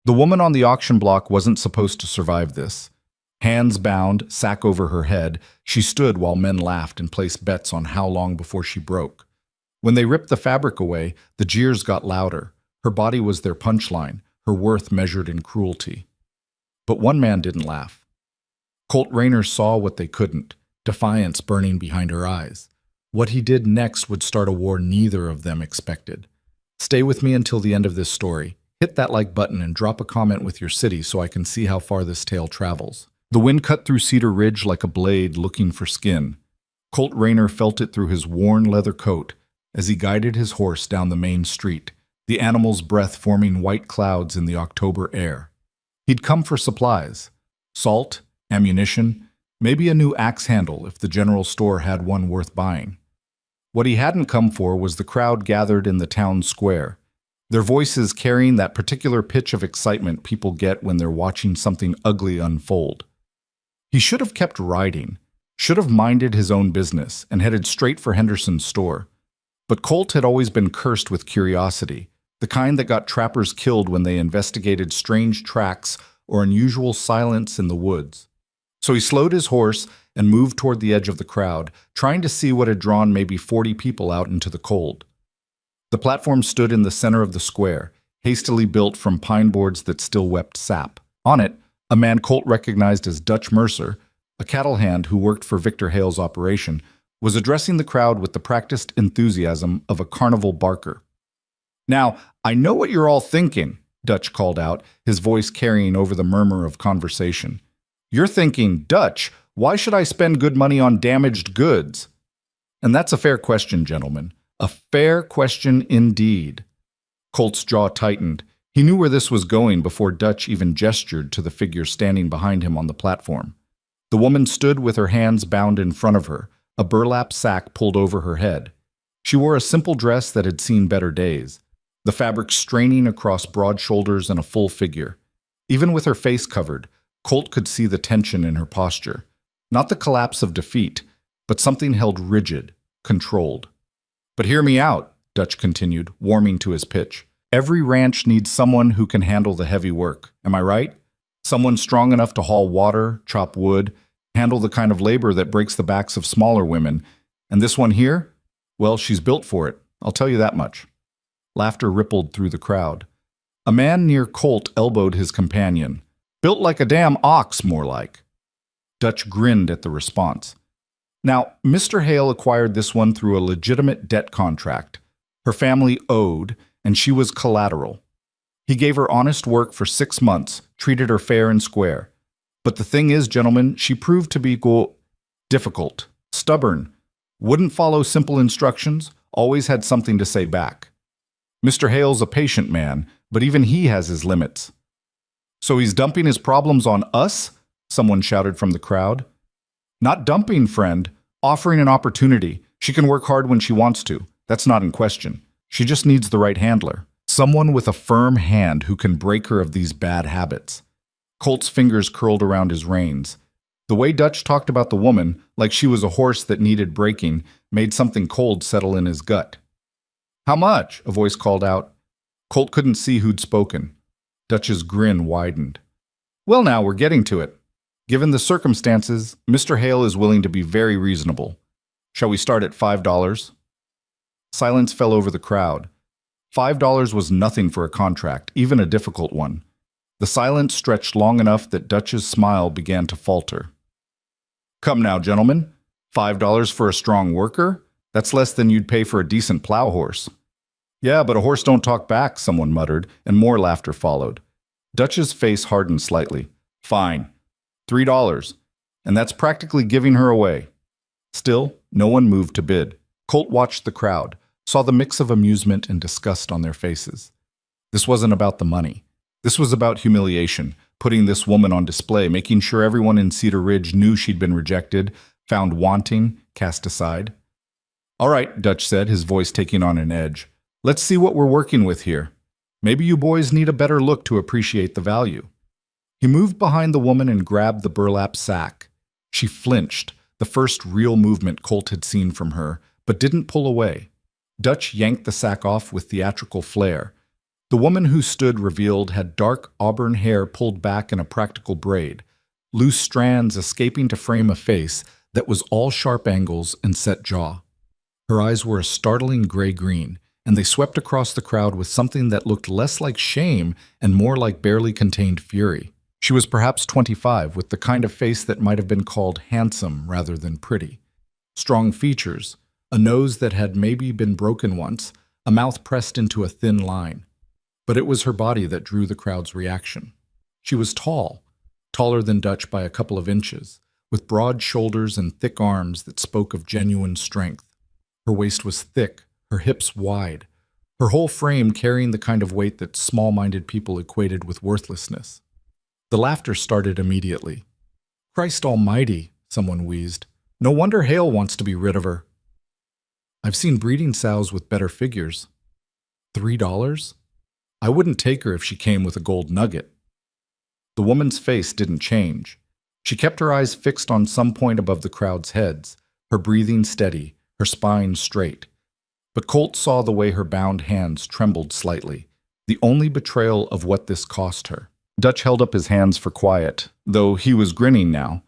The woman on the auction block wasn't supposed to survive this. Hands bound, sack over her head, she stood while men laughed and placed bets on how long before she broke. When they ripped the fabric away, the jeers got louder. Her body was their punchline, her worth measured in cruelty. But one man didn't laugh. Colt Rayner saw what they couldn't, defiance burning behind her eyes. What he did next would start a war neither of them expected. Stay with me until the end of this story. Hit that like button and drop a comment with your city so I can see how far this tale travels. The wind cut through Cedar Ridge like a blade looking for skin. Colt Rayner felt it through his worn leather coat as he guided his horse down the main street, the animal's breath forming white clouds in the October air. He'd come for supplies. Salt, ammunition, maybe a new axe handle if the general store had one worth buying. What he hadn't come for was the crowd gathered in the town square, their voices carrying that particular pitch of excitement people get when they're watching something ugly unfold. He should have kept riding, should have minded his own business, and headed straight for Henderson's store. But Colt had always been cursed with curiosity, the kind that got trappers killed when they investigated strange tracks or unusual silence in the woods. So he slowed his horse and moved toward the edge of the crowd, trying to see what had drawn maybe 40 people out into the cold. The platform stood in the center of the square, hastily built from pine boards that still wept sap. On it, a man Colt recognized as Dutch Mercer, a cattle hand who worked for Victor Hale's operation, was addressing the crowd with the practiced enthusiasm of a carnival barker. "Now, I know what you're all thinking," Dutch called out, his voice carrying over the murmur of conversation. "You're thinking, Dutch, why should I spend good money on damaged goods?" And that's a fair question, gentlemen. A fair question indeed. Colt's jaw tightened. He knew where this was going before Dutch even gestured to the figure standing behind him on the platform. The woman stood with her hands bound in front of her, a burlap sack pulled over her head. She wore a simple dress that had seen better days, the fabric straining across broad shoulders and a full figure. Even with her face covered, Colt could see the tension in her posture. Not the collapse of defeat, but something held rigid, controlled. "But hear me out," Dutch continued, warming to his pitch. "Every ranch needs someone who can handle the heavy work. Am I right? Someone strong enough to haul water, chop wood, handle the kind of labor that breaks the backs of smaller women. And this one here? Well, she's built for it. I'll tell you that much." Laughter rippled through the crowd. A man near Colt elbowed his companion. "Built like a damn ox, more like." Dutch grinned at the response. Now, Mr. Hale acquired this one through a legitimate debt contract. Her family owed, and she was collateral. He gave her honest work for 6 months, treated her fair and square. But the thing is, gentlemen, she proved to be difficult, stubborn, wouldn't follow simple instructions, always had something to say back. Mr. Hale's a patient man, but even he has his limits. "So he's dumping his problems on us?" someone shouted from the crowd. "Not dumping, friend. Offering an opportunity. She can work hard when she wants to. That's not in question. She just needs the right handler. Someone with a firm hand who can break her of these bad habits." Colt's fingers curled around his reins. The way Dutch talked about the woman, like she was a horse that needed breaking, made something cold settle in his gut. "How much?" a voice called out. Colt couldn't see who'd spoken. Dutch's grin widened. "Well, now we're getting to it. Given the circumstances, Mr. Hale is willing to be very reasonable. Shall we start at $5? Silence fell over the crowd. $5 was nothing for a contract, even a difficult one. The silence stretched long enough that Dutch's smile began to falter. "Come now, gentlemen. $5 for a strong worker? That's less than you'd pay for a decent plow horse." "Yeah, but a horse don't talk back," someone muttered, and more laughter followed. Dutch's face hardened slightly. "Fine. $3. And that's practically giving her away." Still, no one moved to bid. Colt watched the crowd, saw the mix of amusement and disgust on their faces. This wasn't about the money. This was about humiliation, putting this woman on display, making sure everyone in Cedar Ridge knew she'd been rejected, found wanting, cast aside. "All right," Dutch said, his voice taking on an edge. "Let's see what we're working with here. Maybe you boys need a better look to appreciate the value." He moved behind the woman and grabbed the burlap sack. She flinched, the first real movement Colt had seen from her, but didn't pull away. Dutch yanked the sack off with theatrical flair. The woman who stood revealed had dark auburn hair pulled back in a practical braid, loose strands escaping to frame a face that was all sharp angles and set jaw. Her eyes were a startling gray-green, and they swept across the crowd with something that looked less like shame and more like barely contained fury. She was perhaps 25, with the kind of face that might have been called handsome rather than pretty. Strong features, a nose that had maybe been broken once, a mouth pressed into a thin line. But it was her body that drew the crowd's reaction. She was tall, taller than Dutch by a couple of inches, with broad shoulders and thick arms that spoke of genuine strength. Her waist was thick, her hips wide, her whole frame carrying the kind of weight that small-minded people equated with worthlessness. The laughter started immediately. "Christ almighty," someone wheezed. "No wonder Hale wants to be rid of her." "I've seen breeding sows with better figures." $3? I wouldn't take her if she came with a gold nugget. The woman's face didn't change. She kept her eyes fixed on some point above the crowd's heads, her breathing steady, her spine straight. But Colt saw the way her bound hands trembled slightly, the only betrayal of what this cost her. Dutch held up his hands for quiet, though he was grinning now.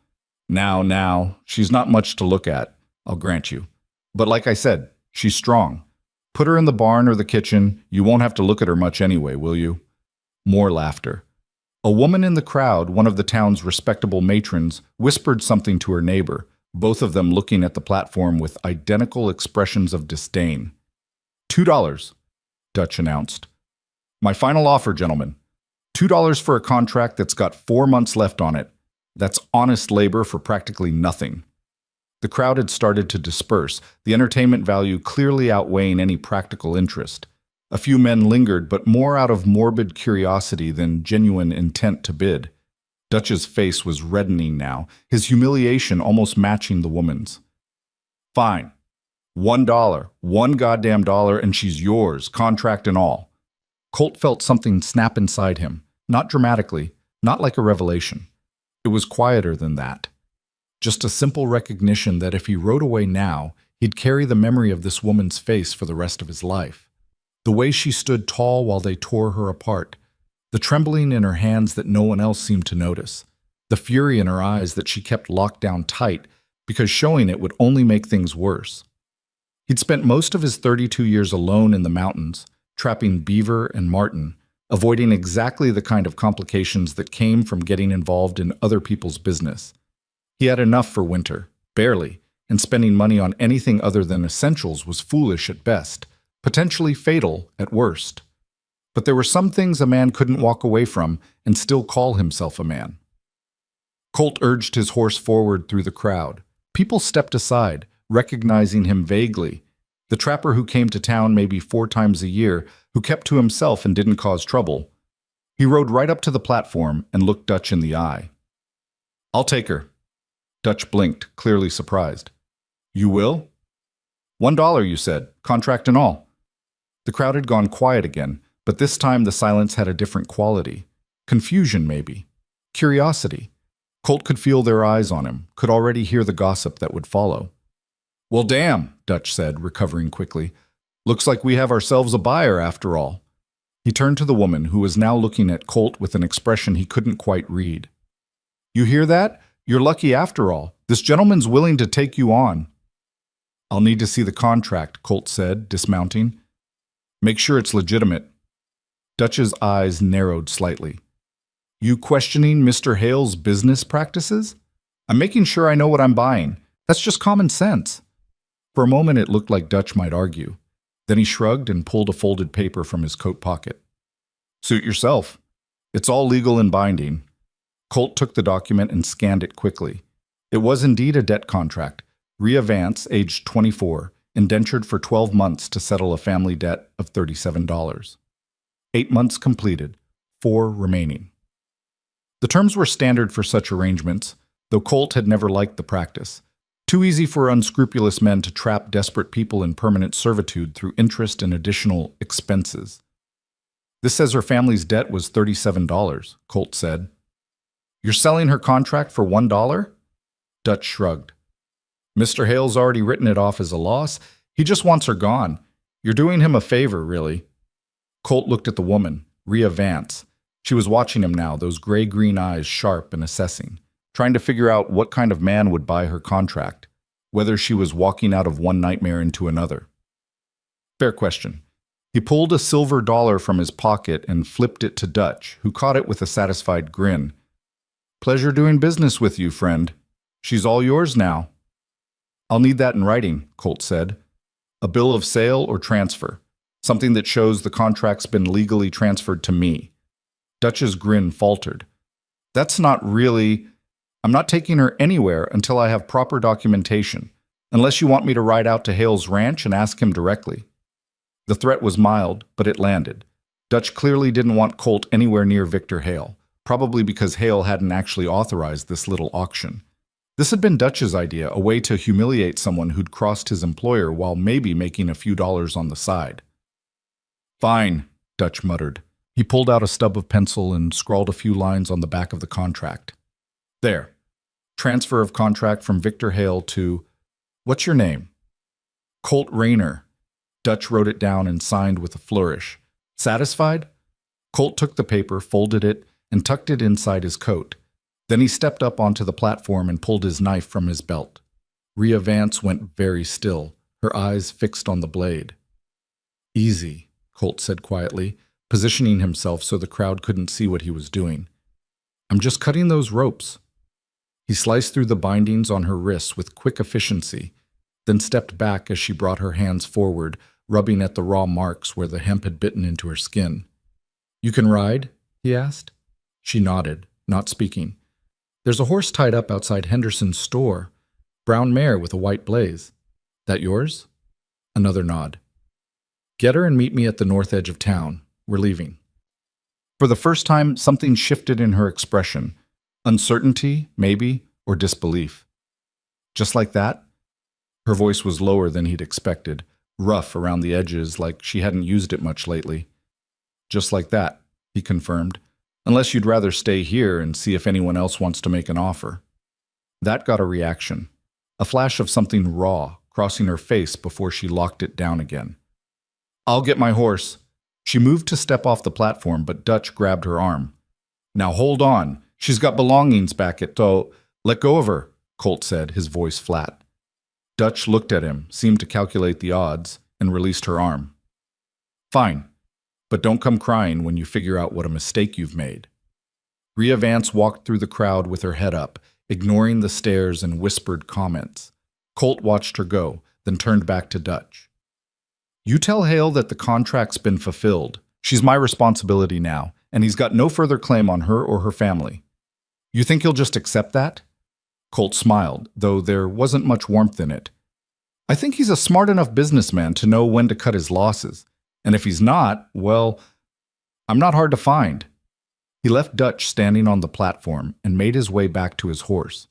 Now, she's not much to look at, I'll grant you. But like I said, she's strong. Put her in the barn or the kitchen, you won't have to look at her much anyway, will you? More laughter. A woman in the crowd, one of the town's respectable matrons, whispered something to her neighbor, both of them looking at the platform with identical expressions of disdain. $2, Dutch announced. "My final offer, gentlemen. $2 for a contract that's got 4 months left on it. That's honest labor for practically nothing." The crowd had started to disperse, the entertainment value clearly outweighing any practical interest. A few men lingered, but more out of morbid curiosity than genuine intent to bid. Dutch's face was reddening now, his humiliation almost matching the woman's. "Fine. $1, one goddamn dollar, and she's yours, contract and all." Colt felt something snap inside him, not dramatically, not like a revelation. It was quieter than that. Just a simple recognition that if he rode away now, he'd carry the memory of this woman's face for the rest of his life. The way she stood tall while they tore her apart, the trembling in her hands that no one else seemed to notice, the fury in her eyes that she kept locked down tight because showing it would only make things worse. He'd spent most of his 32 years alone in the mountains, trapping beaver and marten, avoiding exactly the kind of complications that came from getting involved in other people's business. He had enough for winter, barely, and spending money on anything other than essentials was foolish at best, potentially fatal at worst. But there were some things a man couldn't walk away from and still call himself a man. Colt urged his horse forward through the crowd. People stepped aside, recognizing him vaguely. The trapper who came to town maybe 4 times a year, who kept to himself and didn't cause trouble. He rode right up to the platform and looked Dutch in the eye. "I'll take her." Dutch blinked, clearly surprised. "You will?" $1, you said, contract and all." The crowd had gone quiet again, but this time the silence had a different quality. Confusion, maybe. Curiosity. Colt could feel their eyes on him, could already hear the gossip that would follow. "Well, damn," Dutch said, recovering quickly. "Looks like we have ourselves a buyer after all." He turned to the woman, who was now looking at Colt with an expression he couldn't quite read. "You hear that? You're lucky after all. This gentleman's willing to take you on." "I'll need to see the contract," Colt said, dismounting. "Make sure it's legitimate." Dutch's eyes narrowed slightly. "You questioning Mr. Hale's business practices?" "I'm making sure I know what I'm buying. That's just common sense." For a moment it looked like Dutch might argue. Then he shrugged and pulled a folded paper from his coat pocket. "Suit yourself. It's all legal and binding." Colt took the document and scanned it quickly. It was indeed a debt contract. Rhea Vance, aged 24, indentured for 12 months to settle a family debt of $37. 8 months completed, 4 remaining. The terms were standard for such arrangements, though Colt had never liked the practice. Too easy for unscrupulous men to trap desperate people in permanent servitude through interest and additional expenses. "This says her family's debt was $37, Colt said. "You're selling her contract for $1? Dutch shrugged. "Mr. Hale's already written it off as a loss. He just wants her gone. You're doing him a favor, really." Colt looked at the woman, Rhea Vance. She was watching him now, those gray-green eyes sharp and assessing, trying to figure out what kind of man would buy her contract, whether she was walking out of one nightmare into another. Fair question. He pulled a silver dollar from his pocket and flipped it to Dutch, who caught it with a satisfied grin. Pleasure doing business with you, friend. She's all yours now. I'll need that in writing, Colt said. A bill of sale or transfer. Something that shows the contract's been legally transferred to me. Dutch's grin faltered. That's not really... I'm not taking her anywhere until I have proper documentation, unless you want me to ride out to Hale's ranch and ask him directly. The threat was mild, but it landed. Dutch clearly didn't want Colt anywhere near Victor Hale, probably because Hale hadn't actually authorized this little auction. This had been Dutch's idea, a way to humiliate someone who'd crossed his employer while maybe making a few dollars on the side. Fine, Dutch muttered. He pulled out a stub of pencil and scrawled a few lines on the back of the contract. There. Transfer of contract from Victor Hale to... What's your name? Colt Rayner. Dutch wrote it down and signed with a flourish. Satisfied? Colt took the paper, folded it, and tucked it inside his coat. Then he stepped up onto the platform and pulled his knife from his belt. Rhea Vance went very still, her eyes fixed on the blade. Easy, Colt said quietly, positioning himself so the crowd couldn't see what he was doing. I'm just cutting those ropes. He sliced through the bindings on her wrists with quick efficiency, then stepped back as she brought her hands forward, rubbing at the raw marks where the hemp had bitten into her skin. You can ride? He asked. She nodded, not speaking. There's a horse tied up outside Henderson's store. Brown mare with a white blaze. That yours? Another nod. Get her and meet me at the north edge of town. We're leaving. For the first time, something shifted in her expression. Uncertainty, maybe, or disbelief. Just like that? Her voice was lower than he'd expected, rough around the edges like she hadn't used it much lately. Just like that, he confirmed, unless you'd rather stay here and see if anyone else wants to make an offer. That got a reaction, a flash of something raw crossing her face before she locked it down again. I'll get my horse. She moved to step off the platform, but Dutch grabbed her arm. Now hold on. She's got belongings back at Toe. Let go of her, Colt said, his voice flat. Dutch looked at him, seemed to calculate the odds, and released her arm. Fine, but don't come crying when you figure out what a mistake you've made. Rhea Vance walked through the crowd with her head up, ignoring the stares and whispered comments. Colt watched her go, then turned back to Dutch. You tell Hale that the contract's been fulfilled. She's my responsibility now, and he's got no further claim on her or her family. You think he'll just accept that? Colt smiled, though there wasn't much warmth in it. I think he's a smart enough businessman to know when to cut his losses, and if he's not, well, I'm not hard to find. He left Dutch standing on the platform and made his way back to his horse.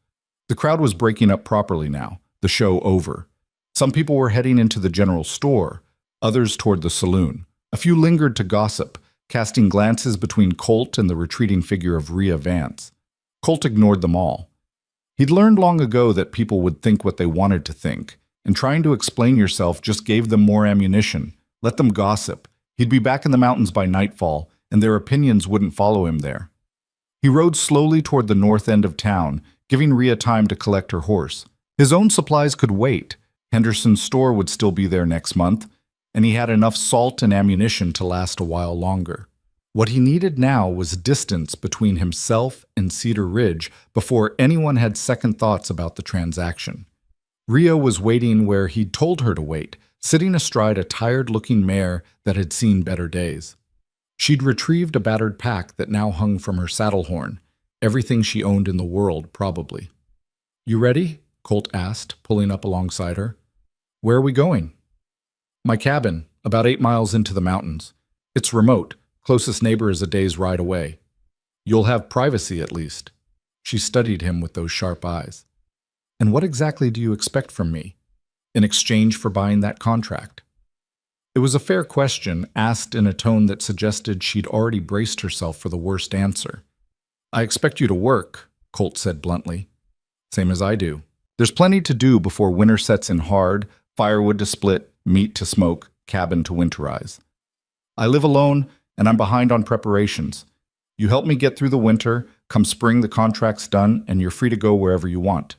The crowd was breaking up properly now, the show over. Some people were heading into the general store, others toward the saloon. A few lingered to gossip, casting glances between Colt and the retreating figure of Rhea Vance. Colt ignored them all. He'd learned long ago that people would think what they wanted to think, and trying to explain yourself just gave them more ammunition. Let them gossip. He'd be back in the mountains by nightfall, and their opinions wouldn't follow him there. He rode slowly toward the north end of town, giving Rhea time to collect her horse. His own supplies could wait. Henderson's store would still be there next month, and he had enough salt and ammunition to last a while longer. What he needed now was distance between himself and Cedar Ridge before anyone had second thoughts about the transaction. Rhea was waiting where he'd told her to wait, sitting astride a tired-looking mare that had seen better days. She'd retrieved a battered pack that now hung from her saddle horn, everything she owned in the world, probably. You ready? Colt asked, pulling up alongside her. Where are we going? My cabin, about 8 miles into the mountains. It's remote. Closest neighbor is a day's ride away. You'll have privacy, at least. She studied him with those sharp eyes. And what exactly do you expect from me, in exchange for buying that contract? It was a fair question, asked in a tone that suggested she'd already braced herself for the worst answer. I expect you to work, Colt said bluntly. Same as I do. There's plenty to do before winter sets in hard, firewood to split, meat to smoke, cabin to winterize. I live alone, and I'm behind on preparations. You help me get through the winter, come spring the contract's done, and you're free to go wherever you want.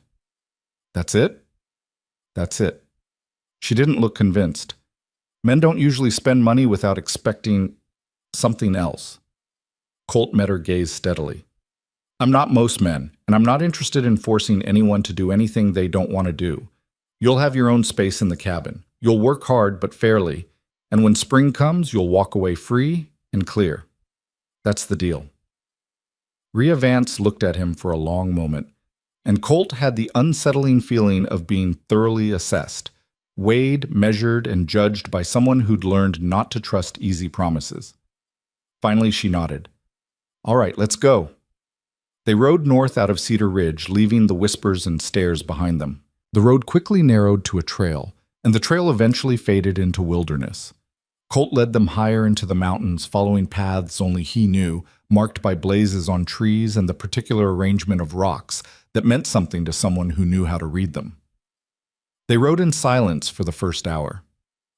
That's it? That's it. She didn't look convinced. Men don't usually spend money without expecting something else. Colt met her gaze steadily. I'm not most men, and I'm not interested in forcing anyone to do anything they don't want to do. You'll have your own space in the cabin. You'll work hard but fairly, and when spring comes, you'll walk away free and clear. That's the deal. Rhea Vance looked at him for a long moment, and Colt had the unsettling feeling of being thoroughly assessed, weighed, measured, and judged by someone who'd learned not to trust easy promises. Finally, she nodded. All right, let's go. They rode north out of Cedar Ridge, leaving the whispers and stares behind them. The road quickly narrowed to a trail, and the trail eventually faded into wilderness. Colt led them higher into the mountains, following paths only he knew, marked by blazes on trees and the particular arrangement of rocks that meant something to someone who knew how to read them. They rode in silence for the first hour.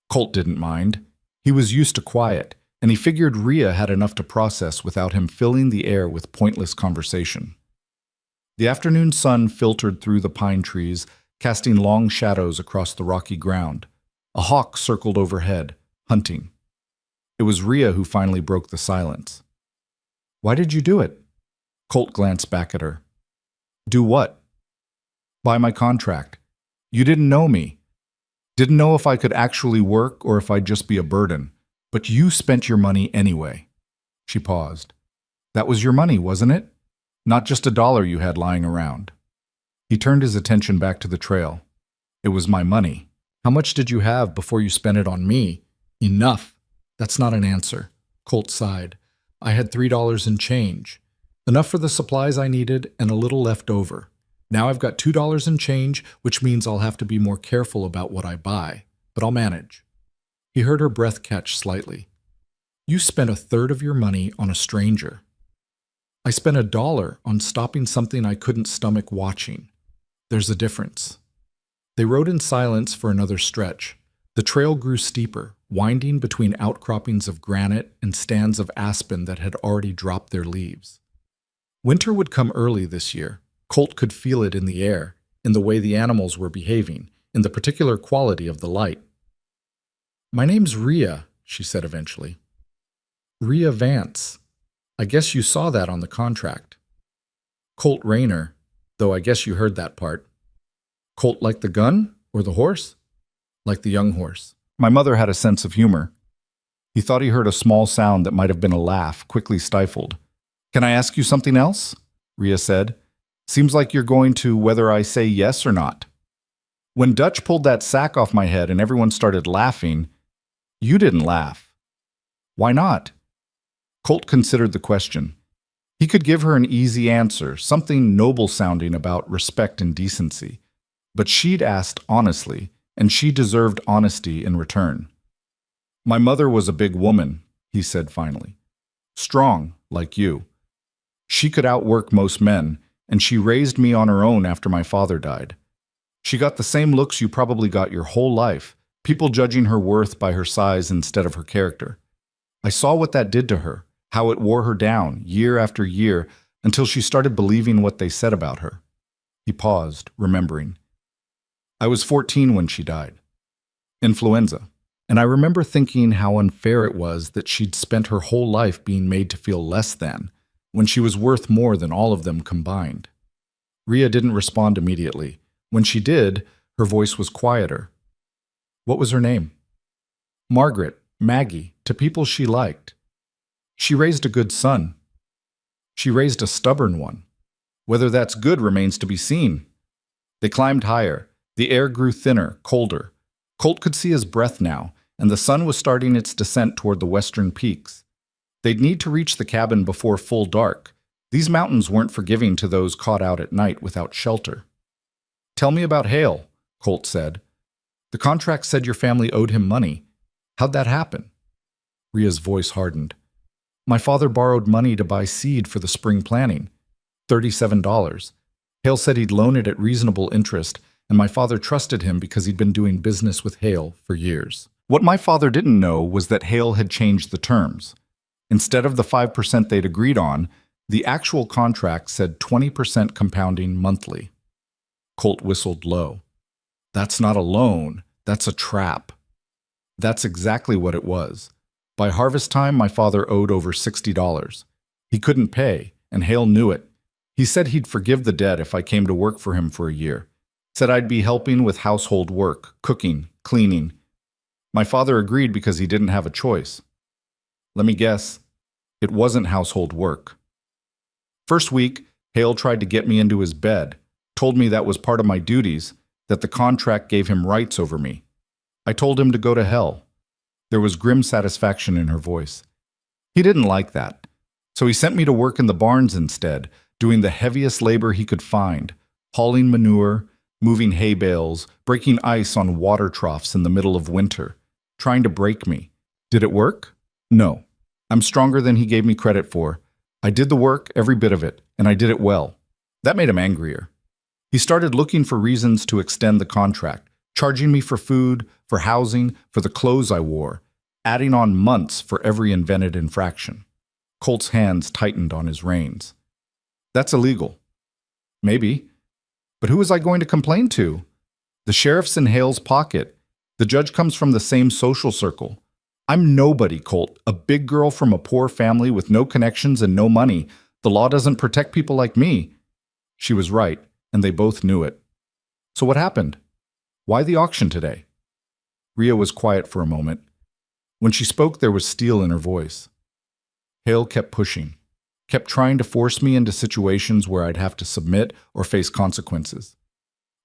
Colt didn't mind. He was used to quiet, and he figured Rhea had enough to process without him filling the air with pointless conversation. The afternoon sun filtered through the pine trees, casting long shadows across the rocky ground. A hawk circled overhead, hunting. It was Rhea who finally broke the silence. Why did you do it? Colt glanced back at her. Do what? Buy my contract. You didn't know me. Didn't know if I could actually work or if I'd just be a burden. But you spent your money anyway. She paused. That was your money, wasn't it? Not just $1 you had lying around. He turned his attention back to the trail. It was my money. How much did you have before you spent it on me? Enough. That's not an answer. Colt sighed. I had $3 in change. Enough for the supplies I needed and a little left over. Now I've got $2 in change, which means I'll have to be more careful about what I buy. But I'll manage. He heard her breath catch slightly. You spent 1/3 of your money on a stranger. I spent $1 on stopping something I couldn't stomach watching. There's a difference. They rode in silence for another stretch. The trail grew steeper, winding between outcroppings of granite and stands of aspen that had already dropped their leaves. Winter would come early this year. Colt could feel it in the air, in the way the animals were behaving, in the particular quality of the light. My name's Rhea, she said eventually. Rhea Vance. I guess you saw that on the contract. Colt Rayner, though I guess you heard that part. Colt like the gun or the horse? Like the young horse. My mother had a sense of humor. He thought he heard a small sound that might have been a laugh, quickly stifled. Can I ask you something else? Rhea said. Seems like you're going to whether I say yes or not. When Dutch pulled that sack off my head and everyone started laughing, you didn't laugh. Why not? Colt considered the question. He could give her an easy answer, something noble-sounding about respect and decency. But she'd asked honestly, and she deserved honesty in return. My mother was a big woman, he said finally. Strong, like you. She could outwork most men, and she raised me on her own after my father died. She got the same looks you probably got your whole life, people judging her worth by her size instead of her character. I saw what that did to her, how it wore her down year after year until she started believing what they said about her. He paused, remembering. I was 14 when she died. Influenza. And I remember thinking how unfair it was that she'd spent her whole life being made to feel less than, when she was worth more than all of them combined. Rhea didn't respond immediately. When she did, her voice was quieter. What was her name? Margaret, Maggie, to people she liked. She raised a good son. She raised a stubborn one. Whether that's good remains to be seen. They climbed higher. The air grew thinner, colder. Colt could see his breath now, and the sun was starting its descent toward the western peaks. They'd need to reach the cabin before full dark. These mountains weren't forgiving to those caught out at night without shelter. Tell me about Hale, Colt said. The contract said your family owed him money. How'd that happen? Rhea's voice hardened. My father borrowed money to buy seed for the spring planting. $37. Hale said he'd loan it at reasonable interest, and my father trusted him because he'd been doing business with Hale for years. What my father didn't know was that Hale had changed the terms. Instead of the 5% they'd agreed on, the actual contract said 20% compounding monthly. Colt whistled low. That's not a loan, that's a trap. That's exactly what it was. By harvest time, my father owed over $60. He couldn't pay, and Hale knew it. He said he'd forgive the debt if I came to work for him for a year. Said I'd be helping with household work, cooking, cleaning. My father agreed because he didn't have a choice. Let me guess, it wasn't household work. First week, Hale tried to get me into his bed, told me that was part of my duties, that the contract gave him rights over me. I told him to go to hell. There was grim satisfaction in her voice. He didn't like that, so he sent me to work in the barns instead, doing the heaviest labor he could find, hauling manure, moving hay bales, breaking ice on water troughs in the middle of winter, trying to break me. Did it work? No. I'm stronger than he gave me credit for. I did the work, every bit of it, and I did it well. That made him angrier. He started looking for reasons to extend the contract, charging me for food, for housing, for the clothes I wore, adding on months for every invented infraction. Colt's hands tightened on his reins. That's illegal. Maybe. But who was I going to complain to? The sheriff's in Hale's pocket. The judge comes from the same social circle. I'm nobody, Colt, a big girl from a poor family with no connections and no money. The law doesn't protect people like me. She was right, and they both knew it. So what happened? Why the auction today? Rhea was quiet for a moment. When she spoke, there was steel in her voice. Hale kept pushing, kept trying to force me into situations where I'd have to submit or face consequences.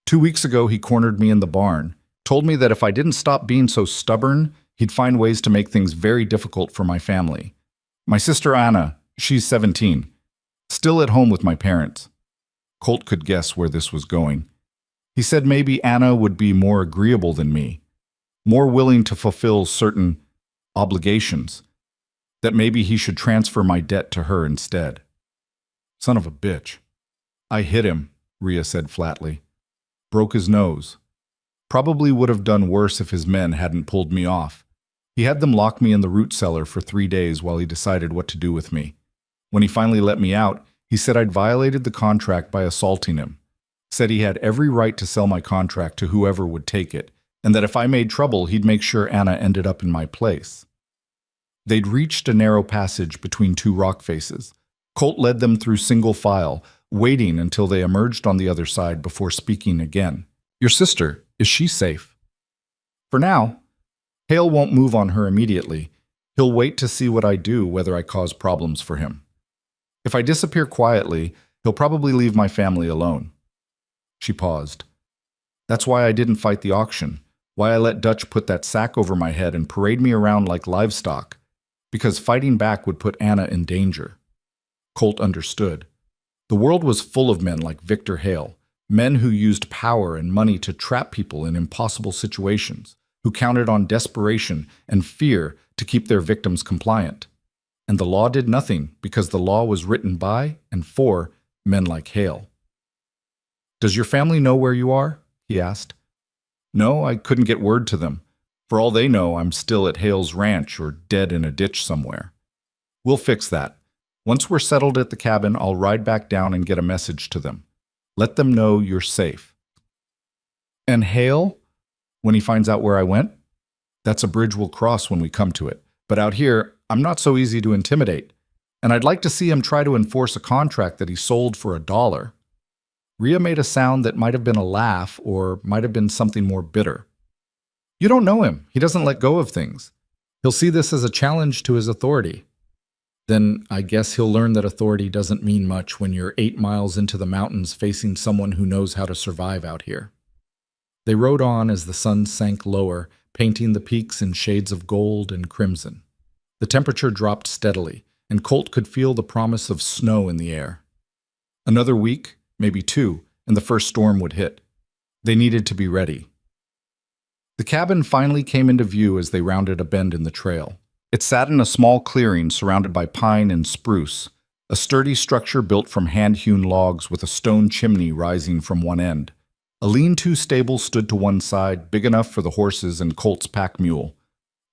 2 weeks ago, he cornered me in the barn, told me that if I didn't stop being so stubborn, he'd find ways to make things very difficult for my family. My sister Anna, she's 17, still at home with my parents. Colt could guess where this was going. He said maybe Anna would be more agreeable than me, more willing to fulfill certain obligations, that maybe he should transfer my debt to her instead. Son of a bitch. I hit him, Rhea said flatly. Broke his nose. Probably would have done worse if his men hadn't pulled me off. He had them lock me in the root cellar for 3 days while he decided what to do with me. When he finally let me out, he said I'd violated the contract by assaulting him. Said he had every right to sell my contract to whoever would take it, and that if I made trouble, he'd make sure Anna ended up in my place. They'd reached a narrow passage between 2 rock faces. Colt led them through single file, waiting until they emerged on the other side before speaking again. Your sister, is she safe? For now. Hale won't move on her immediately. He'll wait to see what I do, whether I cause problems for him. If I disappear quietly, he'll probably leave my family alone. She paused. That's why I didn't fight the auction, why I let Dutch put that sack over my head and parade me around like livestock, because fighting back would put Anna in danger. Colt understood. The world was full of men like Victor Hale, men who used power and money to trap people in impossible situations, who counted on desperation and fear to keep their victims compliant. And the law did nothing because the law was written by and for men like Hale. Does your family know where you are? He asked. No, I couldn't get word to them. For all they know, I'm still at Hale's ranch or dead in a ditch somewhere. We'll fix that. Once we're settled at the cabin, I'll ride back down and get a message to them. Let them know you're safe. And Hale? When he finds out where I went? That's a bridge we'll cross when we come to it. But out here, I'm not so easy to intimidate. And I'd like to see him try to enforce a contract that he sold for $1. Rhea made a sound that might have been a laugh or might have been something more bitter. You don't know him. He doesn't let go of things. He'll see this as a challenge to his authority. Then I guess he'll learn that authority doesn't mean much when you're 8 miles into the mountains facing someone who knows how to survive out here. They rode on as the sun sank lower, painting the peaks in shades of gold and crimson. The temperature dropped steadily, and Colt could feel the promise of snow in the air. Another week, maybe 2, and the first storm would hit. They needed to be ready. The cabin finally came into view as they rounded a bend in the trail. It sat in a small clearing surrounded by pine and spruce, a sturdy structure built from hand-hewn logs with a stone chimney rising from one end. A lean-to stable stood to one side, big enough for the horses and Colt's pack mule.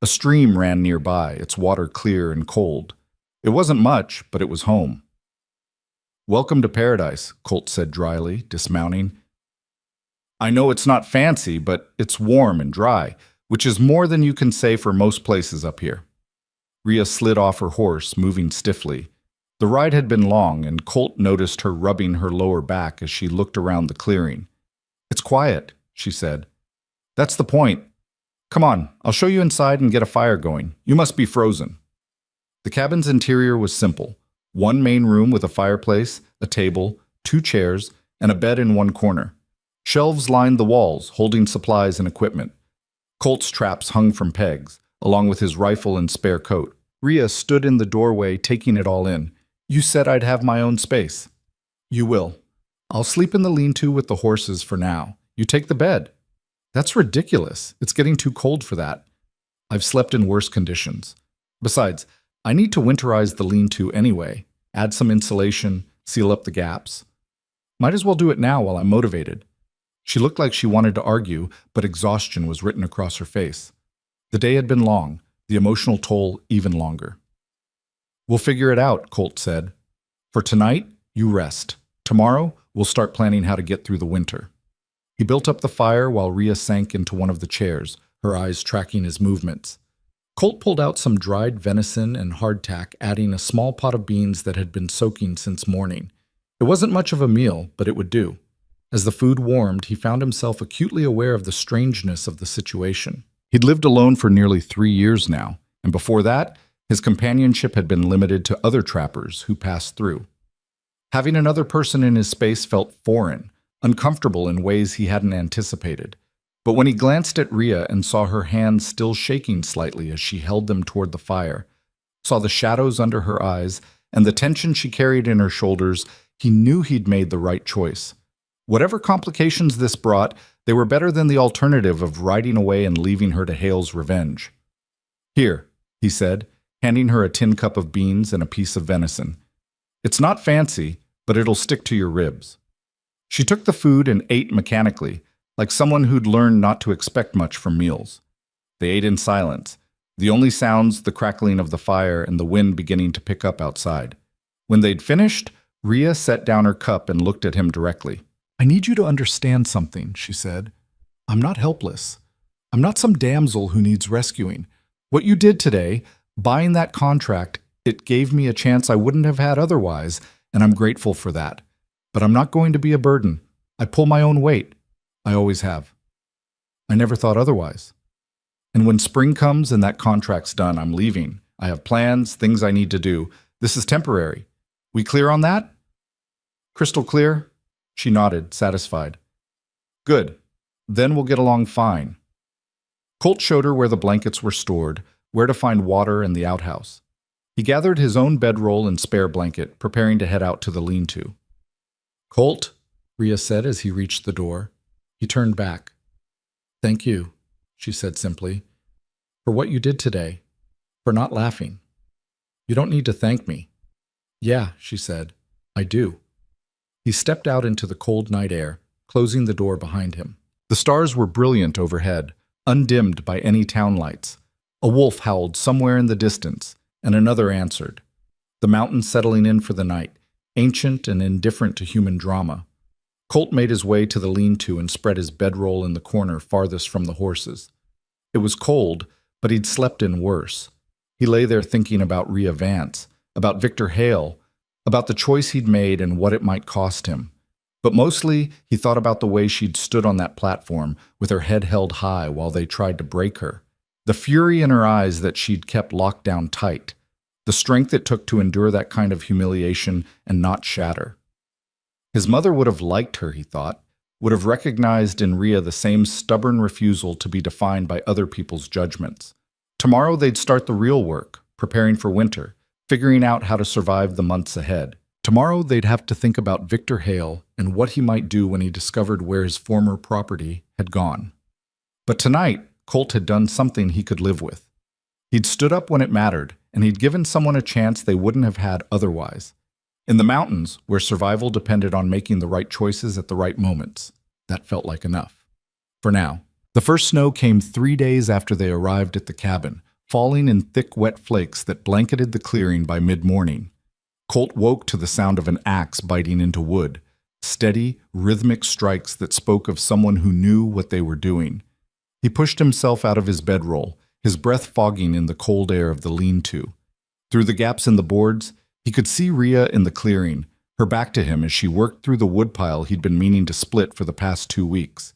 A stream ran nearby, its water clear and cold. It wasn't much, but it was home. "Welcome to paradise," Colt said dryly, dismounting. "I know it's not fancy, but it's warm and dry, which is more than you can say for most places up here." Rhea slid off her horse, moving stiffly. The ride had been long, and Colt noticed her rubbing her lower back as she looked around the clearing. "It's quiet," she said. "That's the point. Come on, I'll show you inside and get a fire going. You must be frozen." The cabin's interior was simple. One main room with a fireplace, a table, 2 chairs, and a bed in one corner. Shelves lined the walls, holding supplies and equipment. Colt's traps hung from pegs, along with his rifle and spare coat. Rhea stood in the doorway, taking it all in. "You said I'd have my own space." "You will. I'll sleep in the lean-to with the horses for now. You take the bed." "That's ridiculous. It's getting too cold for that. I've slept in worse conditions. Besides, I need to winterize the lean-to anyway. Add some insulation, seal up the gaps. Might as well do it now while I'm motivated." She looked like she wanted to argue, but exhaustion was written across her face. The day had been long, the emotional toll even longer. "We'll figure it out," Colt said. "For tonight, you rest. Tomorrow, we'll start planning how to get through the winter." He built up the fire while Rhea sank into one of the chairs, her eyes tracking his movements. Colt pulled out some dried venison and hardtack, adding a small pot of beans that had been soaking since morning. It wasn't much of a meal, but it would do. As the food warmed, he found himself acutely aware of the strangeness of the situation. He'd lived alone for nearly 3 years now, and before that, his companionship had been limited to other trappers who passed through. Having another person in his space felt foreign, uncomfortable in ways he hadn't anticipated. But when he glanced at Rhea and saw her hands still shaking slightly as she held them toward the fire, saw the shadows under her eyes and the tension she carried in her shoulders, he knew he'd made the right choice. Whatever complications this brought, they were better than the alternative of riding away and leaving her to Hale's revenge. "Here," he said, handing her a tin cup of beans and a piece of venison. "It's not fancy, but it'll stick to your ribs." She took the food and ate mechanically, like someone who'd learned not to expect much from meals. They ate in silence, the only sounds the crackling of the fire and the wind beginning to pick up outside. When they'd finished, Rhea set down her cup and looked at him directly. "I need you to understand something," she said. "I'm not helpless. I'm not some damsel who needs rescuing. What you did today, buying that contract, it gave me a chance I wouldn't have had otherwise, and I'm grateful for that. But I'm not going to be a burden. I pull my own weight. I always have. I never thought otherwise. And when spring comes and that contract's done, I'm leaving. I have plans, things I need to do. This is temporary. We clear on that?" "Crystal clear?" She nodded, satisfied. "Good. Then we'll get along fine." Colt showed her where the blankets were stored, where to find water and the outhouse. He gathered his own bedroll and spare blanket, preparing to head out to the lean-to. "Colt," Rhea said as he reached the door. He turned back. "Thank you," she said simply, "for what you did today, for not laughing. You don't need to thank me." "Yeah," she said, "I do." He stepped out into the cold night air, closing the door behind him. The stars were brilliant overhead, undimmed by any town lights. A wolf howled somewhere in the distance, and another answered. The mountains settling in for the night, ancient and indifferent to human drama. Colt made his way to the lean-to and spread his bedroll in the corner farthest from the horses. It was cold, but he'd slept in worse. He lay there thinking about Rhea Vance, about Victor Hale, about the choice he'd made and what it might cost him. But mostly, he thought about the way she'd stood on that platform, with her head held high while they tried to break her. The fury in her eyes that she'd kept locked down tight. The strength it took to endure that kind of humiliation and not shatter. His mother would have liked her, he thought, would have recognized in Rhea the same stubborn refusal to be defined by other people's judgments. Tomorrow they'd start the real work, preparing for winter, figuring out how to survive the months ahead. Tomorrow they'd have to think about Victor Hale and what he might do when he discovered where his former property had gone. But tonight, Colt had done something he could live with. He'd stood up when it mattered, and he'd given someone a chance they wouldn't have had otherwise. In the mountains, where survival depended on making the right choices at the right moments, that felt like enough. For now. The first snow came 3 days after they arrived at the cabin, falling in thick, wet flakes that blanketed the clearing by mid-morning. Colt woke to the sound of an axe biting into wood, steady, rhythmic strikes that spoke of someone who knew what they were doing. He pushed himself out of his bedroll, his breath fogging in the cold air of the lean-to. Through the gaps in the boards, he could see Rhea in the clearing, her back to him as she worked through the woodpile he'd been meaning to split for the past 2 weeks.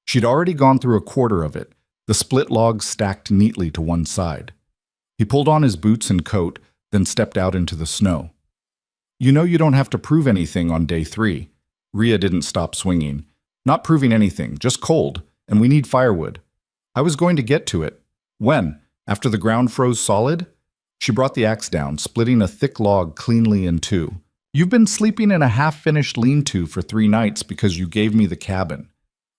She'd already gone through a quarter of it, the split logs stacked neatly to one side. He pulled on his boots and coat, then stepped out into the snow. "You know you don't have to prove anything on day 3. Rhea didn't stop swinging. "Not proving anything, just cold, and we need firewood." "I was going to get to it." "When? After the ground froze solid?" She brought the axe down, splitting a thick log cleanly in two. "You've been sleeping in a half-finished lean-to for 3 nights because you gave me the cabin.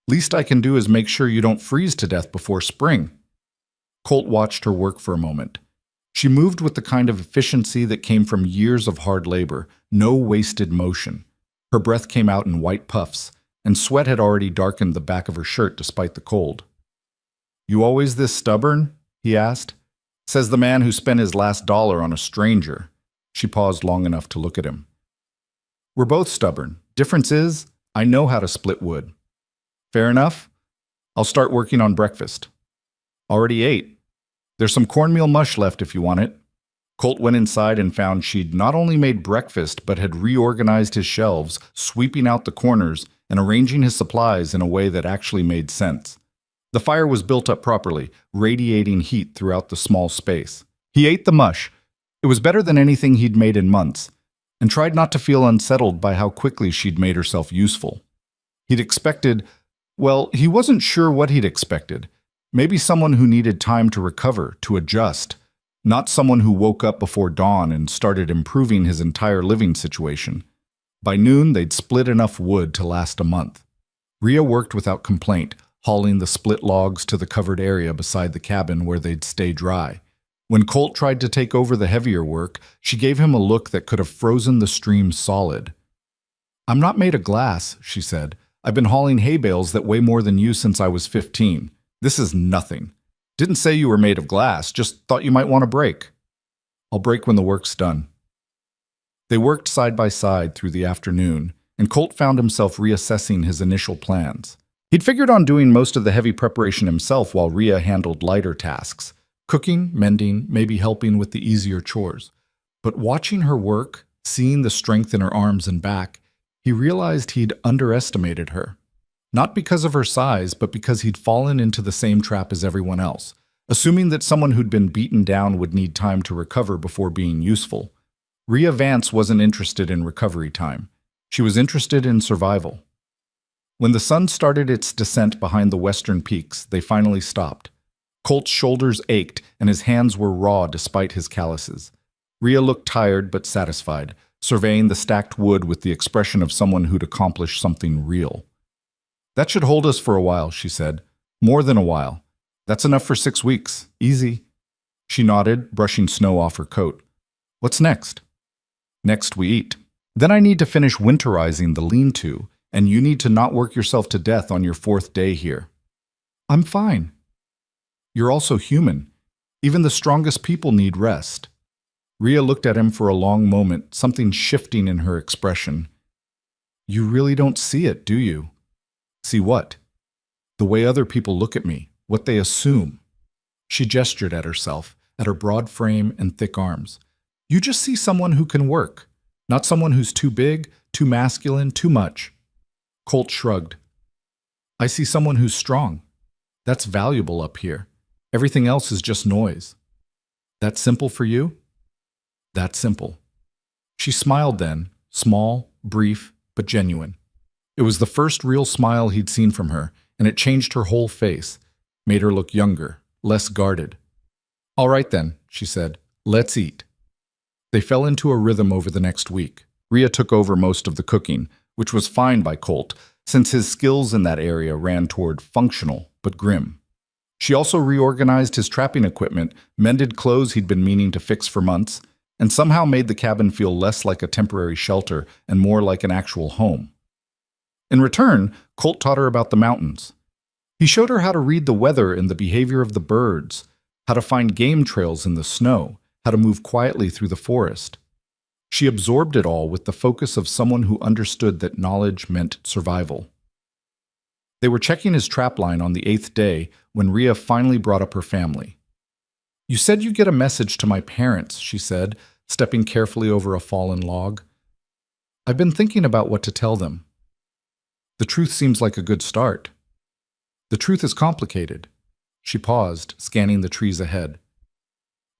Least I can do is make sure you don't freeze to death before spring." Colt watched her work for a moment. She moved with the kind of efficiency that came from years of hard labor, no wasted motion. Her breath came out in white puffs, and sweat had already darkened the back of her shirt despite the cold. "You always this stubborn?" he asked. "Says the man who spent his last dollar on a stranger." She paused long enough to look at him. "We're both stubborn. Difference is, I know how to split wood." "Fair enough. I'll start working on breakfast." "Already ate. There's some cornmeal mush left if you want it." Colt went inside and found she'd not only made breakfast but had reorganized his shelves, sweeping out the corners and arranging his supplies in a way that actually made sense. The fire was built up properly, radiating heat throughout the small space. He ate the mush. It was better than anything he'd made in months, and tried not to feel unsettled by how quickly she'd made herself useful. He'd expected, well, he wasn't sure what he'd expected. Maybe someone who needed time to recover, to adjust. Not someone who woke up before dawn and started improving his entire living situation. By noon, they'd split enough wood to last a month. Rhea worked without complaint, hauling the split logs to the covered area beside the cabin where they'd stay dry. When Colt tried to take over the heavier work, she gave him a look that could have frozen the stream solid. "I'm not made of glass," she said. "I've been hauling hay bales that weigh more than you since I was 15. This is nothing. Didn't say you were made of glass, just thought you might want a break." "I'll break when the work's done." They worked side by side through the afternoon, and Colt found himself reassessing his initial plans. He'd figured on doing most of the heavy preparation himself while Rhea handled lighter tasks, cooking, mending, maybe helping with the easier chores. But watching her work, seeing the strength in her arms and back, he realized he'd underestimated her. Not because of her size, but because he'd fallen into the same trap as everyone else, assuming that someone who'd been beaten down would need time to recover before being useful. Rhea Vance wasn't interested in recovery time. She was interested in survival. When the sun started its descent behind the western peaks, they finally stopped. Colt's shoulders ached, and his hands were raw despite his calluses. Rhea looked tired but satisfied, surveying the stacked wood with the expression of someone who'd accomplished something real. "That should hold us for a while," she said. "More than a while. That's enough for 6 weeks. Easy." She nodded, brushing snow off her coat. "What's next?" "Next we eat. Then I need to finish winterizing the lean-to, and you need to not work yourself to death on your 4th day here." "I'm fine." "You're also human. Even the strongest people need rest." Rhea looked at him for a long moment, something shifting in her expression. "You really don't see it, do you?" "See what?" "The way other people look at me, what they assume." She gestured at herself, at her broad frame and thick arms. "You just see someone who can work, not someone who's too big, too masculine, too much." Colt shrugged. "I see someone who's strong. That's valuable up here. Everything else is just noise." "That simple for you?" "That simple." She smiled then, small, brief, but genuine. It was the first real smile he'd seen from her, and it changed her whole face, made her look younger, less guarded. "All right then," she said. "Let's eat." They fell into a rhythm over the next week. Rhea took over most of the cooking, which was fine by Colt, since his skills in that area ran toward functional but grim. She also reorganized his trapping equipment, mended clothes he'd been meaning to fix for months, and somehow made the cabin feel less like a temporary shelter and more like an actual home. In return, Colt taught her about the mountains. He showed her how to read the weather and the behavior of the birds, how to find game trails in the snow, how to move quietly through the forest. She absorbed it all with the focus of someone who understood that knowledge meant survival. They were checking his trapline on the 8th day when Rhea finally brought up her family. "You said you'd get a message to my parents," she said, stepping carefully over a fallen log. "I've been thinking about what to tell them. The truth seems like a good start." "The truth is complicated." She paused, scanning the trees ahead.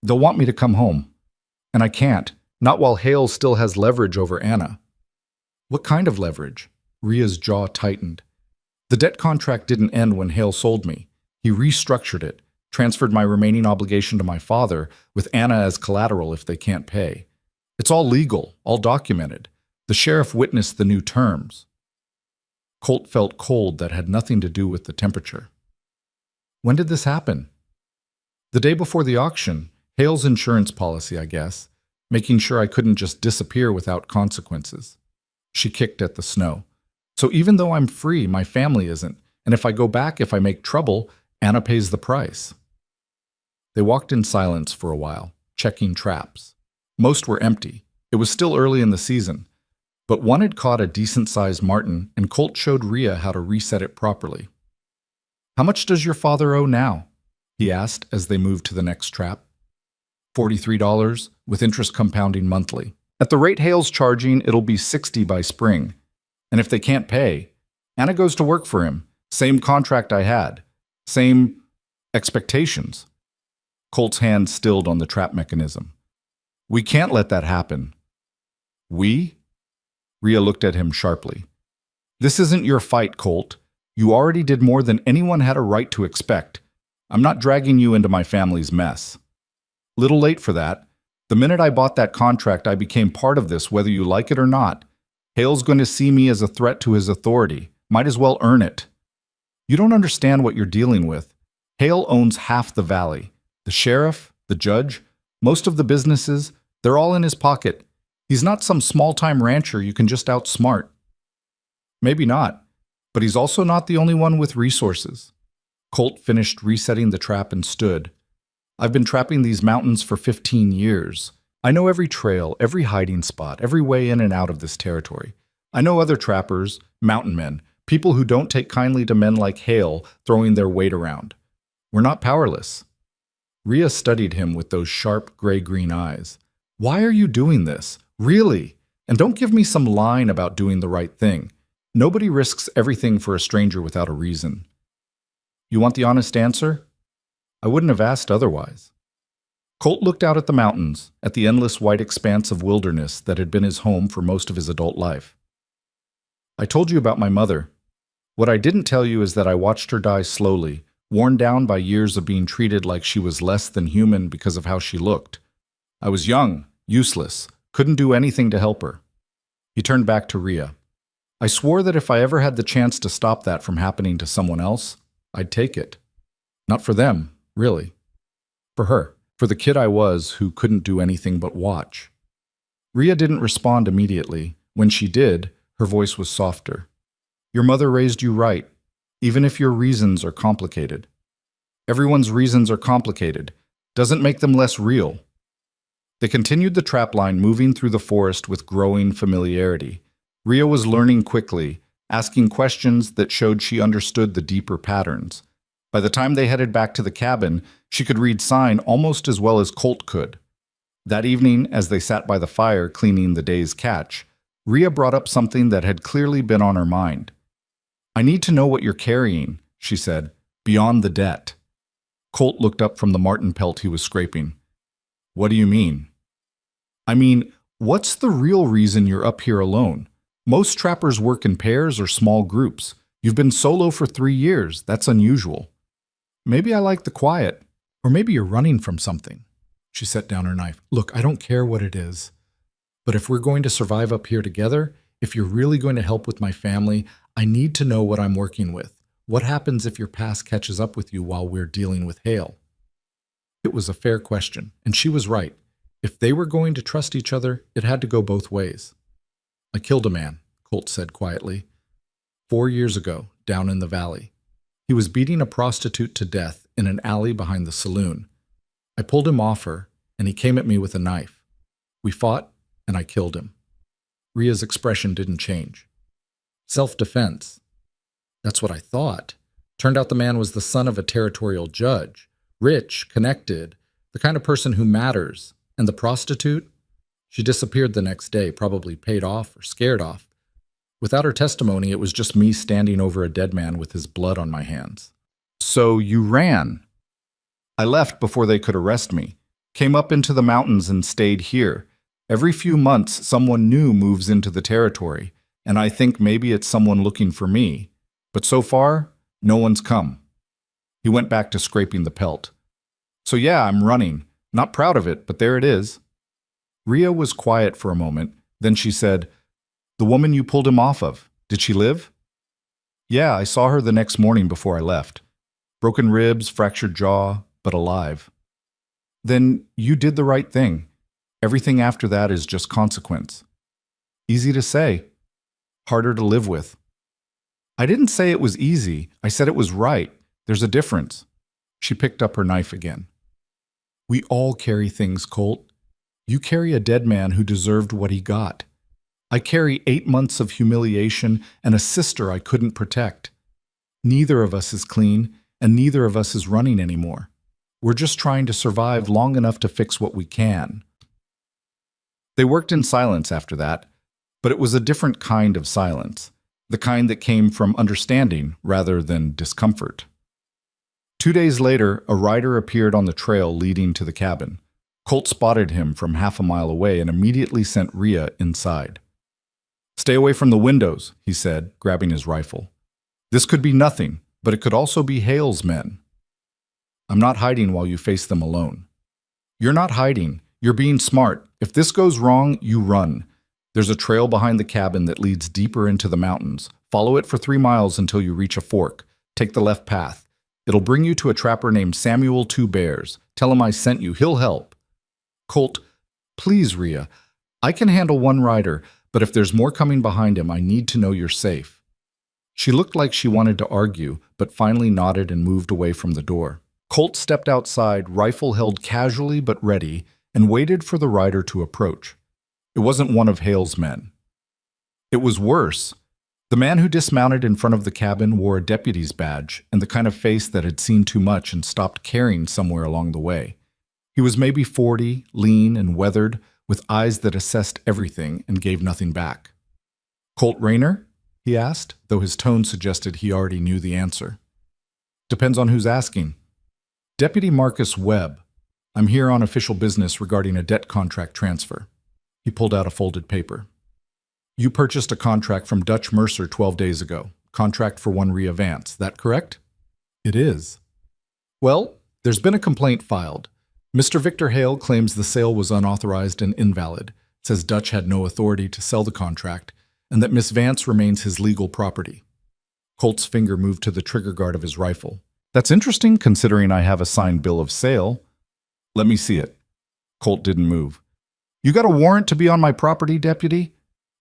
"They'll want me to come home. And I can't, not while Hale still has leverage over Anna." "What kind of leverage?" Rhea's jaw tightened. "The debt contract didn't end when Hale sold me. He restructured it, transferred my remaining obligation to my father, with Anna as collateral if they can't pay. It's all legal, all documented. The sheriff witnessed the new terms." Colt felt cold that had nothing to do with the temperature. "When did this happen?" "The day before the auction. Hale's insurance policy, I guess, making sure I couldn't just disappear without consequences." She kicked at the snow. "So even though I'm free, my family isn't, and if I go back, if I make trouble, Anna pays the price." They walked in silence for a while, checking traps. Most were empty. It was still early in the season, but one had caught a decent-sized marten, and Colt showed Rhea how to reset it properly. "How much does your father owe now?" he asked as they moved to the next trap. $43, with interest compounding monthly. "At the rate Hale's charging, it'll be $60 by spring. And if they can't pay, Anna goes to work for him. Same contract I had. Same expectations." Colt's hand stilled on the trap mechanism. "We can't let that happen." "We?" Rhea looked at him sharply. "This isn't your fight, Colt. You already did more than anyone had a right to expect. I'm not dragging you into my family's mess." "Little late for that. The minute I bought that contract, I became part of this, whether you like it or not. Hale's going to see me as a threat to his authority. Might as well earn it." "You don't understand what you're dealing with. Hale owns half the valley. The sheriff, the judge, most of the businesses, they're all in his pocket. He's not some small-time rancher you can just outsmart." "Maybe not, but he's also not the only one with resources." Colt finished resetting the trap and stood. "I've been trapping these mountains for 15 years. I know every trail, every hiding spot, every way in and out of this territory. I know other trappers, mountain men, people who don't take kindly to men like Hale throwing their weight around. We're not powerless." Rhea studied him with those sharp, gray-green eyes. "Why are you doing this? Really? And don't give me some line about doing the right thing. Nobody risks everything for a stranger without a reason." "You want the honest answer?" "I wouldn't have asked otherwise." Colt looked out at the mountains, at the endless white expanse of wilderness that had been his home for most of his adult life. "I told you about my mother. What I didn't tell you is that I watched her die slowly, worn down by years of being treated like she was less than human because of how she looked. I was young, useless, couldn't do anything to help her." He turned back to Rhea. "I swore that if I ever had the chance to stop that from happening to someone else, I'd take it. Not for them, really. For her. For the kid I was who couldn't do anything but watch." Rhea didn't respond immediately. When she did, her voice was softer. "Your mother raised you right, even if your reasons are complicated. Everyone's reasons are complicated. Doesn't make them less real." They continued the trapline, moving through the forest with growing familiarity. Rhea was learning quickly, asking questions that showed she understood the deeper patterns. By the time they headed back to the cabin, she could read sign almost as well as Colt could. That evening, as they sat by the fire cleaning the day's catch, Rhea brought up something that had clearly been on her mind. "I need to know what you're carrying," she said, "beyond the debt." Colt looked up from the marten pelt he was scraping. "What do you mean?" "I mean, what's the real reason you're up here alone? Most trappers work in pairs or small groups. You've been solo for 3 years. That's unusual." "Maybe I like the quiet. Or maybe you're running from something." She set down her knife. "Look, I don't care what it is. But if we're going to survive up here together, if you're really going to help with my family, I need to know what I'm working with. What happens if your past catches up with you while we're dealing with Hale?" It was a fair question, and she was right. If they were going to trust each other, it had to go both ways. "I killed a man," Colt said quietly. 4 years ago, down in the valley. He was beating a prostitute to death in an alley behind the saloon. I pulled him off her, and he came at me with a knife. We fought, and I killed him. Ria's expression didn't change. Self-defense. That's what I thought. Turned out the man was the son of a territorial judge, rich, connected, the kind of person who matters. And the prostitute? She disappeared the next day, probably paid off or scared off. Without her testimony, it was just me standing over a dead man with his blood on my hands. So you ran? I left before they could arrest me. Came up into the mountains and stayed here. Every few months, someone new moves into the territory, and I think maybe it's someone looking for me. But so far, no one's come. He went back to scraping the pelt. So yeah, I'm running. Not proud of it, but there it is. Ria was quiet for a moment. Then she said, "The woman you pulled him off of, did she live?" "Yeah, I saw her the next morning before I left. Broken ribs, fractured jaw, but alive." "Then you did the right thing. Everything after that is just consequence." "Easy to say, harder to live with." "I didn't say it was easy. I said it was right. There's a difference." She picked up her knife again. "We all carry things, Colt. You carry a dead man who deserved what he got. I carry 8 months of humiliation and a sister I couldn't protect. Neither of us is clean, and neither of us is running anymore. We're just trying to survive long enough to fix what we can." They worked in silence after that, but it was a different kind of silence, the kind that came from understanding rather than discomfort. 2 days later, a rider appeared on the trail leading to the cabin. Colt spotted him from half a mile away and immediately sent Ria inside. "Stay away from the windows," he said, grabbing his rifle. "This could be nothing, but it could also be Hale's men. I'm not hiding while you face them alone." "You're not hiding. You're being smart. If this goes wrong, you run. There's a trail behind the cabin that leads deeper into the mountains. Follow it for 3 miles until you reach a fork. Take the left path. It'll bring you to a trapper named Samuel Two Bears. Tell him I sent you. He'll help." "Colt, please, Ria. I can handle one rider, but if there's more coming behind him, I need to know you're safe." She looked like she wanted to argue, but finally nodded and moved away from the door. Colt stepped outside, rifle held casually but ready, and waited for the rider to approach. It wasn't one of Hale's men. It was worse. The man who dismounted in front of the cabin wore a deputy's badge and the kind of face that had seen too much and stopped caring somewhere along the way. He was maybe 40, lean and weathered, with eyes that assessed everything and gave nothing back. "Colt Rayner?" he asked, though his tone suggested he already knew the answer. "Depends on who's asking." "Deputy Marcus Webb. I'm here on official business regarding a debt contract transfer." He pulled out a folded paper. "You purchased a contract from Dutch Mercer 12 days ago. Contract for 1 Ria Vance. That correct?" "It is." "Well, there's been a complaint filed. Mr. Victor Hale claims the sale was unauthorized and invalid, says Dutch had no authority to sell the contract, and that Miss Vance remains his legal property." Colt's finger moved to the trigger guard of his rifle. "That's interesting, considering I have a signed bill of sale." "Let me see it." Colt didn't move. "You got a warrant to be on my property, Deputy?"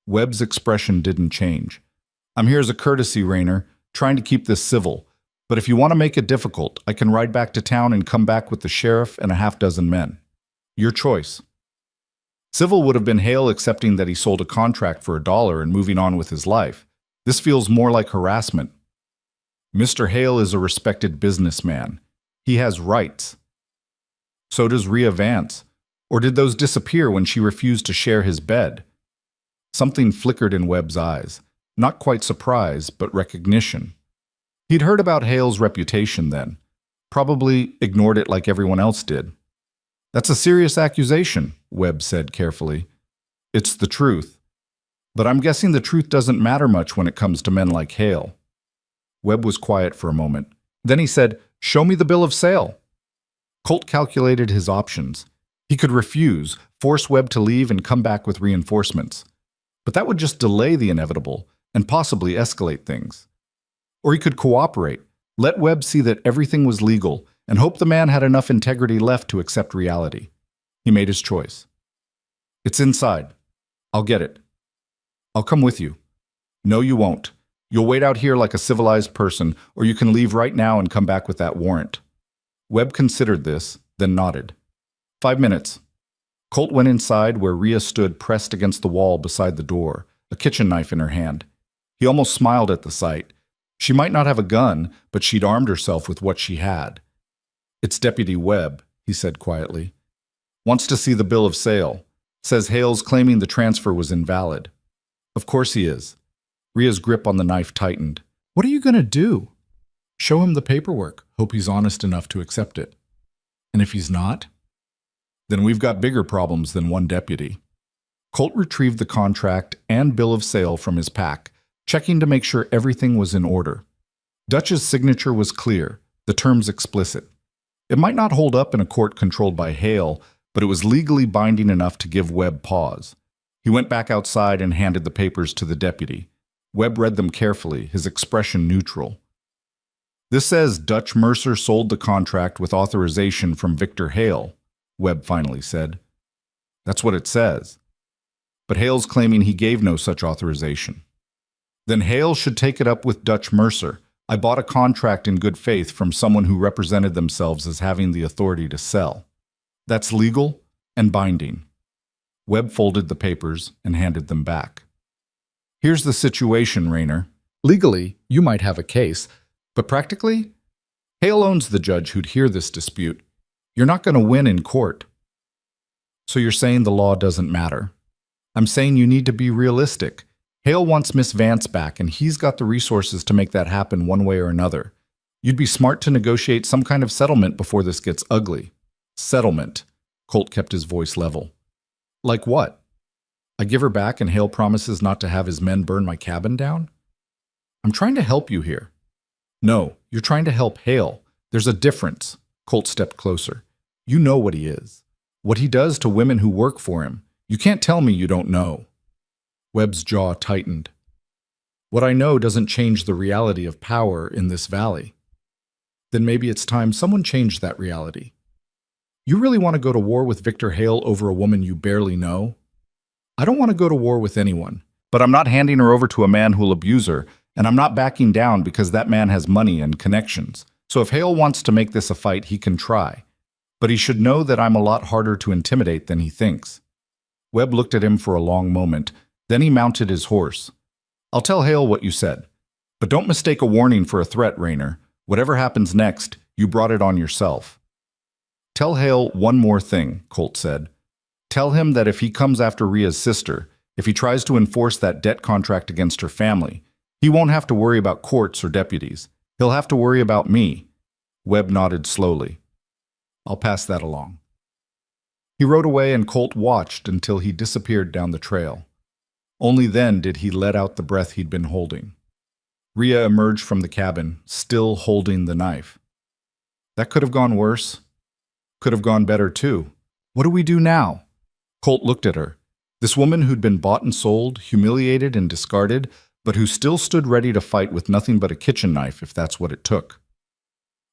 Webb's expression didn't change. "I'm here as a courtesy, Rayner, trying to keep this civil. But if you want to make it difficult, I can ride back to town and come back with the sheriff and a half-dozen men. Your choice." Civil would have been Hale accepting that he sold a contract for $1 and moving on with his life. This feels more like harassment. Mr. Hale is a respected businessman. He has rights. So does Ria Vance. Or did those disappear when she refused to share his bed? Something flickered in Webb's eyes. Not quite surprise, but recognition. He'd heard about Hale's reputation then. Probably ignored it like everyone else did. "That's a serious accusation," Webb said carefully. "It's the truth. But I'm guessing the truth doesn't matter much when it comes to men like Hale." Webb was quiet for a moment. Then he said, "Show me the bill of sale." Colt calculated his options. He could refuse, force Webb to leave and come back with reinforcements. But that would just delay the inevitable and possibly escalate things. Or he could cooperate, let Webb see that everything was legal, and hope the man had enough integrity left to accept reality. He made his choice. "It's inside. I'll get it." "I'll come with you." "No, you won't. You'll wait out here like a civilized person, or you can leave right now and come back with that warrant." Webb considered this, then nodded. 5 minutes. Colt went inside where Rhea stood pressed against the wall beside the door, a kitchen knife in her hand. He almost smiled at the sight. She might not have a gun, but she'd armed herself with what she had. "It's Deputy Webb," he said quietly. "Wants to see the bill of sale. Says Hale's claiming the transfer was invalid." "Of course he is." Rhea's grip on the knife tightened. "What are you going to do?" "Show him the paperwork. Hope he's honest enough to accept it." "And if he's not?" "Then we've got bigger problems than one deputy." Colt retrieved the contract and bill of sale from his pack, checking to make sure everything was in order. Dutch's signature was clear, the terms explicit. It might not hold up in a court controlled by Hale, but it was legally binding enough to give Webb pause. He went back outside and handed the papers to the deputy. Webb read them carefully, his expression neutral. "This says Dutch Mercer sold the contract with authorization from Victor Hale," Webb finally said. "That's what it says. But Hale's claiming he gave no such authorization." "Then Hale should take it up with Dutch Mercer. I bought a contract in good faith from someone who represented themselves as having the authority to sell. That's legal and binding." Webb folded the papers and handed them back. "Here's the situation, Rayner. Legally, you might have a case, but practically, Hale owns the judge who'd hear this dispute. You're not going to win in court." "So you're saying the law doesn't matter?" "I'm saying you need to be realistic. Hale wants Miss Vance back, and he's got the resources to make that happen one way or another. You'd be smart to negotiate some kind of settlement before this gets ugly." "Settlement." Colt kept his voice level. "Like what? I give her back and Hale promises not to have his men burn my cabin down?" "I'm trying to help you here." "No, you're trying to help Hale. There's a difference." Colt stepped closer. "You know what he is. What he does to women who work for him. You can't tell me you don't know." Webb's jaw tightened. "What I know doesn't change the reality of power in this valley." "Then maybe it's time someone changed that reality." "You really want to go to war with Victor Hale over a woman you barely know?" "I don't want to go to war with anyone, but I'm not handing her over to a man who'll abuse her, and I'm not backing down because that man has money and connections. So if Hale wants to make this a fight, he can try. But he should know that I'm a lot harder to intimidate than he thinks." Webb looked at him for a long moment. Then he mounted his horse. "I'll tell Hale what you said. But don't mistake a warning for a threat, Rayner. Whatever happens next, you brought it on yourself." "Tell Hale one more thing," Colt said. "Tell him that if he comes after Rhea's sister, if he tries to enforce that debt contract against her family, he won't have to worry about courts or deputies. He'll have to worry about me." Webb nodded slowly. "I'll pass that along." He rode away and Colt watched until he disappeared down the trail. Only then did he let out the breath he'd been holding. Rhea emerged from the cabin, still holding the knife. "That could have gone worse. Could have gone better, too. What do we do now?" Colt looked at her. This woman who'd been bought and sold, humiliated and discarded, but who still stood ready to fight with nothing but a kitchen knife if that's what it took.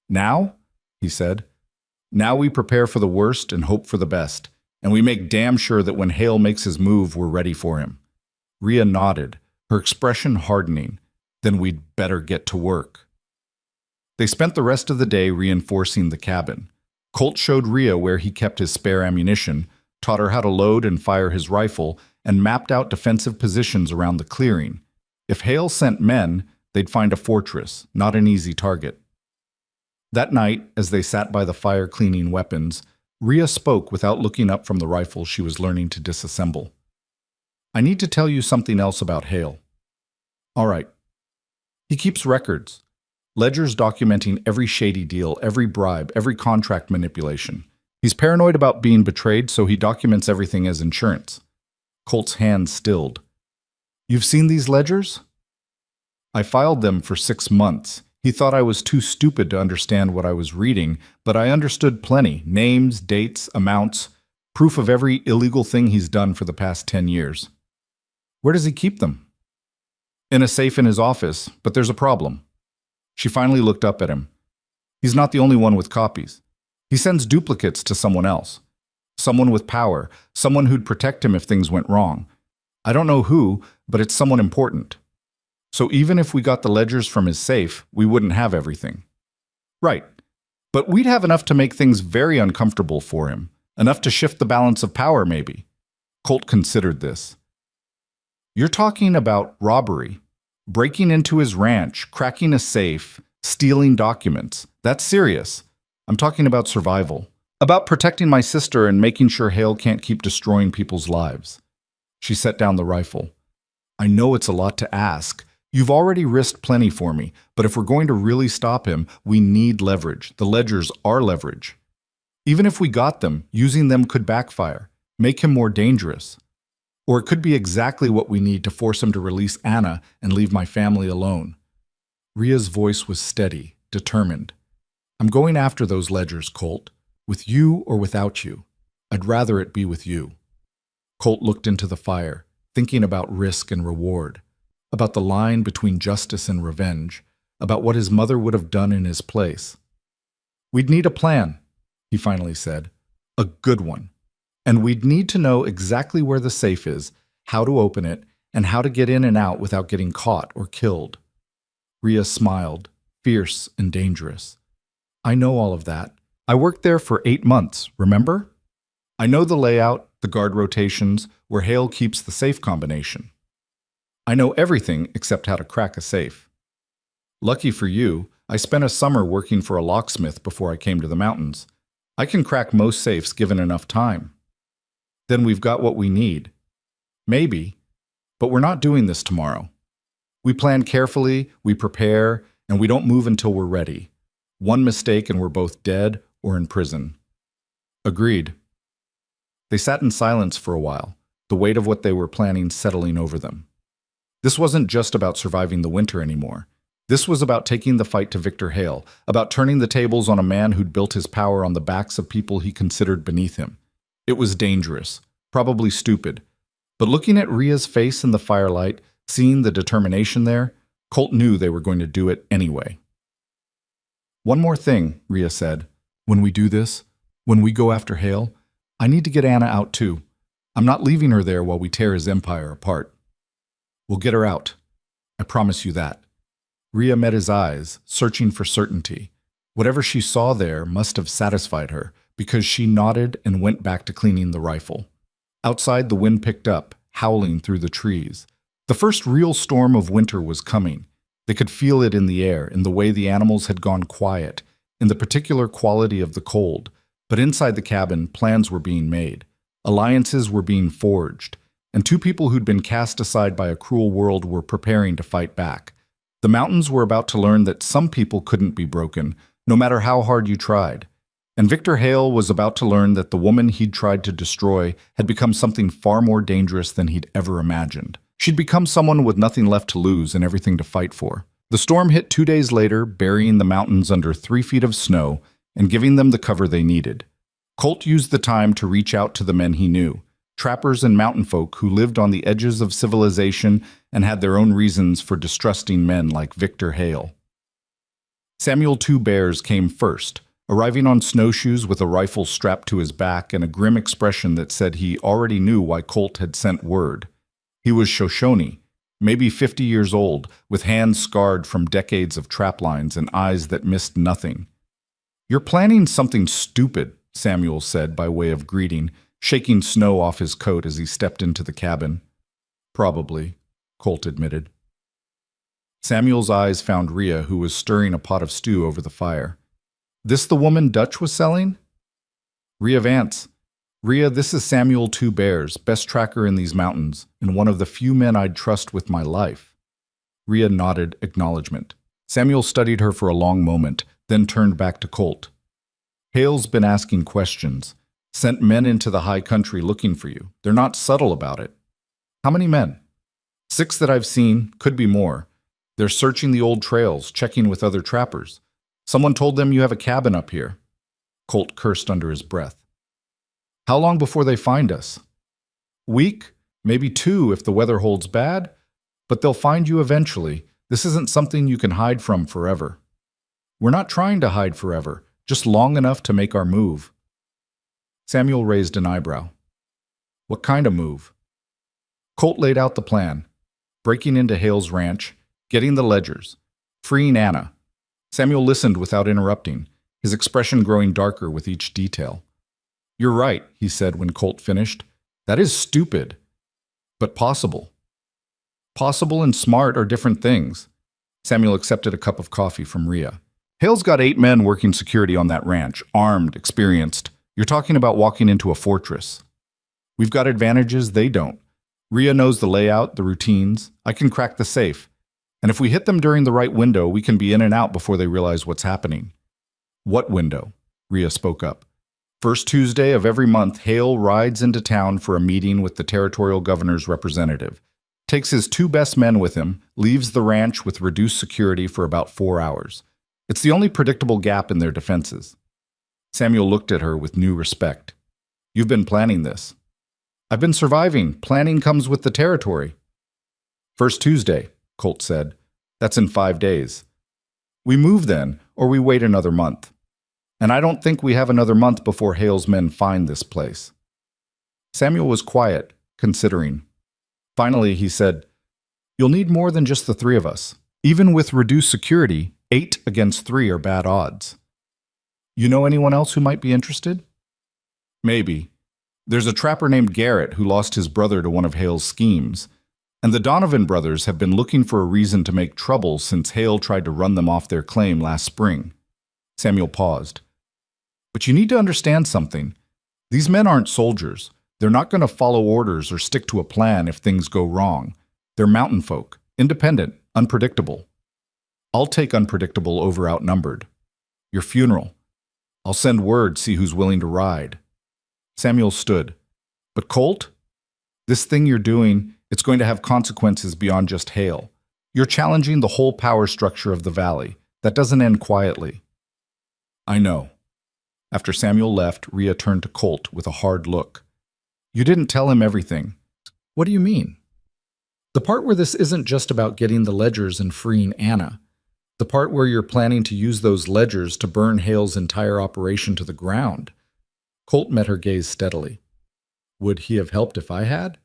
"Now?" he said. "Now we prepare for the worst and hope for the best, and we make damn sure that when Hale makes his move, we're ready for him." Rhea nodded, her expression hardening. "Then we'd better get to work." They spent the rest of the day reinforcing the cabin. Colt showed Rhea where he kept his spare ammunition, taught her how to load and fire his rifle, and mapped out defensive positions around the clearing. If Hale sent men, they'd find a fortress, not an easy target. That night, as they sat by the fire cleaning weapons, Rhea spoke without looking up from the rifle she was learning to disassemble. "I need to tell you something else about Hale." "All right." "He keeps records. Ledgers documenting every shady deal, every bribe, every contract manipulation. He's paranoid about being betrayed, so he documents everything as insurance." Colt's hand stilled. "You've seen these ledgers?" "I filed them for 6 months. He thought I was too stupid to understand what I was reading, but I understood plenty. Names, dates, amounts, proof of every illegal thing he's done for the past 10 years. "Where does he keep them?" "In a safe in his office, but there's a problem." She finally looked up at him. "He's not the only one with copies. He sends duplicates to someone else. Someone with power, someone who'd protect him if things went wrong. I don't know who, but it's someone important. So even if we got the ledgers from his safe, we wouldn't have everything." "Right. But we'd have enough to make things very uncomfortable for him. Enough to shift the balance of power, maybe. Colt considered this. You're talking about robbery, breaking into his ranch, cracking a safe, stealing documents. That's serious. I'm talking about survival, about protecting my sister and making sure Hale can't keep destroying people's lives. She set down the rifle. I know it's a lot to ask. You've already risked plenty for me, but if we're going to really stop him, we need leverage. The ledgers are leverage. Even if we got them, using them could backfire, make him more dangerous. Or it could be exactly what we need to force him to release Anna and leave my family alone. Ria's voice was steady, determined. I'm going after those ledgers, Colt. With you or without you. I'd rather it be with you. Colt looked into the fire, thinking about risk and reward, about the line between justice and revenge, about what his mother would have done in his place. We'd need a plan, he finally said. A good one. And we'd need to know exactly where the safe is, how to open it, and how to get in and out without getting caught or killed. Ria smiled, fierce and dangerous. I know all of that. I worked there for 8 months, remember? I know the layout, the guard rotations, where Hale keeps the safe combination. I know everything except how to crack a safe. Lucky for you, I spent a summer working for a locksmith before I came to the mountains. I can crack most safes given enough time. Then we've got what we need. Maybe, but we're not doing this tomorrow. We plan carefully, we prepare, and we don't move until we're ready. One mistake and we're both dead or in prison. Agreed. They sat in silence for a while, the weight of what they were planning settling over them. This wasn't just about surviving the winter anymore. This was about taking the fight to Victor Hale, about turning the tables on a man who'd built his power on the backs of people he considered beneath him. It was dangerous, probably stupid. But looking at Ria's face in the firelight, seeing the determination there, Colt knew they were going to do it anyway. One more thing, Ria said. When we do this, when we go after Hale, I need to get Anna out too. I'm not leaving her there while we tear his empire apart. We'll get her out. I promise you that. Ria met his eyes, searching for certainty. Whatever she saw there must have satisfied her, because she nodded and went back to cleaning the rifle. Outside, the wind picked up, howling through the trees. The first real storm of winter was coming. They could feel it in the air, in the way the animals had gone quiet, in the particular quality of the cold. But inside the cabin, plans were being made. Alliances were being forged, and two people who'd been cast aside by a cruel world were preparing to fight back. The mountains were about to learn that some people couldn't be broken, no matter how hard you tried. And Victor Hale was about to learn that the woman he'd tried to destroy had become something far more dangerous than he'd ever imagined. She'd become someone with nothing left to lose and everything to fight for. The storm hit 2 days later, burying the mountains under 3 feet of snow and giving them the cover they needed. Colt used the time to reach out to the men he knew, trappers and mountain folk who lived on the edges of civilization and had their own reasons for distrusting men like Victor Hale. Samuel Two Bears came first, arriving on snowshoes with a rifle strapped to his back and a grim expression that said he already knew why Colt had sent word. He was Shoshone, maybe 50 years old, with hands scarred from decades of traplines and eyes that missed nothing. "You're planning something stupid," Samuel said by way of greeting, shaking snow off his coat as he stepped into the cabin. "Probably," Colt admitted. Samuel's eyes found Ria, who was stirring a pot of stew over the fire. "This the woman Dutch was selling?" "Ria Vance. Ria, this is Samuel Two Bears, best tracker in these mountains, and one of the few men I'd trust with my life." Ria nodded acknowledgement. Samuel studied her for a long moment, then turned back to Colt. "Hale's been asking questions. Sent men into the high country looking for you. They're not subtle about it." "How many men?" "6 that I've seen, could be more. They're searching the old trails, checking with other trappers. Someone told them you have a cabin up here." Colt cursed under his breath. "How long before they find us?" "Week, maybe 2 if the weather holds bad. But they'll find you eventually. This isn't something you can hide from forever." "We're not trying to hide forever, just long enough to make our move." Samuel raised an eyebrow. "What kind of move?" Colt laid out the plan. Breaking into Hale's ranch, getting the ledgers, freeing Anna. Samuel listened without interrupting, his expression growing darker with each detail. You're right, he said when Colt finished. That is stupid, but possible. Possible and smart are different things. Samuel accepted a cup of coffee from Rhea. Hale's got 8 men working security on that ranch, armed, experienced. You're talking about walking into a fortress. We've got advantages they don't. Rhea knows the layout, the routines. I can crack the safe. And if we hit them during the right window, we can be in and out before they realize what's happening. What window? Rhea spoke up. First Tuesday of every month, Hale rides into town for a meeting with the territorial governor's representative. Takes his 2 best men with him, leaves the ranch with reduced security for about 4 hours. It's the only predictable gap in their defenses. Samuel looked at her with new respect. You've been planning this. I've been surviving. Planning comes with the territory. First Tuesday, Colt said. That's in 5 days. We move then, or we wait another month. And I don't think we have another month before Hale's men find this place. Samuel was quiet, considering. Finally, he said, You'll need more than just the 3 of us. Even with reduced security, 8 against 3 are bad odds. You know anyone else who might be interested? Maybe. There's a trapper named Garrett who lost his brother to one of Hale's schemes. And the Donovan brothers have been looking for a reason to make trouble since Hale tried to run them off their claim last spring. Samuel paused. But you need to understand something. These men aren't soldiers. They're not going to follow orders or stick to a plan if things go wrong. They're mountain folk, independent, unpredictable. I'll take unpredictable over outnumbered. Your funeral. I'll send word, see who's willing to ride. Samuel stood. But Colt? This thing you're doing, it's going to have consequences beyond just Hale. You're challenging the whole power structure of the valley. That doesn't end quietly. I know. After Samuel left, Rhea turned to Colt with a hard look. You didn't tell him everything. What do you mean? The part where this isn't just about getting the ledgers and freeing Anna. The part where you're planning to use those ledgers to burn Hale's entire operation to the ground. Colt met her gaze steadily. Would he have helped if I had?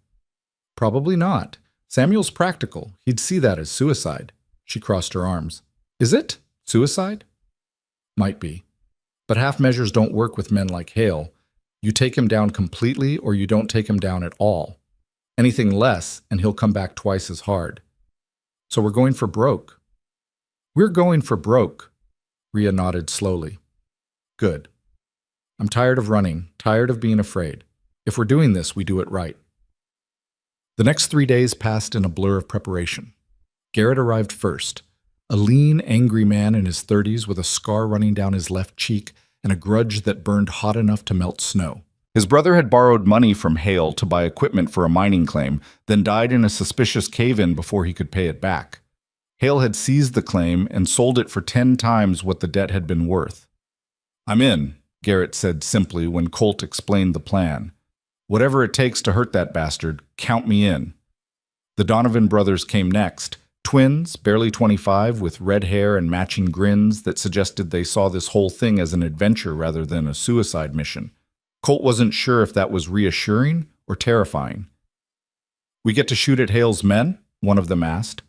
Probably not. Samuel's practical. He'd see that as suicide. She crossed her arms. Is it? Suicide? Might be. But half measures don't work with men like Hale. You take him down completely or you don't take him down at all. Anything less, and he'll come back twice as hard. So we're going for broke. We're going for broke. Rhea nodded slowly. Good. I'm tired of running, tired of being afraid. If we're doing this, we do it right. The next 3 days passed in a blur of preparation. Garrett arrived first, a lean, angry man in his 30s with a scar running down his left cheek and a grudge that burned hot enough to melt snow. His brother had borrowed money from Hale to buy equipment for a mining claim, then died in a suspicious cave-in before he could pay it back. Hale had seized the claim and sold it for 10 times what the debt had been worth. I'm in, Garrett said simply when Colt explained the plan. Whatever it takes to hurt that bastard, count me in. The Donovan brothers came next, twins, barely 25, with red hair and matching grins that suggested they saw this whole thing as an adventure rather than a suicide mission. Colt wasn't sure if that was reassuring or terrifying. We get to shoot at Hale's men? One of them asked.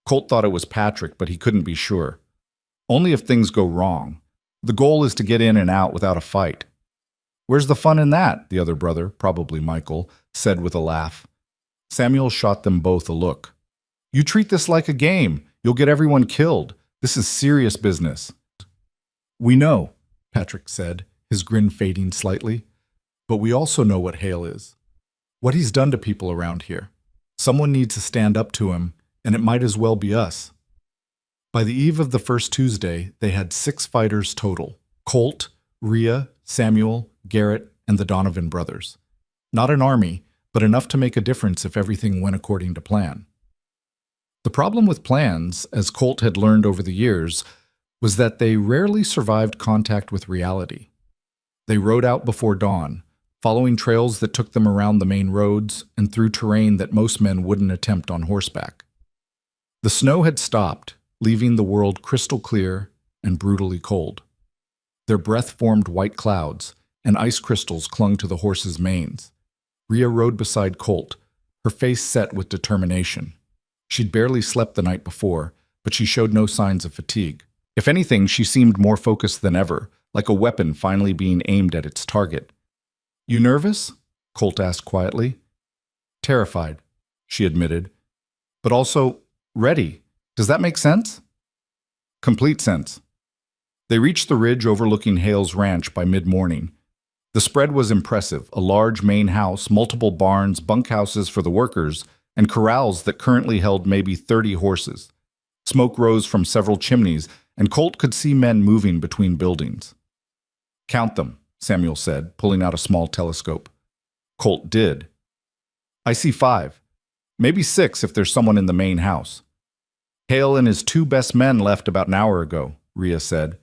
Colt thought it was Patrick, but he couldn't be sure. Only if things go wrong. The goal is to get in and out without a fight. Where's the fun in that? The other brother, probably Michael, said with a laugh. Samuel shot them both a look. You treat this like a game. You'll get everyone killed. This is serious business. We know, Patrick said, his grin fading slightly. But we also know what Hale is. What he's done to people around here. Someone needs to stand up to him, and it might as well be us. By the eve of the first Tuesday, they had 6 fighters total. Colt, Rhea, Samuel, Garrett, and the Donovan brothers. Not an army, but enough to make a difference if everything went according to plan. The problem with plans, as Colt had learned over the years, was that they rarely survived contact with reality. They rode out before dawn, following trails that took them around the main roads and through terrain that most men wouldn't attempt on horseback. The snow had stopped, leaving the world crystal clear and brutally cold. Their breath formed white clouds, and ice crystals clung to the horses' manes. Rhea rode beside Colt, her face set with determination. She'd barely slept the night before, but she showed no signs of fatigue. If anything, she seemed more focused than ever, like a weapon finally being aimed at its target. You nervous? Colt asked quietly. Terrified, she admitted. But also ready. Does that make sense? Complete sense. They reached the ridge overlooking Hale's ranch by mid-morning. The spread was impressive, a large main house, multiple barns, bunkhouses for the workers, and corrals that currently held maybe 30 horses. Smoke rose from several chimneys, and Colt could see men moving between buildings. Count them, Samuel said, pulling out a small telescope. Colt did. I see 5. Maybe 6 if there's someone in the main house. Hale and his 2 best men left about an hour ago, Rhea said.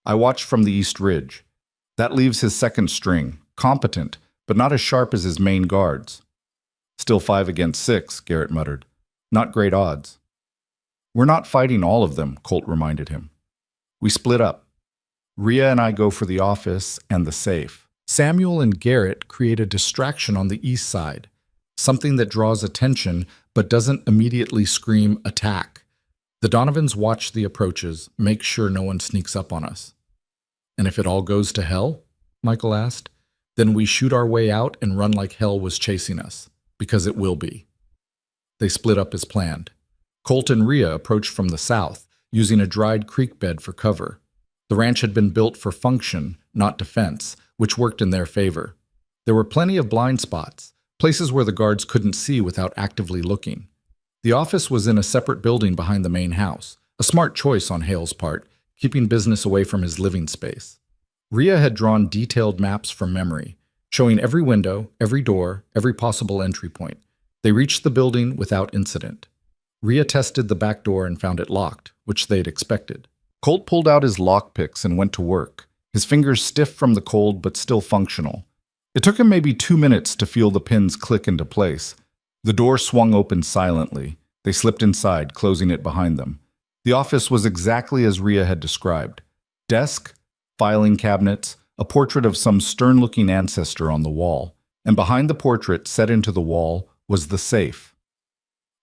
I watched from the East Ridge. That leaves his second string, competent, but not as sharp as his main guards. Still 5 against 6, Garrett muttered. Not great odds. We're not fighting all of them, Colt reminded him. We split up. Rhea and I go for the office and the safe. Samuel and Garrett create a distraction on the east side, something that draws attention but doesn't immediately scream attack. The Donovans watch the approaches, make sure no one sneaks up on us. And if it all goes to hell, Michael asked, then we shoot our way out and run like hell was chasing us, because it will be. They split up as planned. Colt and Rhea approached from the south, using a dried creek bed for cover. The ranch had been built for function, not defense, which worked in their favor. There were plenty of blind spots, places where the guards couldn't see without actively looking. The office was in a separate building behind the main house, a smart choice on Hale's part, keeping business away from his living space. Rhea had drawn detailed maps from memory, showing every window, every door, every possible entry point. They reached the building without incident. Rhea tested the back door and found it locked, which they'd expected. Colt pulled out his lockpicks and went to work, his fingers stiff from the cold but still functional. It took him maybe 2 minutes to feel the pins click into place. The door swung open silently. They slipped inside, closing it behind them. The office was exactly as Rhea had described. Desk, filing cabinets, a portrait of some stern-looking ancestor on the wall, and behind the portrait, set into the wall, was the safe.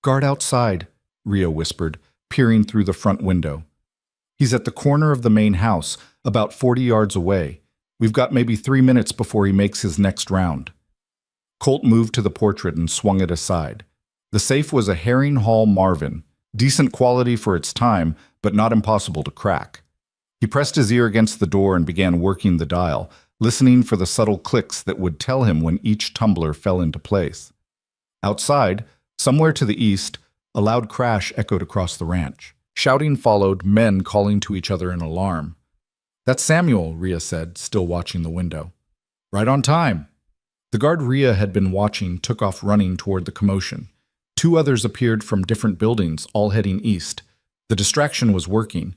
Guard outside, Rhea whispered, peering through the front window. He's at the corner of the main house, about 40 yards away. We've got maybe 3 minutes before he makes his next round. Colt moved to the portrait and swung it aside. The safe was a Herring Hall Marvin, decent quality for its time, but not impossible to crack. He pressed his ear against the door and began working the dial, listening for the subtle clicks that would tell him when each tumbler fell into place. Outside, somewhere to the east, a loud crash echoed across the ranch. Shouting followed, men calling to each other in alarm. That's Samuel, Rhea said, still watching the window. Right on time. The guard Rhea had been watching took off running toward the commotion. 2 others appeared from different buildings, all heading east. The distraction was working.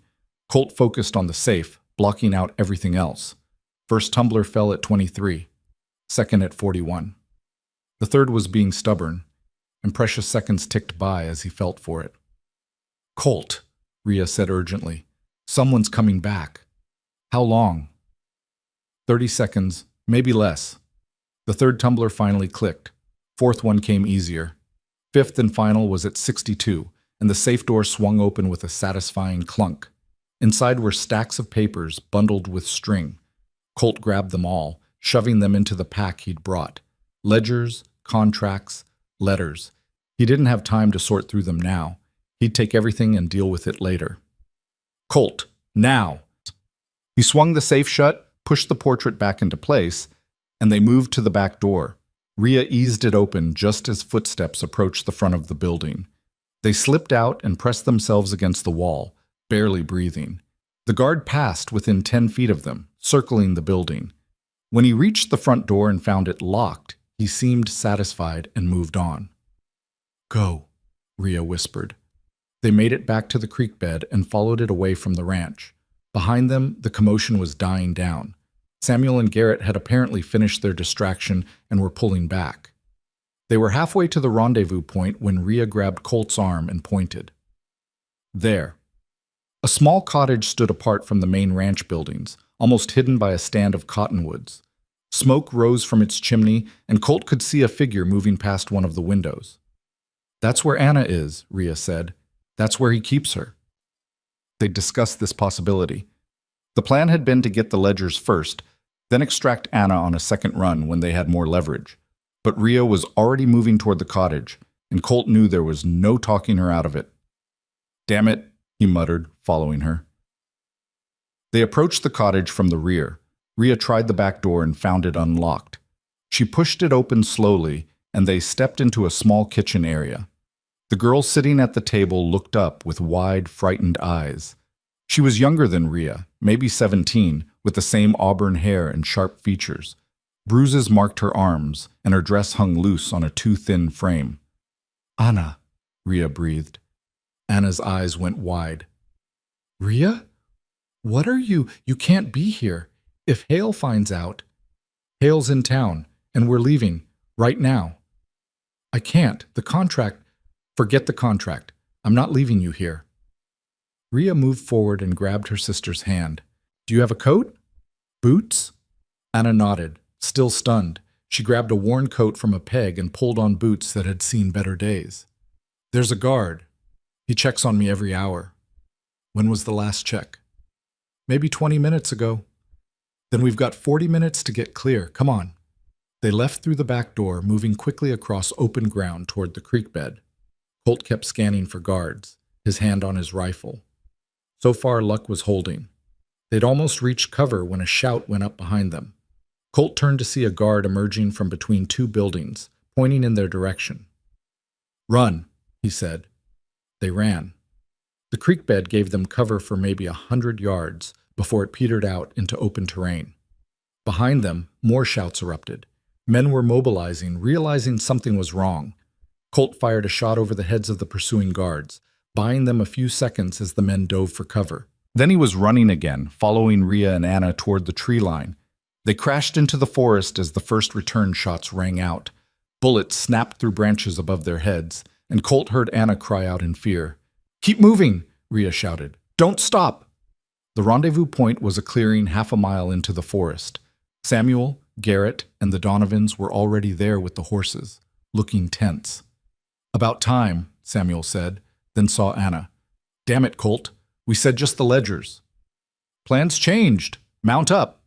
Colt focused on the safe, blocking out everything else. First tumbler fell at 23, second at 41. The third was being stubborn, and precious seconds ticked by as he felt for it. Colt, Rhea said urgently. Someone's coming back. How long? 30 seconds, maybe less. The third tumbler finally clicked. Fourth one came easier. Fifth and final was at 62, and the safe door swung open with a satisfying clunk. Inside were stacks of papers bundled with string. Colt grabbed them all, shoving them into the pack he'd brought. Ledgers, contracts, letters. He didn't have time to sort through them now. He'd take everything and deal with it later. Colt, now! He swung the safe shut, pushed the portrait back into place, and they moved to the back door. Rhea eased it open just as footsteps approached the front of the building. They slipped out and pressed themselves against the wall, barely breathing. The guard passed within 10 feet of them, circling the building. When he reached the front door and found it locked, he seemed satisfied and moved on. Go, Rhea whispered. They made it back to the creek bed and followed it away from the ranch. Behind them, the commotion was dying down. Samuel and Garrett had apparently finished their distraction and were pulling back. They were halfway to the rendezvous point when Rhea grabbed Colt's arm and pointed. There. A small cottage stood apart from the main ranch buildings, almost hidden by a stand of cottonwoods. Smoke rose from its chimney, and Colt could see a figure moving past one of the windows. That's where Anna is, Rhea said. That's where he keeps her. They discussed this possibility. The plan had been to get the ledgers first, then extract Anna on a second run when they had more leverage. But Rhea was already moving toward the cottage, and Colt knew there was no talking her out of it. "Damn it," he muttered, following her. They approached the cottage from the rear. Rhea tried the back door and found it unlocked. She pushed it open slowly, and they stepped into a small kitchen area. The girl sitting at the table looked up with wide, frightened eyes. She was younger than Rhea, maybe 17, with the same auburn hair and sharp features. Bruises marked her arms, and her dress hung loose on a too thin frame. "Anna," Rhea breathed. Anna's eyes went wide. "Rhea? What are you? You can't be here. If Hale finds out..." "Hale's in town, and we're leaving, right now." "I can't. The contract..." "Forget the contract. I'm not leaving you here." Rhea moved forward and grabbed her sister's hand. "Do you have a coat? Boots?" Anna nodded, still stunned. She grabbed a worn coat from a peg and pulled on boots that had seen better days. "There's a guard. He checks on me every hour." "When was the last check?" "Maybe 20 minutes ago." "Then we've got 40 minutes to get clear. Come on." They left through the back door, moving quickly across open ground toward the creek bed. Colt kept scanning for guards, his hand on his rifle. So far, luck was holding. They'd almost reached cover when a shout went up behind them. Colt turned to see a guard emerging from between two buildings, pointing in their direction. "Run," he said. They ran. The creek bed gave them cover for maybe 100 yards before it petered out into open terrain. Behind them, more shouts erupted. Men were mobilizing, realizing something was wrong. Colt fired a shot over the heads of the pursuing guards, buying them a few seconds as the men dove for cover. Then he was running again, following Rhea and Anna toward the tree line. They crashed into the forest as the first return shots rang out. Bullets snapped through branches above their heads, and Colt heard Anna cry out in fear. "Keep moving," Rhea shouted. "Don't stop." The rendezvous point was a clearing half a mile into the forest. Samuel, Garrett, and the Donovans were already there with the horses, looking tense. "About time," Samuel said, then saw Anna. "Damn it, Colt. We said just the ledgers." "Plans changed. Mount up."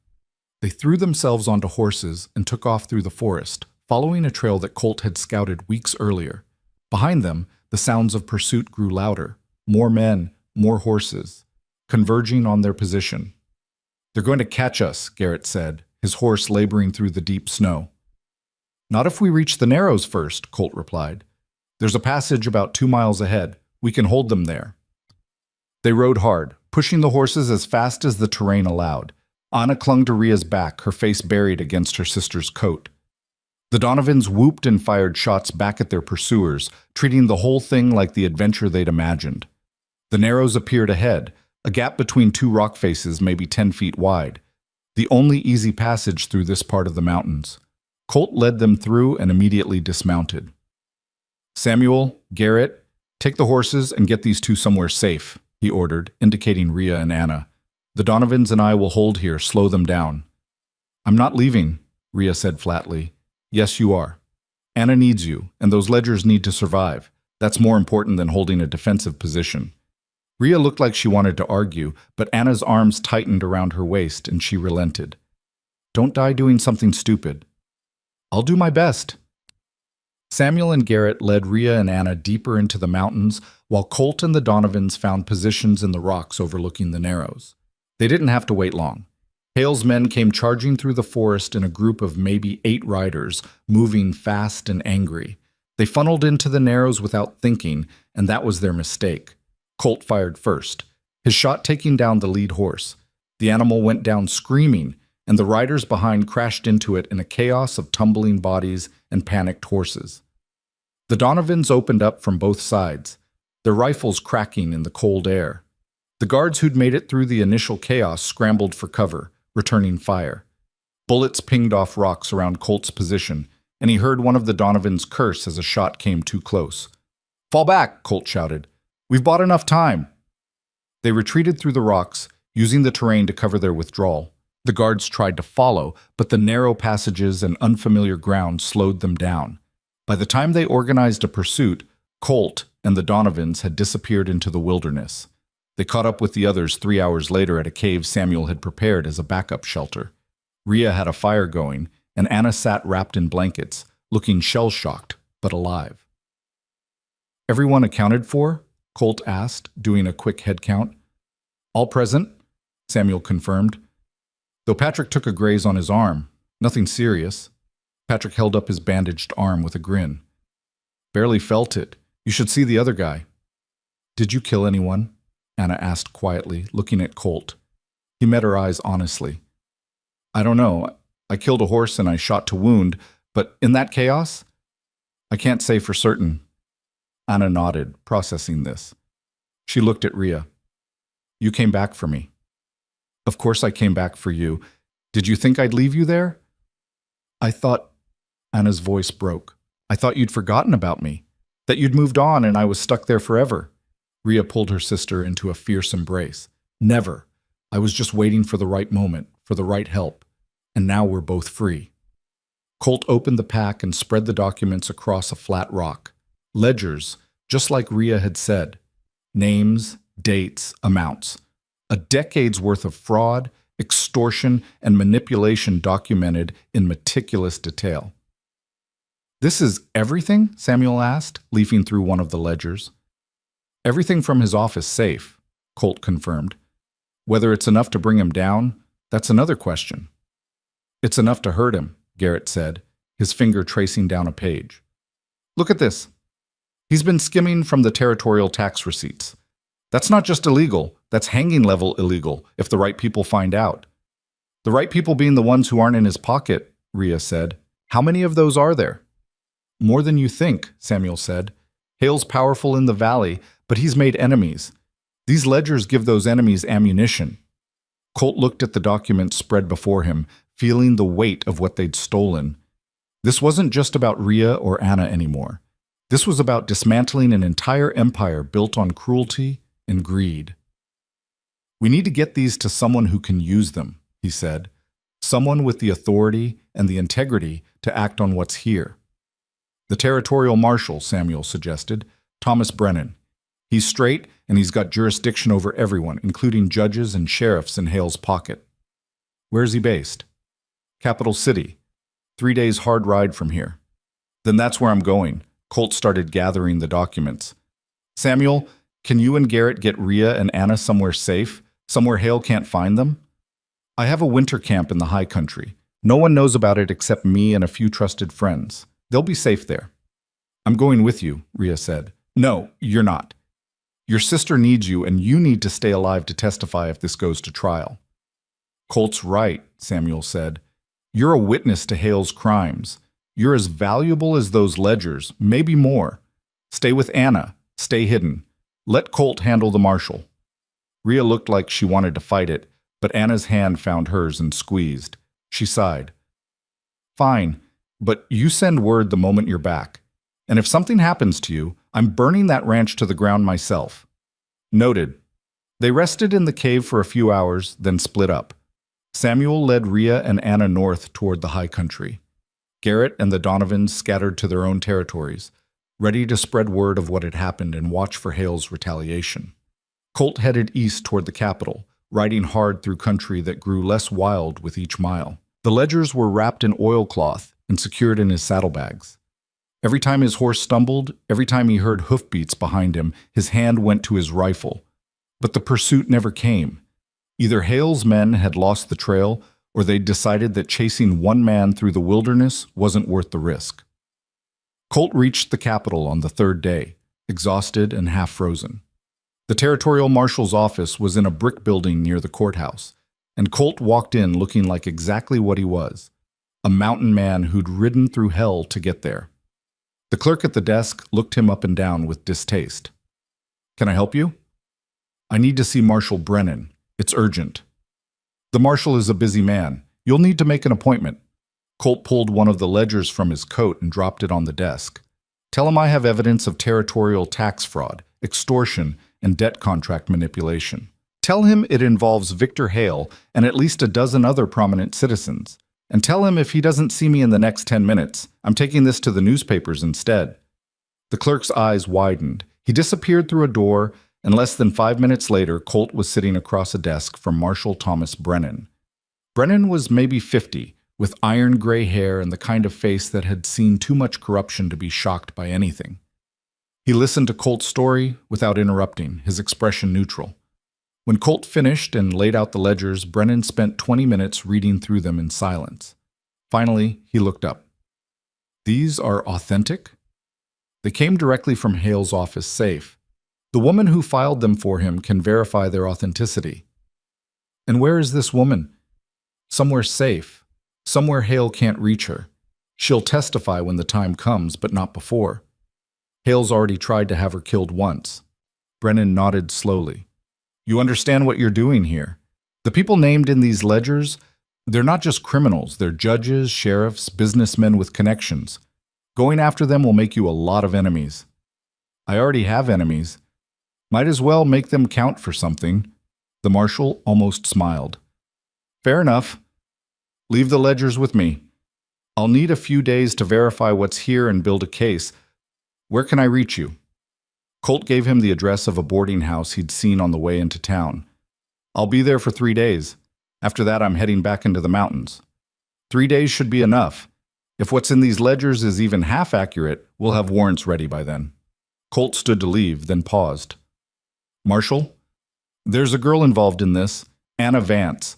They threw themselves onto horses and took off through the forest, following a trail that Colt had scouted weeks earlier. Behind them, the sounds of pursuit grew louder. More men, more horses, converging on their position. "They're going to catch us," Garrett said, his horse laboring through the deep snow. "Not if we reach the Narrows first," Colt replied. "There's a passage about 2 miles ahead. We can hold them there." They rode hard, pushing the horses as fast as the terrain allowed. Anna clung to Rhea's back, her face buried against her sister's coat. The Donovans whooped and fired shots back at their pursuers, treating the whole thing like the adventure they'd imagined. The Narrows appeared ahead, a gap between two rock faces maybe 10 feet wide, the only easy passage through this part of the mountains. Colt led them through and immediately dismounted. "Samuel, Garrett, take the horses and get these two somewhere safe," he ordered, indicating Rhea and Anna. "The Donovans and I will hold here, slow them down." "I'm not leaving," Rhea said flatly. "Yes, you are. Anna needs you, and those ledgers need to survive. That's more important than holding a defensive position." Rhea looked like she wanted to argue, but Anna's arms tightened around her waist and she relented. "Don't die doing something stupid." "I'll do my best." Samuel and Garrett led Rhea and Anna deeper into the mountains, while Colt and the Donovans found positions in the rocks overlooking the Narrows. They didn't have to wait long. Hale's men came charging through the forest in a group of maybe 8 riders, moving fast and angry. They funneled into the Narrows without thinking, and that was their mistake. Colt fired first, his shot taking down the lead horse. The animal went down screaming, and the riders behind crashed into it in a chaos of tumbling bodies and panicked horses. The Donovans opened up from both sides, their rifles cracking in the cold air. The guards who'd made it through the initial chaos scrambled for cover, returning fire. Bullets pinged off rocks around Colt's position, and he heard one of the Donovans curse as a shot came too close. "Fall back," Colt shouted. "We've bought enough time." They retreated through the rocks, using the terrain to cover their withdrawal. The guards tried to follow, but the narrow passages and unfamiliar ground slowed them down. By the time they organized a pursuit, Colt and the Donovans had disappeared into the wilderness. They caught up with the others 3 hours later at a cave Samuel had prepared as a backup shelter. Rhea had a fire going, and Anna sat wrapped in blankets, looking shell-shocked, but alive. "Everyone accounted for?" Colt asked, doing a quick head count. "All present," Samuel confirmed. Though Patrick took a graze on his arm, nothing serious. Patrick held up his bandaged arm with a grin. "Barely felt it. You should see the other guy." "Did you kill anyone?" Anna asked quietly, looking at Colt. He met her eyes honestly. "I don't know. I killed a horse and I shot to wound, but in that chaos? I can't say for certain." Anna nodded, processing this. She looked at Rhea. "You came back for me." "Of course I came back for you. Did you think I'd leave you there?" "I thought—" Anna's voice broke. "I thought you'd forgotten about me, that you'd moved on and I was stuck there forever." Rhea pulled her sister into a fierce embrace. "Never. I was just waiting for the right moment, for the right help. And now we're both free." Colt opened the pack and spread the documents across a flat rock. Ledgers, just like Rhea had said. Names, dates, amounts. A decade's worth of fraud, extortion, and manipulation documented in meticulous detail. "This is everything?" Samuel asked, leafing through one of the ledgers. "Everything from his office safe," Colt confirmed. "Whether it's enough to bring him down, that's another question." "It's enough to hurt him," Garrett said, his finger tracing down a page. "Look at this. He's been skimming from the territorial tax receipts. That's not just illegal, that's hanging-level illegal if the right people find out." "The right people being the ones who aren't in his pocket," Rhea said. "How many of those are there?" "More than you think," Samuel said. "Hale's powerful in the valley, but he's made enemies. These ledgers give those enemies ammunition." Colt looked at the documents spread before him, feeling the weight of what they'd stolen. This wasn't just about Rhea or Anna anymore. This was about dismantling an entire empire built on cruelty and greed. "We need to get these to someone who can use them," he said. "Someone with the authority and the integrity to act on what's here." "The territorial marshal," Samuel suggested. "Thomas Brennan. He's straight and he's got jurisdiction over everyone, including judges and sheriffs in Hale's pocket." "Where's he based?" "Capital City. 3 days hard ride from here." "Then that's where I'm going." Colt started gathering the documents. "Samuel, can you and Garrett get Rhea and Anna somewhere safe? Somewhere Hale can't find them?" "I have a winter camp in the high country. No one knows about it except me and a few trusted friends. They'll be safe there." "I'm going with you," Rhea said. "No, you're not. Your sister needs you and you need to stay alive to testify if this goes to trial." "Colt's right," Samuel said. "You're a witness to Hale's crimes. You're as valuable as those ledgers, maybe more. Stay with Anna. Stay hidden. Let Colt handle the marshal." Rhea looked like she wanted to fight it, but Anna's hand found hers and squeezed. She sighed. "Fine, but you send word the moment you're back. And if something happens to you, I'm burning that ranch to the ground myself." "Noted." They rested in the cave for a few hours, then split up. Samuel led Rhea and Anna north toward the high country. Garrett and the Donovans scattered to their own territories, ready to spread word of what had happened and watch for Hale's retaliation. Colt headed east toward the capital, riding hard through country that grew less wild with each mile. The ledgers were wrapped in oilcloth and secured in his saddlebags. Every time his horse stumbled, every time he heard hoofbeats behind him, his hand went to his rifle. But the pursuit never came. Either Hale's men had lost the trail, or they'd decided that chasing one man through the wilderness wasn't worth the risk. Colt reached the capital on the third day, exhausted and half-frozen. The territorial marshal's office was in a brick building near the courthouse, and Colt walked in looking like exactly what he was, a mountain man who'd ridden through hell to get there. The clerk at the desk looked him up and down with distaste. "Can I help you?" "I need to see Marshal Brennan. It's urgent." "The marshal is a busy man. You'll need to make an appointment." Colt pulled one of the ledgers from his coat and dropped it on the desk. "Tell him I have evidence of territorial tax fraud, extortion, and debt contract manipulation. Tell him it involves Victor Hale and at least a dozen other prominent citizens. And tell him if he doesn't see me in the next 10 minutes, I'm taking this to the newspapers instead." The clerk's eyes widened. He disappeared through a door, and less than 5 minutes later, Colt was sitting across a desk from Marshal Thomas Brennan. Brennan was maybe 50, with iron gray hair and the kind of face that had seen too much corruption to be shocked by anything. He listened to Colt's story without interrupting, his expression neutral. When Colt finished and laid out the ledgers, Brennan spent 20 minutes reading through them in silence. Finally, he looked up. "These are authentic?" They came directly from Hale's office safe. The woman who filed them for him can verify their authenticity. "And where is this woman?" "Somewhere safe. Somewhere Hale can't reach her. She'll testify when the time comes, but not before. Hale's already tried to have her killed once." Brennan nodded slowly. "You understand what you're doing here. The people named in these ledgers, they're not just criminals. They're judges, sheriffs, businessmen with connections. Going after them will make you a lot of enemies." "I already have enemies. Might as well make them count for something." The marshal almost smiled. "Fair enough. Leave the ledgers with me. I'll need a few days to verify what's here and build a case. Where can I reach you?" Colt gave him the address of a boarding house he'd seen on the way into town. "I'll be there for 3 days. After that, I'm heading back into the mountains." 3 days should be enough. If what's in these ledgers is even half accurate, we'll have warrants ready by then." Colt stood to leave, then paused. "Marshal, there's a girl involved in this, Anna Vance.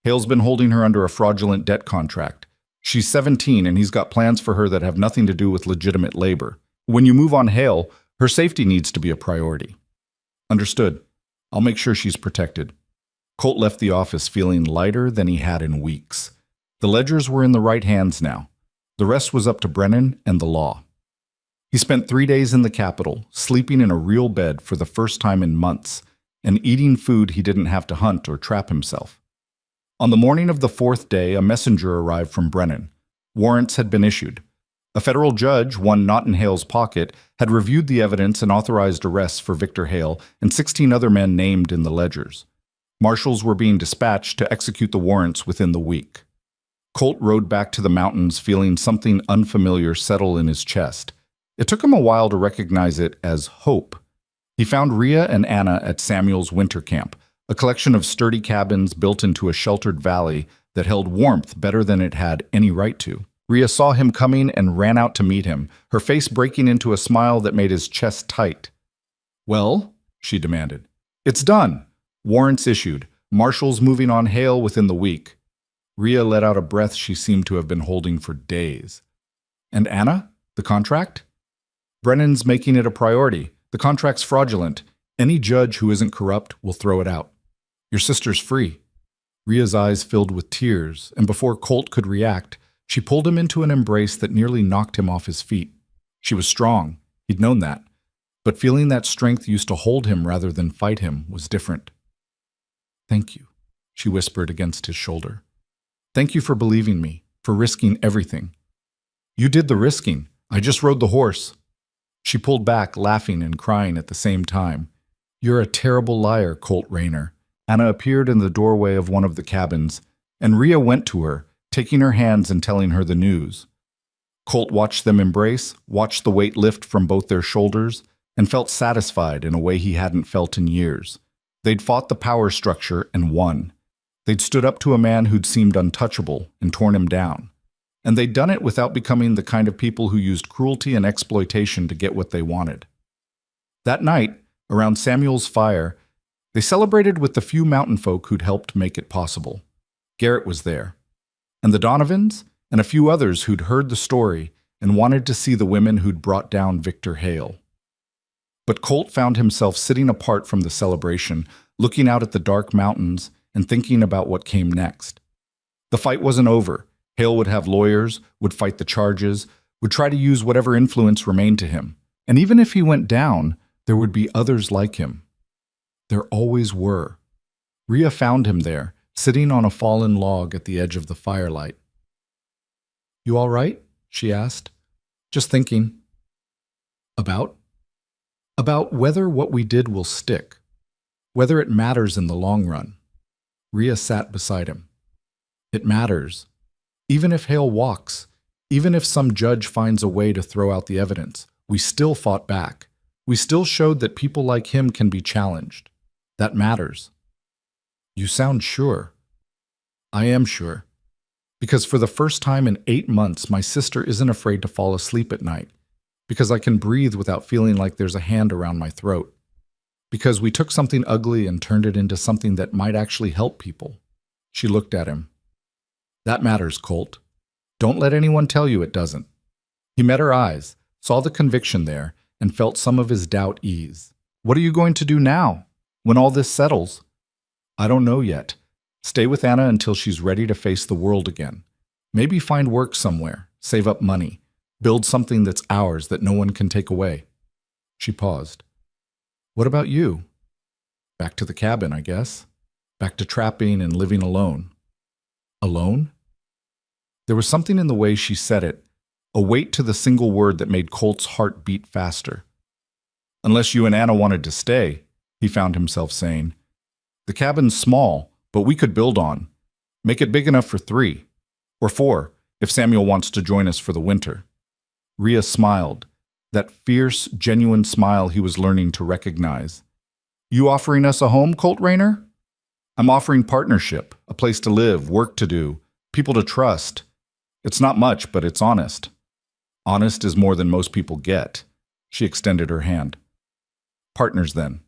Hale's been holding her under a fraudulent debt contract. She's 17, and he's got plans for her that have nothing to do with legitimate labor. When you move on Hale, her safety needs to be a priority." "Understood. I'll make sure she's protected." Colt left the office feeling lighter than he had in weeks. The ledgers were in the right hands now. The rest was up to Brennan and the law. He spent 3 days in the capital, sleeping in a real bed for the first time in months, and eating food he didn't have to hunt or trap himself. On the morning of the 4th day, a messenger arrived from Brennan. Warrants had been issued. A federal judge, one not in Hale's pocket, had reviewed the evidence and authorized arrests for Victor Hale and 16 other men named in the ledgers. Marshals were being dispatched to execute the warrants within the week. Colt rode back to the mountains feeling something unfamiliar settle in his chest. It took him a while to recognize it as hope. He found Rhea and Anna at Samuel's winter camp, a collection of sturdy cabins built into a sheltered valley that held warmth better than it had any right to. Rhea saw him coming and ran out to meet him, her face breaking into a smile that made his chest tight. "Well?" she demanded. "It's done. Warrants issued. Marshals moving on Hale within the week." Rhea let out a breath she seemed to have been holding for days. "And Anna? The contract?" "Brennan's making it a priority. The contract's fraudulent. Any judge who isn't corrupt will throw it out. Your sister's free." Rhea's eyes filled with tears, and before Colt could react, she pulled him into an embrace that nearly knocked him off his feet. She was strong. He'd known that. But feeling that strength used to hold him rather than fight him was different. "Thank you," she whispered against his shoulder. "Thank you for believing me, for risking everything." "You did the risking. I just rode the horse." She pulled back, laughing and crying at the same time. "You're a terrible liar, Colt Rayner." Anna appeared in the doorway of one of the cabins, and Rhea went to her, taking her hands and telling her the news. Colt watched them embrace, watched the weight lift from both their shoulders, and felt satisfied in a way he hadn't felt in years. They'd fought the power structure and won. They'd stood up to a man who'd seemed untouchable and torn him down. And they'd done it without becoming the kind of people who used cruelty and exploitation to get what they wanted. That night, around Samuel's fire, they celebrated with the few mountain folk who'd helped make it possible. Garrett was there, and the Donovans, and a few others who'd heard the story and wanted to see the women who'd brought down Victor Hale. But Colt found himself sitting apart from the celebration, looking out at the dark mountains and thinking about what came next. The fight wasn't over. Hale would have lawyers, would fight the charges, would try to use whatever influence remained to him. And even if he went down, there would be others like him. There always were. Rhea found him there, sitting on a fallen log at the edge of the firelight. "You all right?" she asked. "Just thinking." "About?" "About whether what we did will stick. Whether it matters in the long run." Rhea sat beside him. "It matters. Even if Hale walks, even if some judge finds a way to throw out the evidence, we still fought back. We still showed that people like him can be challenged. That matters." "You sound sure." I am sure. Because for the first time in 8 months, my sister isn't afraid to fall asleep at night. Because I can breathe without feeling like there's a hand around my throat. Because we took something ugly and turned it into something that might actually help people. She looked at him. That matters, Colt. Don't let anyone tell you it doesn't. He met her eyes, saw the conviction there, and felt some of his doubt ease. What are you going to do now, when all this settles? I don't know yet. Stay with Anna until she's ready to face the world again. Maybe find work somewhere, save up money, build something that's ours that no one can take away. She paused. What about you? Back to the cabin, I guess. Back to trapping and living alone. Alone? There was something in the way she said it, a weight to the single word that made Colt's heart beat faster. Unless you and Anna wanted to stay, he found himself saying. The cabin's small, but we could build on. Make it big enough for 3. Or 4, if Samuel wants to join us for the winter. Rhea smiled, that fierce, genuine smile he was learning to recognize. You offering us a home, Colt Rayner? I'm offering partnership, a place to live, work to do, people to trust. It's not much, but it's honest. Honest is more than most people get. She extended her hand. Partners, then.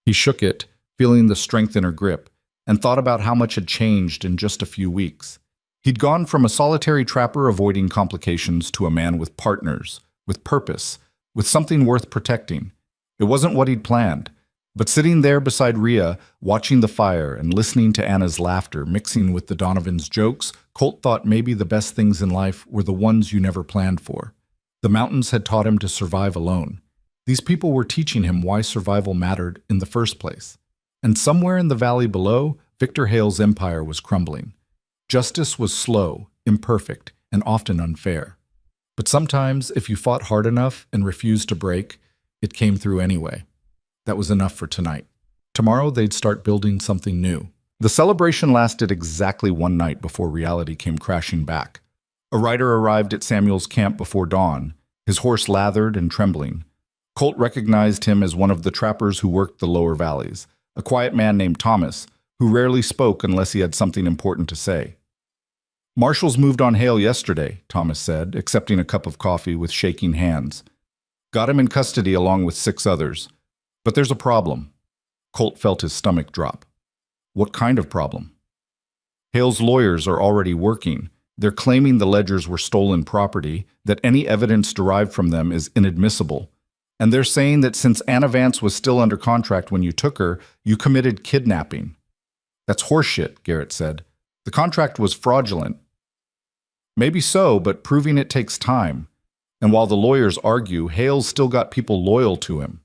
He shook it, feeling the strength in her grip, and thought about how much had changed in just a few weeks. He'd gone from a solitary trapper avoiding complications to a man with partners, with purpose, with something worth protecting. It wasn't what he'd planned, but sitting there beside Rhea, watching the fire and listening to Anna's laughter mixing with the Donovans' jokes, Colt thought maybe the best things in life were the ones you never planned for. The mountains had taught him to survive alone. These people were teaching him why survival mattered in the first place. And somewhere in the valley below, Victor Hale's empire was crumbling. Justice was slow, imperfect, and often unfair. But sometimes, if you fought hard enough and refused to break, it came through anyway. That was enough for tonight. Tomorrow they'd start building something new. The celebration lasted exactly one night before reality came crashing back. A rider arrived at Samuel's camp before dawn, his horse lathered and trembling. Colt recognized him as one of the trappers who worked the lower valleys, a quiet man named Thomas, who rarely spoke unless he had something important to say. Marshals moved on Hale yesterday, Thomas said, accepting a cup of coffee with shaking hands. Got him in custody along with 6 others. But there's a problem. Colt felt his stomach drop. What kind of problem? Hale's lawyers are already working. They're claiming the ledgers were stolen property, that any evidence derived from them is inadmissible. And they're saying that since Anna Vance was still under contract when you took her, you committed kidnapping. That's horseshit, Garrett said. The contract was fraudulent. Maybe so, but proving it takes time. And while the lawyers argue, Hale's still got people loyal to him.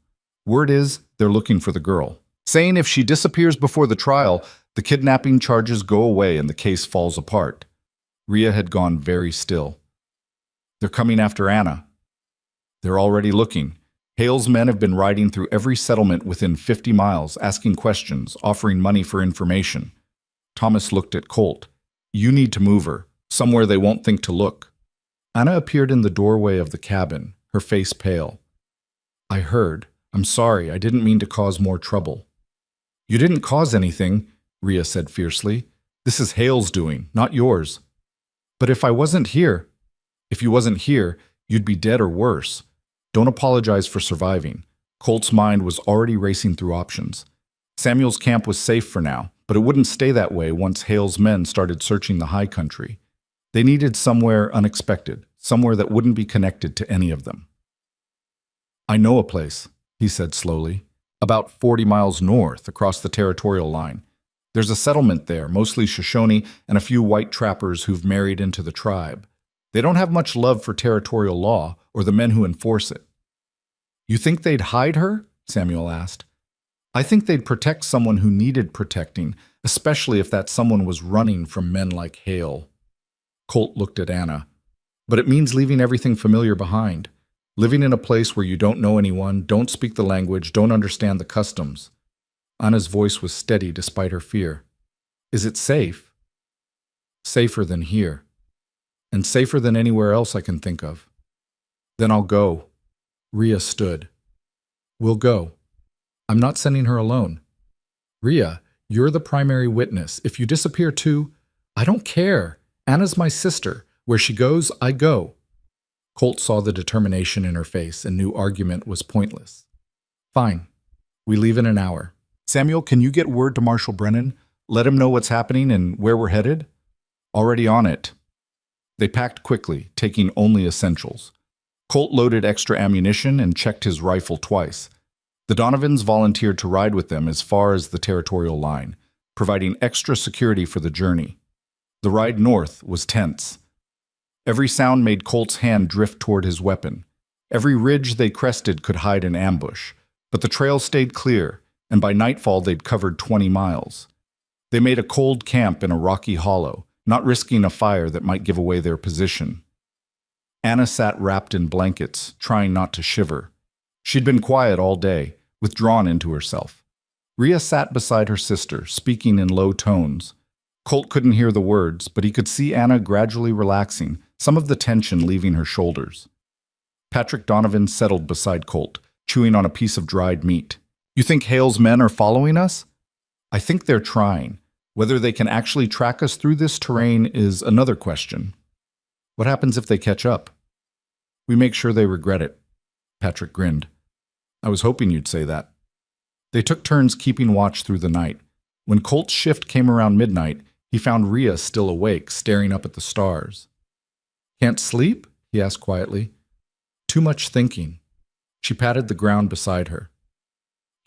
Word is, they're looking for the girl. Saying if she disappears before the trial, the kidnapping charges go away and the case falls apart. Rhea had gone very still. They're coming after Anna. They're already looking. Hale's men have been riding through every settlement within 50 miles, asking questions, offering money for information. Thomas looked at Colt. You need to move her, somewhere they won't think to look. Anna appeared in the doorway of the cabin, her face pale. I heard. I'm sorry, I didn't mean to cause more trouble. You didn't cause anything, Rhea said fiercely. This is Hale's doing, not yours. But if you wasn't here, you'd be dead or worse. Don't apologize for surviving. Colt's mind was already racing through options. Samuel's camp was safe for now, but it wouldn't stay that way once Hale's men started searching the high country. They needed somewhere unexpected, somewhere that wouldn't be connected to any of them. I know a place, he said slowly, about 40 miles north across the territorial line. There's a settlement there, mostly Shoshone and a few white trappers who've married into the tribe. They don't have much love for territorial law or the men who enforce it. You think they'd hide her? Samuel asked. I think they'd protect someone who needed protecting, especially if that someone was running from men like Hale. Colt looked at Anna. But it means leaving everything familiar behind. Living in a place where you don't know anyone, don't speak the language, don't understand the customs. Anna's voice was steady despite her fear. Is it safe? Safer than here. And safer than anywhere else I can think of. Then I'll go. Rhea stood. We'll go. I'm not sending her alone. Rhea, you're the primary witness. If you disappear too, I don't care. Anna's my sister. Where she goes, I go. Colt saw the determination in her face and knew argument was pointless. Fine. We leave in an hour. Samuel, can you get word to Marshal Brennan? Let him know what's happening and where we're headed? Already on it. They packed quickly, taking only essentials. Colt loaded extra ammunition and checked his rifle twice. The Donovans volunteered to ride with them as far as the territorial line, providing extra security for the journey. The ride north was tense. Every sound made Colt's hand drift toward his weapon. Every ridge they crested could hide an ambush, but the trail stayed clear, and by nightfall they'd covered 20 miles. They made a cold camp in a rocky hollow, not risking a fire that might give away their position. Anna sat wrapped in blankets, trying not to shiver. She'd been quiet all day, withdrawn into herself. Rhea sat beside her sister, speaking in low tones. Colt couldn't hear the words, but he could see Anna gradually relaxing, some of the tension leaving her shoulders. Patrick Donovan settled beside Colt, chewing on a piece of dried meat. You think Hale's men are following us? I think they're trying. Whether they can actually track us through this terrain is another question. What happens if they catch up? We make sure they regret it. Patrick grinned. I was hoping you'd say that. They took turns keeping watch through the night. When Colt's shift came around midnight, he found Rhea still awake, staring up at the stars. Can't sleep? He asked quietly. Too much thinking. She patted the ground beside her.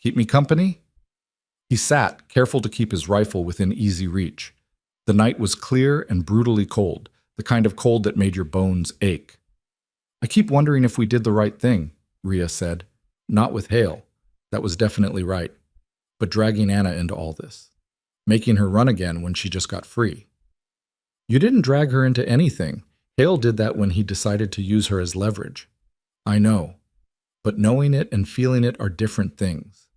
Keep me company? He sat, careful to keep his rifle within easy reach. The night was clear and brutally cold, the kind of cold that made your bones ache. I keep wondering if we did the right thing, Rhea said. Not with Hale. That was definitely right. But dragging Anna into all this. Making her run again when she just got free. You didn't drag her into anything. Hale did that when he decided to use her as leverage. I know. But knowing it and feeling it are different things.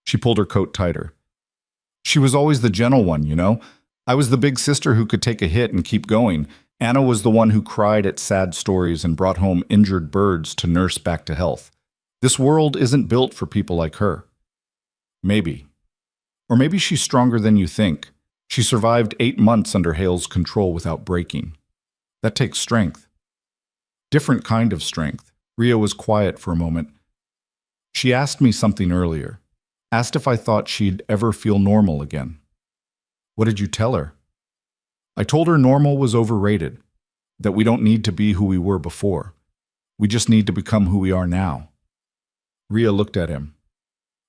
She pulled her coat tighter. She was always the gentle one, you know? I was the big sister who could take a hit and keep going. Anna was the one who cried at sad stories and brought home injured birds to nurse back to health. This world isn't built for people like her. Maybe. Or maybe she's stronger than you think. She survived 8 months under Hale's control without breaking. That takes strength. Different kind of strength. Rhea was quiet for a moment. She asked me something earlier. Asked if I thought she'd ever feel normal again. What did you tell her? I told her normal was overrated, that we don't need to be who we were before. We just need to become who we are now. Rhea looked at him.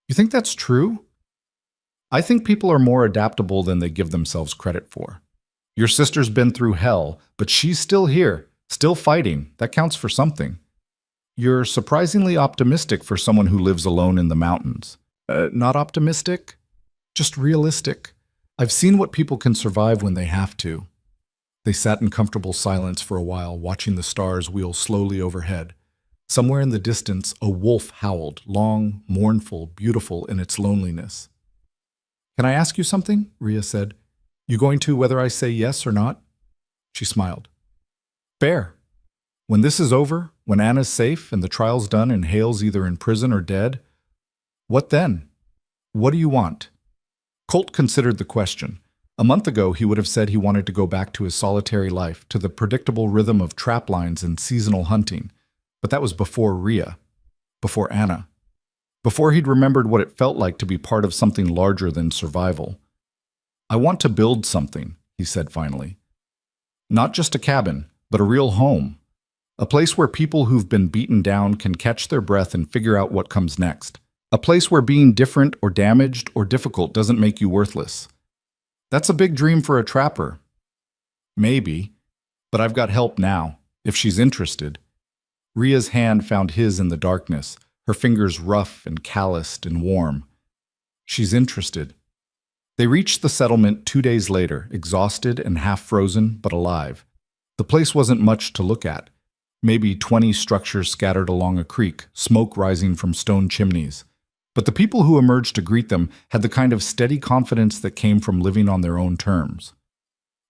You think that's true? I think people are more adaptable than they give themselves credit for. Your sister's been through hell, but she's still here, still fighting. That counts for something. You're surprisingly optimistic for someone who lives alone in the mountains. Not optimistic, just realistic. I've seen what people can survive when they have to. They sat in comfortable silence for a while, watching the stars wheel slowly overhead. Somewhere in the distance, a wolf howled, long, mournful, beautiful in its loneliness. Can I ask you something? Rhea said. You going to whether I say yes or not? She smiled. Fair. When this is over, when Anna's safe and the trial's done and Hale's either in prison or dead, what then? What do you want? Colt considered the question. A month ago, he would have said he wanted to go back to his solitary life, to the predictable rhythm of trap lines and seasonal hunting. But that was before Rhea, before Anna, before he'd remembered what it felt like to be part of something larger than survival. I want to build something, he said finally. Not just a cabin, but a real home. A place where people who've been beaten down can catch their breath and figure out what comes next. A place where being different or damaged or difficult doesn't make you worthless. That's a big dream for a trapper. Maybe, but I've got help now, if she's interested. Rhea's hand found his in the darkness, her fingers rough and calloused and warm. She's interested. They reached the settlement 2 days later, exhausted and half-frozen, but alive. The place wasn't much to look at. Maybe 20 structures scattered along a creek, smoke rising from stone chimneys. But the people who emerged to greet them had the kind of steady confidence that came from living on their own terms.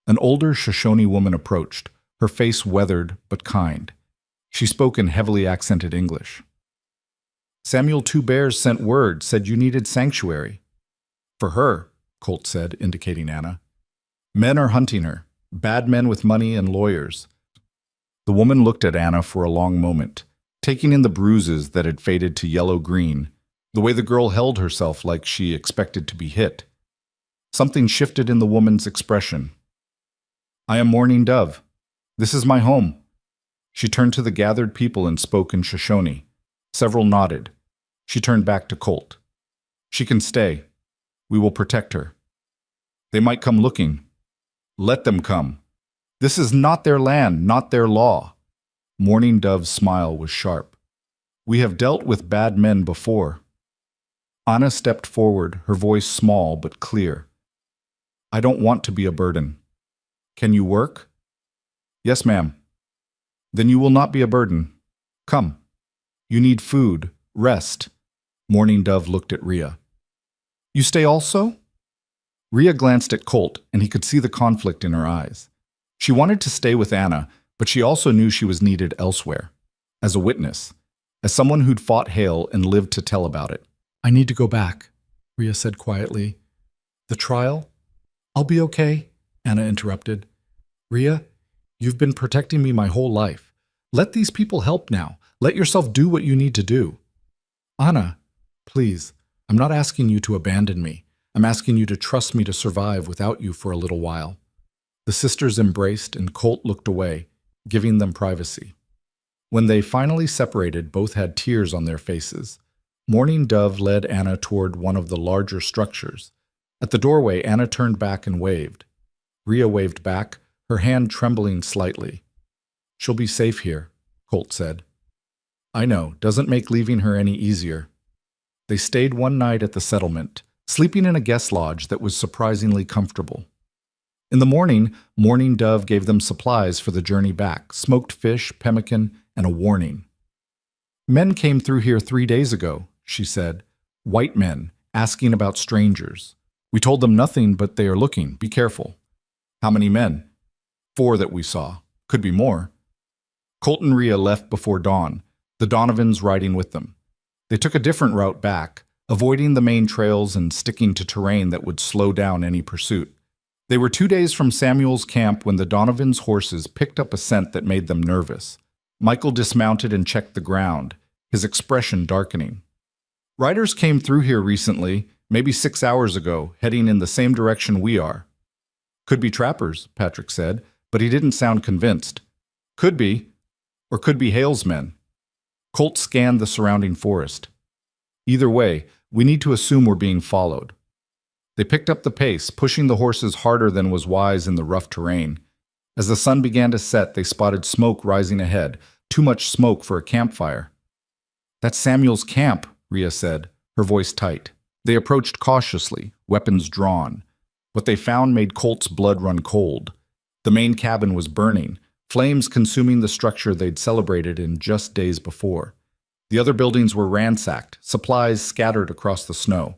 An older Shoshone woman approached, her face weathered but kind. She spoke in heavily accented English. Samuel Two Bears sent word, said you needed sanctuary. For her, Colt said, indicating Anna. Men are hunting her, bad men with money and lawyers. The woman looked at Anna for a long moment, taking in the bruises that had faded to yellow-green, the way the girl held herself like she expected to be hit. Something shifted in the woman's expression. I am Mourning Dove. This is my home. She turned to the gathered people and spoke in Shoshone. Several nodded. She turned back to Colt. She can stay. We will protect her. They might come looking. Let them come. This is not their land, not their law. Mourning Dove's smile was sharp. We have dealt with bad men before. Anna stepped forward, her voice small but clear. I don't want to be a burden. Can you work? Yes, ma'am. Then you will not be a burden. Come. You need food, rest. Mourning Dove looked at Rhea. You stay also? Rhea glanced at Colt, and he could see the conflict in her eyes. She wanted to stay with Anna, but she also knew she was needed elsewhere. As a witness. As someone who'd fought Hale and lived to tell about it. I need to go back, Rhea said quietly. The trial? I'll be okay, Anna interrupted. Rhea, you've been protecting me my whole life. Let these people help now. Let yourself do what you need to do. Anna, please, I'm not asking you to abandon me. I'm asking you to trust me to survive without you for a little while. The sisters embraced and Colt looked away, giving them privacy. When they finally separated, both had tears on their faces. Mourning Dove led Anna toward one of the larger structures. At the doorway, Anna turned back and waved. Rhea waved back, her hand trembling slightly. She'll be safe here, Colt said. I know, doesn't make leaving her any easier. They stayed one night at the settlement, sleeping in a guest lodge that was surprisingly comfortable. In the morning, Mourning Dove gave them supplies for the journey back, smoked fish, pemmican, and a warning. Men came through here 3 days ago, she said. White men, asking about strangers. We told them nothing, but they are looking. Be careful. How many men? 4 that we saw. Could be more. Colt and Rhea left before dawn, the Donovans riding with them. They took a different route back, avoiding the main trails and sticking to terrain that would slow down any pursuit. They were 2 days from Samuel's camp when the Donovans' horses picked up a scent that made them nervous. Michael dismounted and checked the ground, his expression darkening. Riders came through here recently, maybe 6 hours ago, heading in the same direction we are. Could be trappers, Patrick said, but he didn't sound convinced. Could be, or could be Hale's men. Colt scanned the surrounding forest. Either way, we need to assume we're being followed. They picked up the pace, pushing the horses harder than was wise in the rough terrain. As the sun began to set, they spotted smoke rising ahead, too much smoke for a campfire. That's Samuel's camp, Rhea said, her voice tight. They approached cautiously, weapons drawn. What they found made Colt's blood run cold. The main cabin was burning, flames consuming the structure they'd celebrated in just days before. The other buildings were ransacked, supplies scattered across the snow.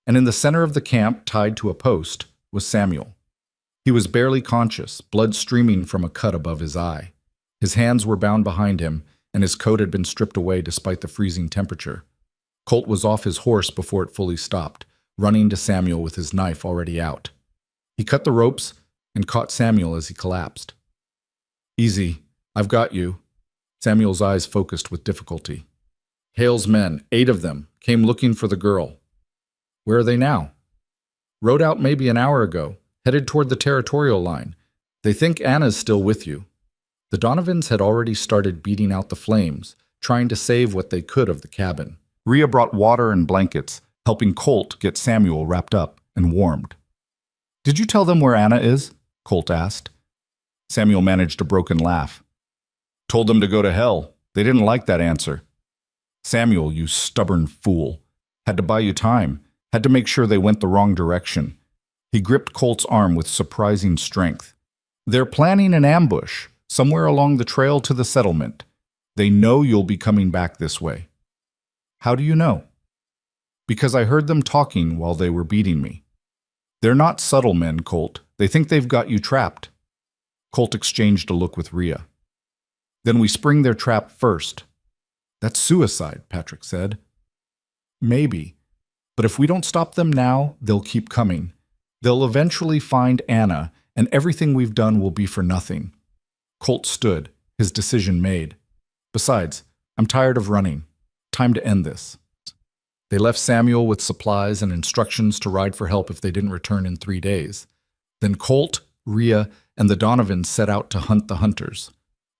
And in the center of the camp, tied to a post, was Samuel. He was barely conscious, blood streaming from a cut above his eye. His hands were bound behind him, and his coat had been stripped away despite the freezing temperature. Colt was off his horse before it fully stopped, running to Samuel with his knife already out. He cut the ropes and caught Samuel as he collapsed. Easy, I've got you. Samuel's eyes focused with difficulty. Hale's men, 8 of them, came looking for the girl. Where are they now? Rode out maybe an hour ago, headed toward the territorial line. They think Anna's still with you. The Donovans had already started beating out the flames, trying to save what they could of the cabin. Rhea brought water and blankets, helping Colt get Samuel wrapped up and warmed. Did you tell them where Anna is? Colt asked. Samuel managed a broken laugh. Told them to go to hell. They didn't like that answer. Samuel, you stubborn fool. Had to buy you time. Had to make sure they went the wrong direction. He gripped Colt's arm with surprising strength. They're planning an ambush, somewhere along the trail to the settlement. They know you'll be coming back this way. How do you know? Because I heard them talking while they were beating me. They're not subtle men, Colt. They think they've got you trapped. Colt exchanged a look with Rhea. Then we spring their trap first. That's suicide, Patrick said. Maybe. But if we don't stop them now, they'll keep coming. They'll eventually find Anna, and everything we've done will be for nothing. Colt stood, his decision made. Besides, I'm tired of running. Time to end this. They left Samuel with supplies and instructions to ride for help if they didn't return in 3 days. Then Colt, Rhea, and the Donovans set out to hunt the hunters.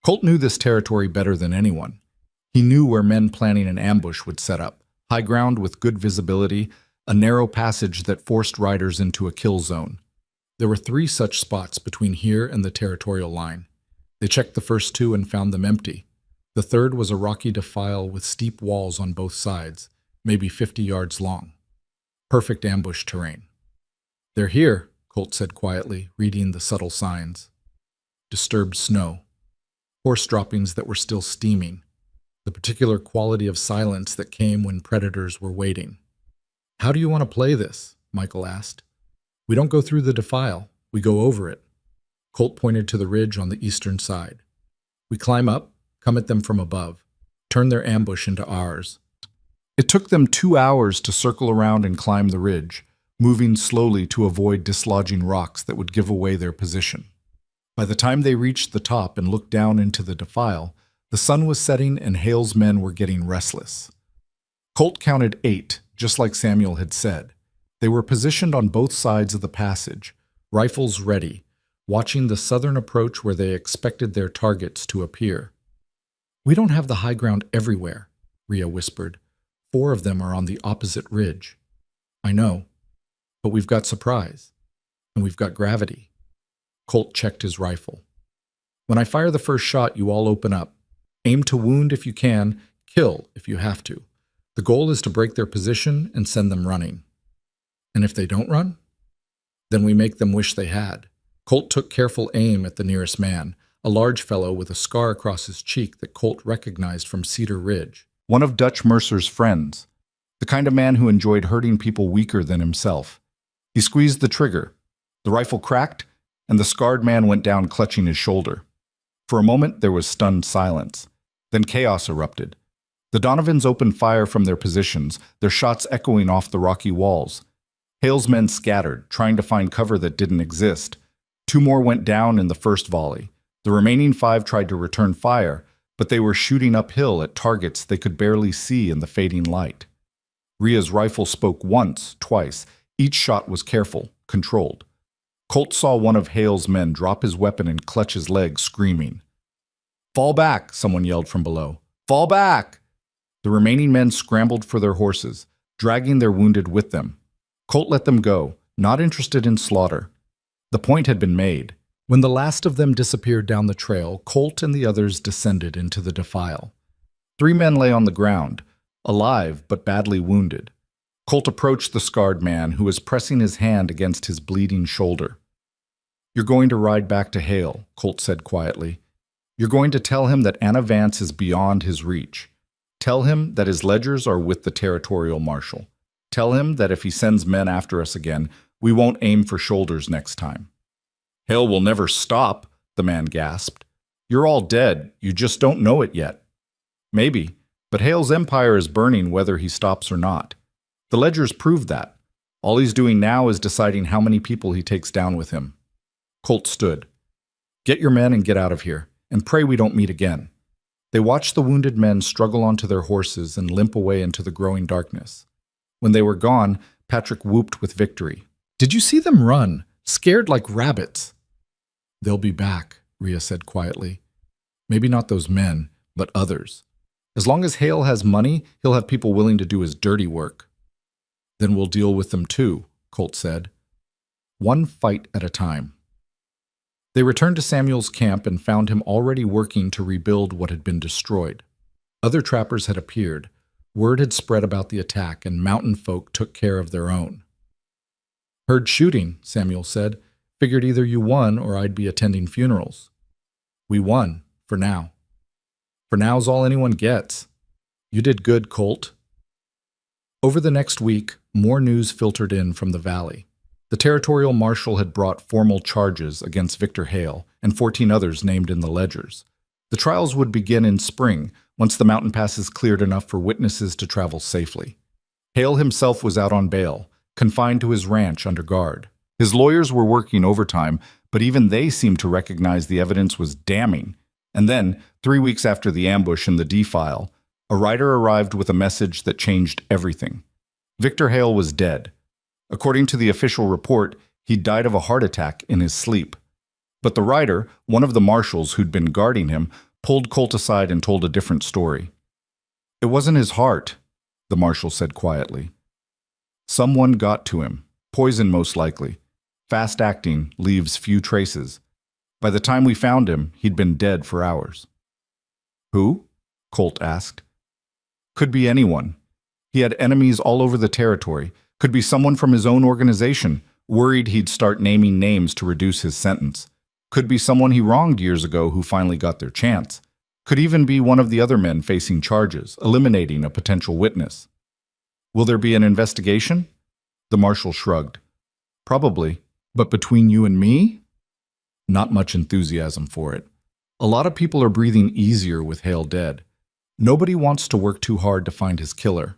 Colt knew this territory better than anyone. He knew where men planning an ambush would set up, high ground with good visibility, a narrow passage that forced riders into a kill zone. There were 3 such spots between here and the territorial line. They checked the first 2 and found them empty. The third was a rocky defile with steep walls on both sides, maybe 50 yards long. Perfect ambush terrain. "They're here," Colt said quietly, reading the subtle signs. Disturbed snow. Horse droppings that were still steaming. The particular quality of silence that came when predators were waiting. "How do you want to play this?" Michael asked. "We don't go through the defile. We go over it." Colt pointed to the ridge on the eastern side. "We climb up, come at them from above, turn their ambush into ours." It took them 2 hours to circle around and climb the ridge, moving slowly to avoid dislodging rocks that would give away their position. By the time they reached the top and looked down into the defile, the sun was setting and Hale's men were getting restless. Colt counted 8, just like Samuel had said. They were positioned on both sides of the passage, rifles ready, watching the southern approach where they expected their targets to appear. "We don't have the high ground everywhere," Rhea whispered. 4 of them are on the opposite ridge." "I know, but we've got surprise, and we've got gravity." Colt checked his rifle. "When I fire the first shot, you all open up. Aim to wound if you can, kill if you have to. The goal is to break their position and send them running. And if they don't run, then we make them wish they had." Colt took careful aim at the nearest man, a large fellow with a scar across his cheek that Colt recognized from Cedar Ridge. One of Dutch Mercer's friends, the kind of man who enjoyed hurting people weaker than himself. He squeezed the trigger. The rifle cracked, and the scarred man went down clutching his shoulder. For a moment, there was stunned silence. Then chaos erupted. The Donovans opened fire from their positions, their shots echoing off the rocky walls. Hale's men scattered, trying to find cover that didn't exist. 2 more went down in the first volley. The remaining 5 tried to return fire, but they were shooting uphill at targets they could barely see in the fading light. Rhea's rifle spoke once, twice. Each shot was careful, controlled. Colt saw one of Hale's men drop his weapon and clutch his leg, screaming. "Fall back!" someone yelled from below. "Fall back!" The remaining men scrambled for their horses, dragging their wounded with them. Colt let them go, not interested in slaughter. The point had been made. When the last of them disappeared down the trail, Colt and the others descended into the defile. 3 men lay on the ground, alive but badly wounded. Colt approached the scarred man, who was pressing his hand against his bleeding shoulder. "You're going to ride back to Hale," Colt said quietly. "You're going to tell him that Anna Vance is beyond his reach. Tell him that his ledgers are with the territorial marshal. Tell him that if he sends men after us again, we won't aim for shoulders next time." "Hale will never stop," the man gasped. "You're all dead, you just don't know it yet." "Maybe, but Hale's empire is burning whether he stops or not. The ledgers prove that. All he's doing now is deciding how many people he takes down with him." Colt stood. "Get your men and get out of here, and pray we don't meet again." They watched the wounded men struggle onto their horses and limp away into the growing darkness. When they were gone, Patrick whooped with victory. "Did you see them run? Scared like rabbits." "They'll be back," Rhea said quietly. "Maybe not those men, but others. As long as Hale has money, he'll have people willing to do his dirty work." "Then we'll deal with them too," Colt said. "One fight at a time." They returned to Samuel's camp and found him already working to rebuild what had been destroyed. Other trappers had appeared. Word had spread about the attack, and mountain folk took care of their own. "Heard shooting," Samuel said. "Figured either you won or I'd be attending funerals." "We won, for now. For now's all anyone gets. You did good, Colt." Over the next week, more news filtered in from the valley. The territorial marshal had brought formal charges against Victor Hale and 14 others named in the ledgers. The trials would begin in spring, once the mountain passes cleared enough for witnesses to travel safely. Hale himself was out on bail, confined to his ranch under guard. His lawyers were working overtime, but even they seemed to recognize the evidence was damning. And then, 3 weeks after the ambush in the D-file, a writer arrived with a message that changed everything. Victor Hale was dead. According to the official report, he died of a heart attack in his sleep. But the writer, one of the marshals who'd been guarding him, pulled Colt aside and told a different story. "It wasn't his heart," the marshal said quietly. "Someone got to him. Poison, most likely. Fast acting, leaves few traces. By the time we found him, he'd been dead for hours." "Who?" Colt asked. "Could be anyone. He had enemies all over the territory. Could be someone from his own organization, worried he'd start naming names to reduce his sentence. Could be someone he wronged years ago who finally got their chance. Could even be one of the other men facing charges, eliminating a potential witness." "Will there be an investigation?" The marshal shrugged. "Probably. But between you and me?" Not much enthusiasm for it. A lot of people are breathing easier with Hale dead. Nobody wants to work too hard to find his killer.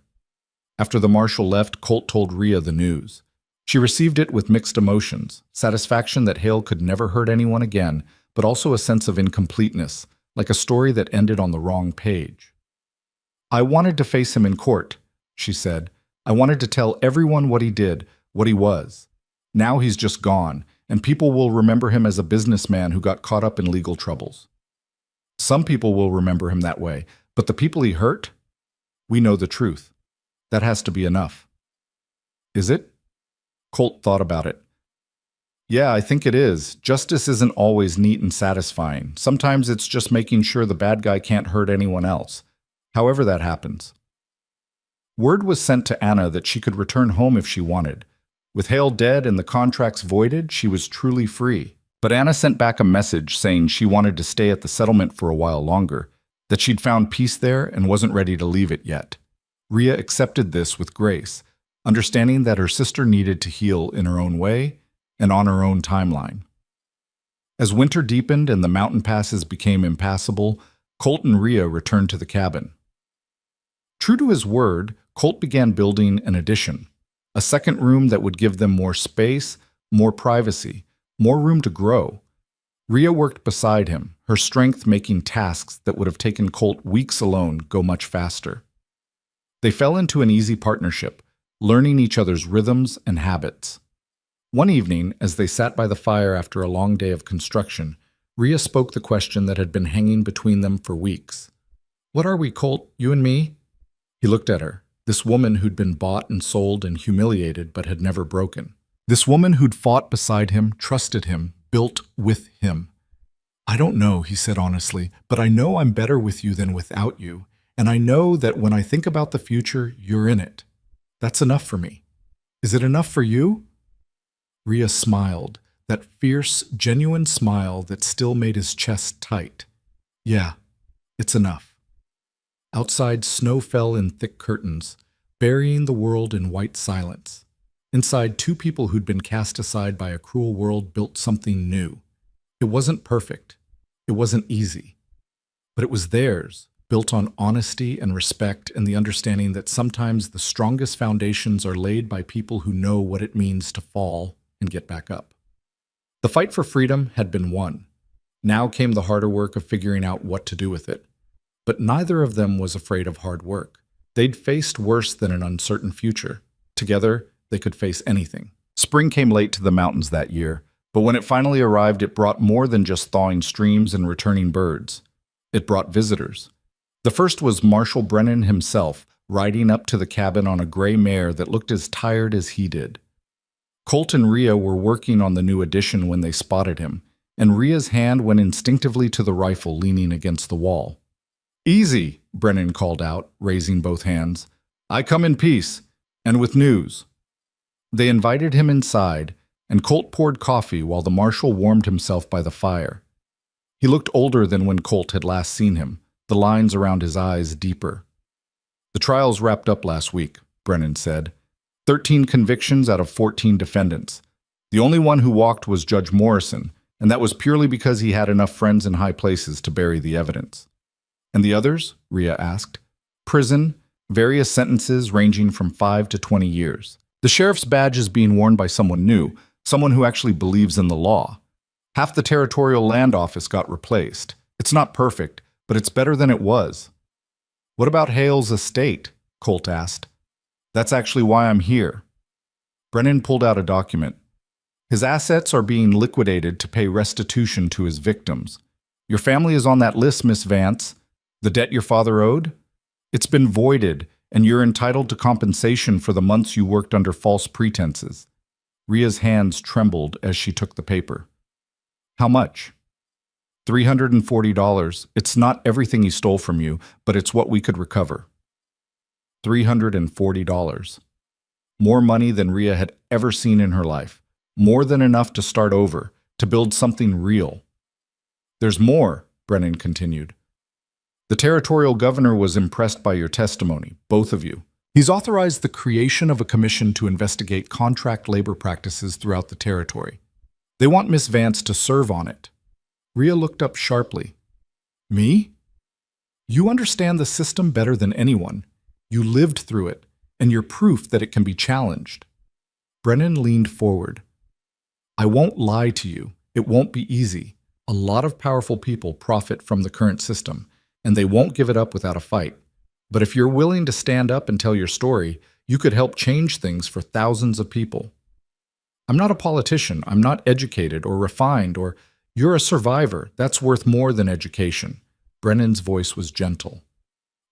After the marshal left, Colt told Rhea the news. She received it with mixed emotions, satisfaction that Hale could never hurt anyone again, but also a sense of incompleteness, like a story that ended on the wrong page. "I wanted to face him in court," she said. "I wanted to tell everyone what he did, what he was. Now he's just gone, and people will remember him as a businessman who got caught up in legal troubles. Some people will remember him that way, but the people he hurt? We know the truth. That has to be enough." "Is it?" Colt thought about it. "Yeah, I think it is. Justice isn't always neat and satisfying. Sometimes it's just making sure the bad guy can't hurt anyone else, however that happens." Word was sent to Anna that she could return home if she wanted. With Hale dead and the contracts voided, she was truly free. But Anna sent back a message saying she wanted to stay at the settlement for a while longer, that she'd found peace there and wasn't ready to leave it yet. Rhea accepted this with grace, understanding that her sister needed to heal in her own way and on her own timeline. As winter deepened and the mountain passes became impassable, Colt and Rhea returned to the cabin. True to his word, Colt began building an addition, a second room that would give them more space, more privacy, more room to grow. Rhea worked beside him, her strength making tasks that would have taken Colt weeks alone go much faster. They fell into an easy partnership, learning each other's rhythms and habits. One evening, as they sat by the fire after a long day of construction, Rhea spoke the question that had been hanging between them for weeks. "What are we, Colt, you and me?" He looked at her, this woman who'd been bought and sold and humiliated but had never broken. This woman who'd fought beside him, trusted him, built with him. "I don't know," he said honestly, "but I know I'm better with you than without you, and I know that when I think about the future, you're in it. That's enough for me. Is it enough for you?" Rhea smiled, that fierce, genuine smile that still made his chest tight. "Yeah, it's enough." Outside, snow fell in thick curtains, burying the world in white silence. Inside, two people who'd been cast aside by a cruel world built something new. It wasn't perfect. It wasn't easy. But it was theirs, built on honesty and respect and the understanding that sometimes the strongest foundations are laid by people who know what it means to fall and get back up. The fight for freedom had been won. Now came the harder work of figuring out what to do with it. But neither of them was afraid of hard work. They'd faced worse than an uncertain future. Together, they could face anything. Spring came late to the mountains that year, but when it finally arrived, it brought more than just thawing streams and returning birds. It brought visitors. The first was Marshal Brennan himself, riding up to the cabin on a gray mare that looked as tired as he did. Colt and Rhea were working on the new addition when they spotted him, and Rhea's hand went instinctively to the rifle leaning against the wall. "Easy," Brennan called out, raising both hands. "I come in peace, and with news." They invited him inside, and Colt poured coffee while the marshal warmed himself by the fire. He looked older than when Colt had last seen him, the lines around his eyes deeper. "The trials wrapped up last week," Brennan said. 13 convictions out of 14 defendants. The only one who walked was Judge Morrison, and that was purely because he had enough friends in high places to bury the evidence. "And the others?" Rhea asked. "Prison, various sentences ranging from 5 to 20 years. The sheriff's badge is being worn by someone new, someone who actually believes in the law. Half the territorial land office got replaced. It's not perfect, but it's better than it was. What about Hale's estate? Colt asked. That's actually why I'm here. Brennan pulled out a document. His assets are being liquidated to pay restitution to his victims. Your family is on that list, Miss Vance. The debt your father owed? It's been voided, and you're entitled to compensation for the months you worked under false pretenses. Ria's hands trembled as she took the paper. How much? $340. It's not everything he stole from you, but it's what we could recover. $340. More money than Ria had ever seen in her life. More than enough to start over, to build something real. There's more, Brennan continued. The territorial governor was impressed by your testimony, both of you. He's authorized the creation of a commission to investigate contract labor practices throughout the territory. They want Miss Vance to serve on it. Ria looked up sharply. Me? You understand the system better than anyone. You lived through it, and you're proof that it can be challenged. Brennan leaned forward. I won't lie to you. It won't be easy. A lot of powerful people profit from the current system, and they won't give it up without a fight. But if you're willing to stand up and tell your story, you could help change things for thousands of people. I'm not a politician. I'm not educated or refined or you're a survivor. That's worth more than education. Brennan's voice was gentle.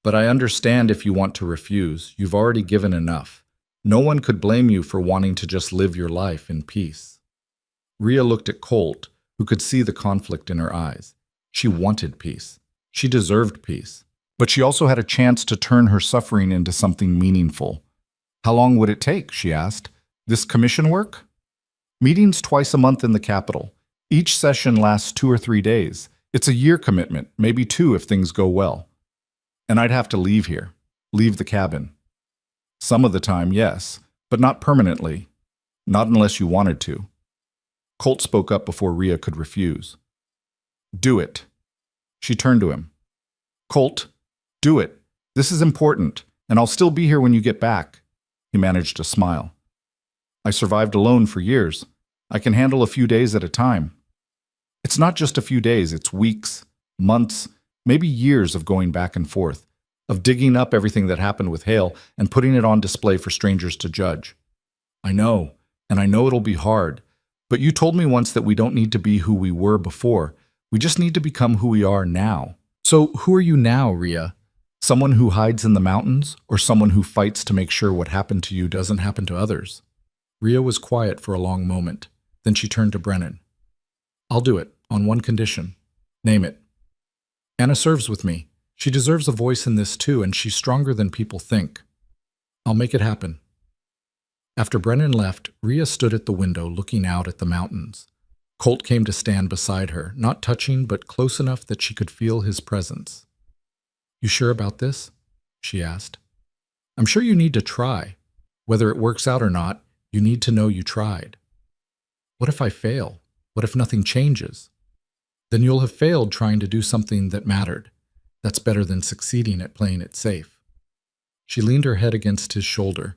But I understand if you want to refuse. You've already given enough. No one could blame you for wanting to just live your life in peace. Ria looked at Colt, who could see the conflict in her eyes. She wanted peace. She deserved peace. But she also had a chance to turn her suffering into something meaningful. How long would it take, she asked. This commission work? Meetings twice a month in the capital. Each session lasts 2 or 3 days. It's a year commitment, maybe 2 if things go well. And I'd have to leave here. Leave the cabin. Some of the time, yes, but not permanently. Not unless you wanted to. Colt spoke up before Ria could refuse. Do it. She turned to him. Colt, do it. This is important, and I'll still be here when you get back. He managed a smile. I survived alone for years. I can handle a few days at a time. It's not just a few days, it's weeks, months, maybe years of going back and forth, of digging up everything that happened with Hale and putting it on display for strangers to judge. I know, and I know it'll be hard, but you told me once that we don't need to be who we were before. We just need to become who we are now. So who are you now, Ria? Someone who hides in the mountains, or someone who fights to make sure what happened to you doesn't happen to others? Ria was quiet for a long moment. Then she turned to Brennan. I'll do it, on one condition. Name it. Anna serves with me. She deserves a voice in this too, and she's stronger than people think. I'll make it happen. After Brennan left, Ria stood at the window looking out at the mountains. Colt came to stand beside her, not touching but close enough that she could feel his presence. You sure about this? She asked. I'm sure you need to try. Whether it works out or not, you need to know you tried. What if I fail? What if nothing changes? Then you'll have failed trying to do something that mattered. That's better than succeeding at playing it safe. She leaned her head against his shoulder.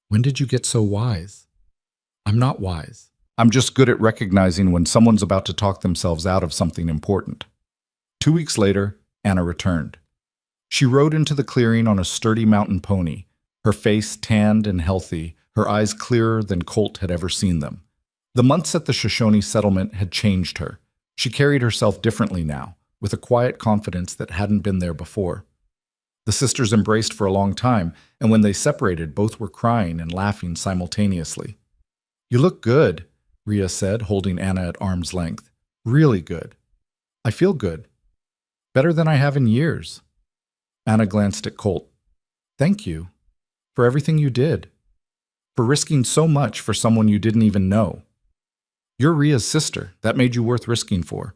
When did you get so wise? I'm not wise. I'm just good at recognizing when someone's about to talk themselves out of something important. 2 weeks later, Anna returned. She rode into the clearing on a sturdy mountain pony, her face tanned and healthy, her eyes clearer than Colt had ever seen them. The months at the Shoshone settlement had changed her. She carried herself differently now, with a quiet confidence that hadn't been there before. The sisters embraced for a long time, and when they separated, both were crying and laughing simultaneously. You look good, Ria said, holding Anna at arm's length. Really good. I feel good. Better than I have in years. Anna glanced at Colt. Thank you. For everything you did. For risking so much for someone you didn't even know. You're Ria's sister. That made you worth risking for.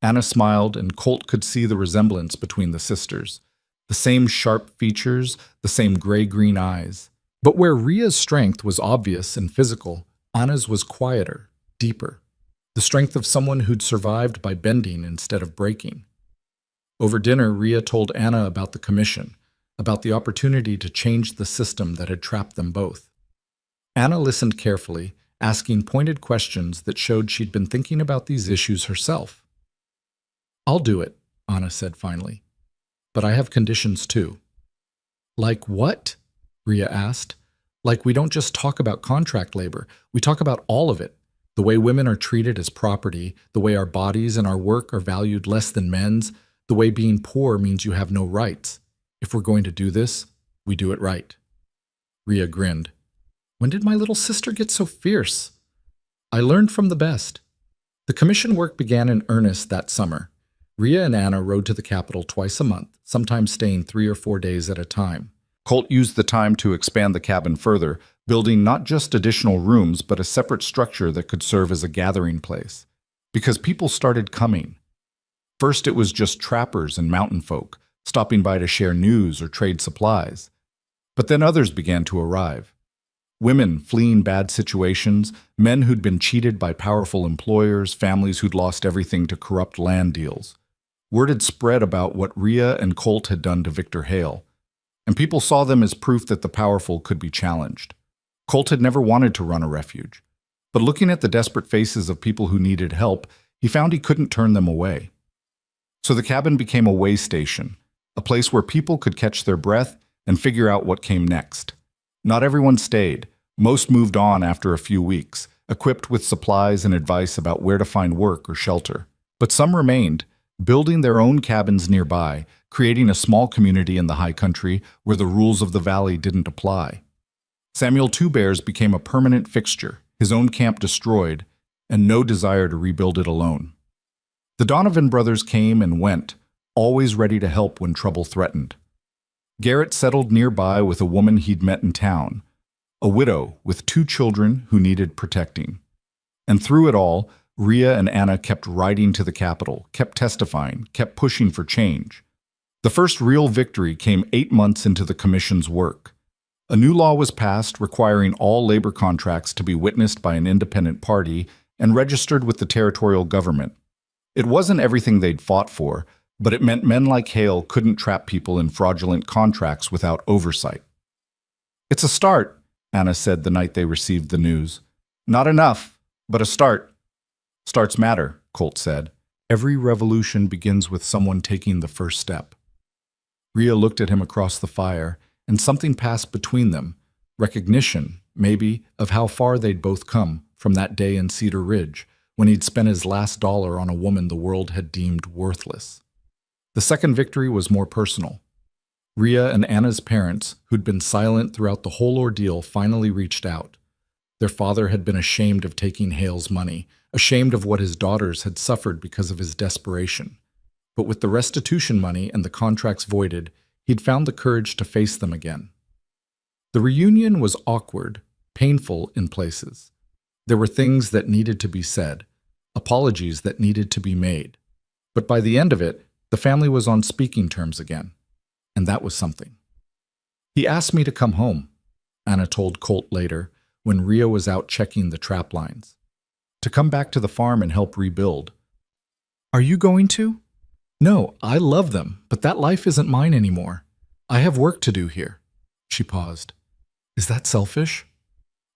Anna smiled, and Colt could see the resemblance between the sisters. The same sharp features, the same gray-green eyes. But where Ria's strength was obvious and physical, Anna's was quieter, deeper. The strength of someone who'd survived by bending instead of breaking. Over dinner, Ria told Anna about the commission, about the opportunity to change the system that had trapped them both. Anna listened carefully, asking pointed questions that showed she'd been thinking about these issues herself. "I'll do it," Anna said finally. "But I have conditions too." "Like what?" Ria asked. "Like we don't just talk about contract labor, we talk about all of it. The way women are treated as property, the way our bodies and our work are valued less than men's, the way being poor means you have no rights. If we're going to do this, we do it right." Ria grinned. "When did my little sister get so fierce?" "I learned from the best." The commission work began in earnest that summer. Ria and Anna rode to the capital twice a month, sometimes staying 3 or 4 days at a time. Colt used the time to expand the cabin further, building not just additional rooms, but a separate structure that could serve as a gathering place. Because people started coming. First, it was just trappers and mountain folk, stopping by to share news or trade supplies. But then others began to arrive. Women fleeing bad situations, men who'd been cheated by powerful employers, families who'd lost everything to corrupt land deals. Word had spread about what Ria and Colt had done to Victor Hale, and people saw them as proof that the powerful could be challenged. Colt had never wanted to run a refuge, but looking at the desperate faces of people who needed help, he found he couldn't turn them away. So the cabin became a way station, a place where people could catch their breath and figure out what came next. Not everyone stayed. Most moved on after a few weeks, equipped with supplies and advice about where to find work or shelter. But some remained, building their own cabins nearby, creating a small community in the high country where the rules of the valley didn't apply. Samuel Two Bears became a permanent fixture, his own camp destroyed, and no desire to rebuild it alone. The Donovan brothers came and went, always ready to help when trouble threatened. Garrett settled nearby with a woman he'd met in town, a widow with 2 children who needed protecting. And through it all, Ria and Anna kept riding to the capital, kept testifying, kept pushing for change. The first real victory came 8 months into the commission's work. A new law was passed requiring all labor contracts to be witnessed by an independent party and registered with the territorial government. It wasn't everything they'd fought for, but it meant men like Hale couldn't trap people in fraudulent contracts without oversight. "It's a start," Anna said the night they received the news. "Not enough, but a start." "Starts matter," Colt said. "Every revolution begins with someone taking the first step." Ria looked at him across the fire, and something passed between them, recognition, maybe, of how far they'd both come from that day in Cedar Ridge, when he'd spent his last dollar on a woman the world had deemed worthless. The second victory was more personal. Ria and Anna's parents, who'd been silent throughout the whole ordeal, finally reached out. Their father had been ashamed of taking Hale's money, ashamed of what his daughters had suffered because of his desperation. But with the restitution money and the contracts voided, he'd found the courage to face them again. The reunion was awkward, painful in places. There were things that needed to be said, apologies that needed to be made. But by the end of it, the family was on speaking terms again, and that was something. "He asked me to come home," Anna told Colt later, when Ria was out checking the trap lines. "To come back to the farm and help rebuild." "Are you going to?" "No, I love them, but that life isn't mine anymore. I have work to do here." She paused. "Is that selfish?"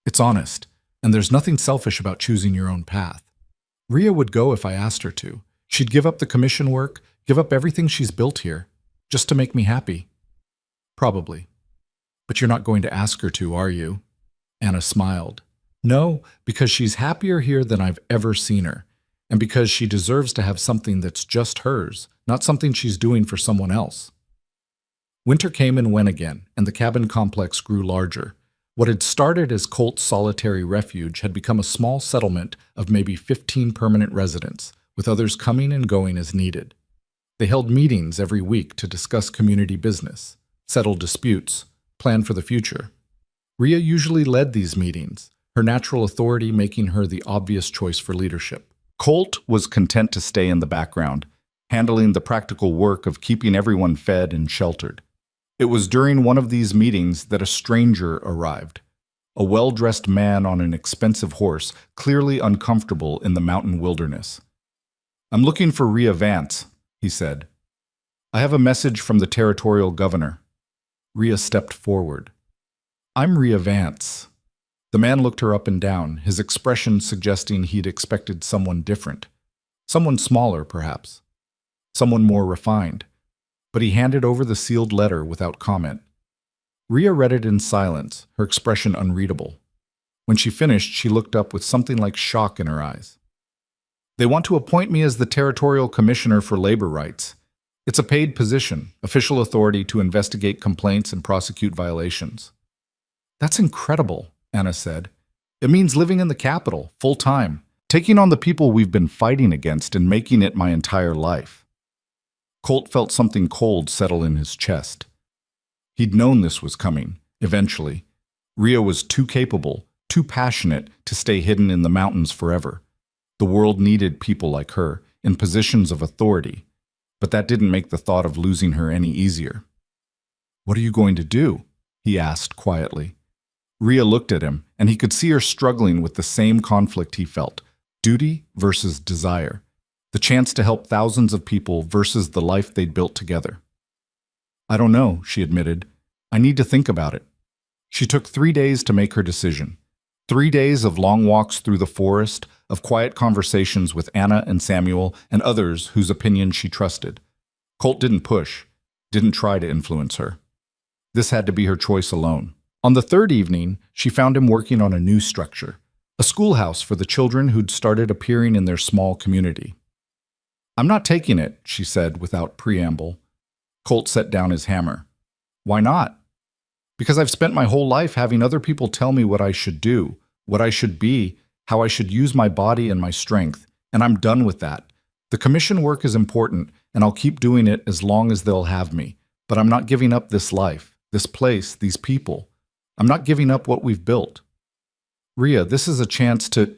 "It's honest, and there's nothing selfish about choosing your own path. Ria would go if I asked her to. She'd give up the commission work, give up everything she's built here, just to make me happy." "Probably. But you're not going to ask her to, are you?" Anna smiled. "No, because she's happier here than I've ever seen her, and because she deserves to have something that's just hers, not something she's doing for someone else." Winter came and went again, and the cabin complex grew larger. What had started as Colt's solitary refuge had become a small settlement of maybe 15 permanent residents, with others coming and going as needed. They held meetings every week to discuss community business, settle disputes, plan for the future. Ria usually led these meetings, her natural authority making her the obvious choice for leadership. Colt was content to stay in the background, handling the practical work of keeping everyone fed and sheltered. It was during one of these meetings that a stranger arrived, a well-dressed man on an expensive horse, clearly uncomfortable in the mountain wilderness. "I'm looking for Ria Vance," he said. "I have a message from the territorial governor." Ria stepped forward. "I'm Ria Vance." The The man looked her up and down, his expression suggesting he'd expected someone different. Someone smaller, perhaps. Someone more refined. But he handed over the sealed letter without comment. Rhea read it in silence, her expression unreadable. When she finished, she looked up with something like shock in her eyes. They want to appoint me as the Territorial Commissioner for Labor Rights. It's a paid position, official authority to investigate complaints and prosecute violations. That's incredible, Anna said. It means living in the capital, full-time, taking on the people we've been fighting against and making it my entire life. Colt felt something cold settle in his chest. He'd known this was coming, eventually. Rhea was too capable, too passionate to stay hidden in the mountains forever. The world needed people like her, in positions of authority, but that didn't make the thought of losing her any easier. "What are you going to do?" he asked quietly. Rhea looked at him, and he could see her struggling with the same conflict he felt, duty versus desire, the chance to help thousands of people versus the life they'd built together. "I don't know," she admitted. "I need to think about it." She took 3 days to make her decision. 3 days of long walks through the forest, of quiet conversations with Anna and Samuel and others whose opinion she trusted. Colt didn't push, didn't try to influence her. This had to be her choice alone. On the third evening, she found him working on a new structure, a schoolhouse for the children who'd started appearing in their small community. "I'm not taking it," she said without preamble. Colt set down his hammer. "Why not?" "Because I've spent my whole life having other people tell me what I should do, what I should be, how I should use my body and my strength, and I'm done with that. The commission work is important, and I'll keep doing it as long as they'll have me, but I'm not giving up this life, this place, these people. I'm not giving up what we've built." "Rhea, this is a chance to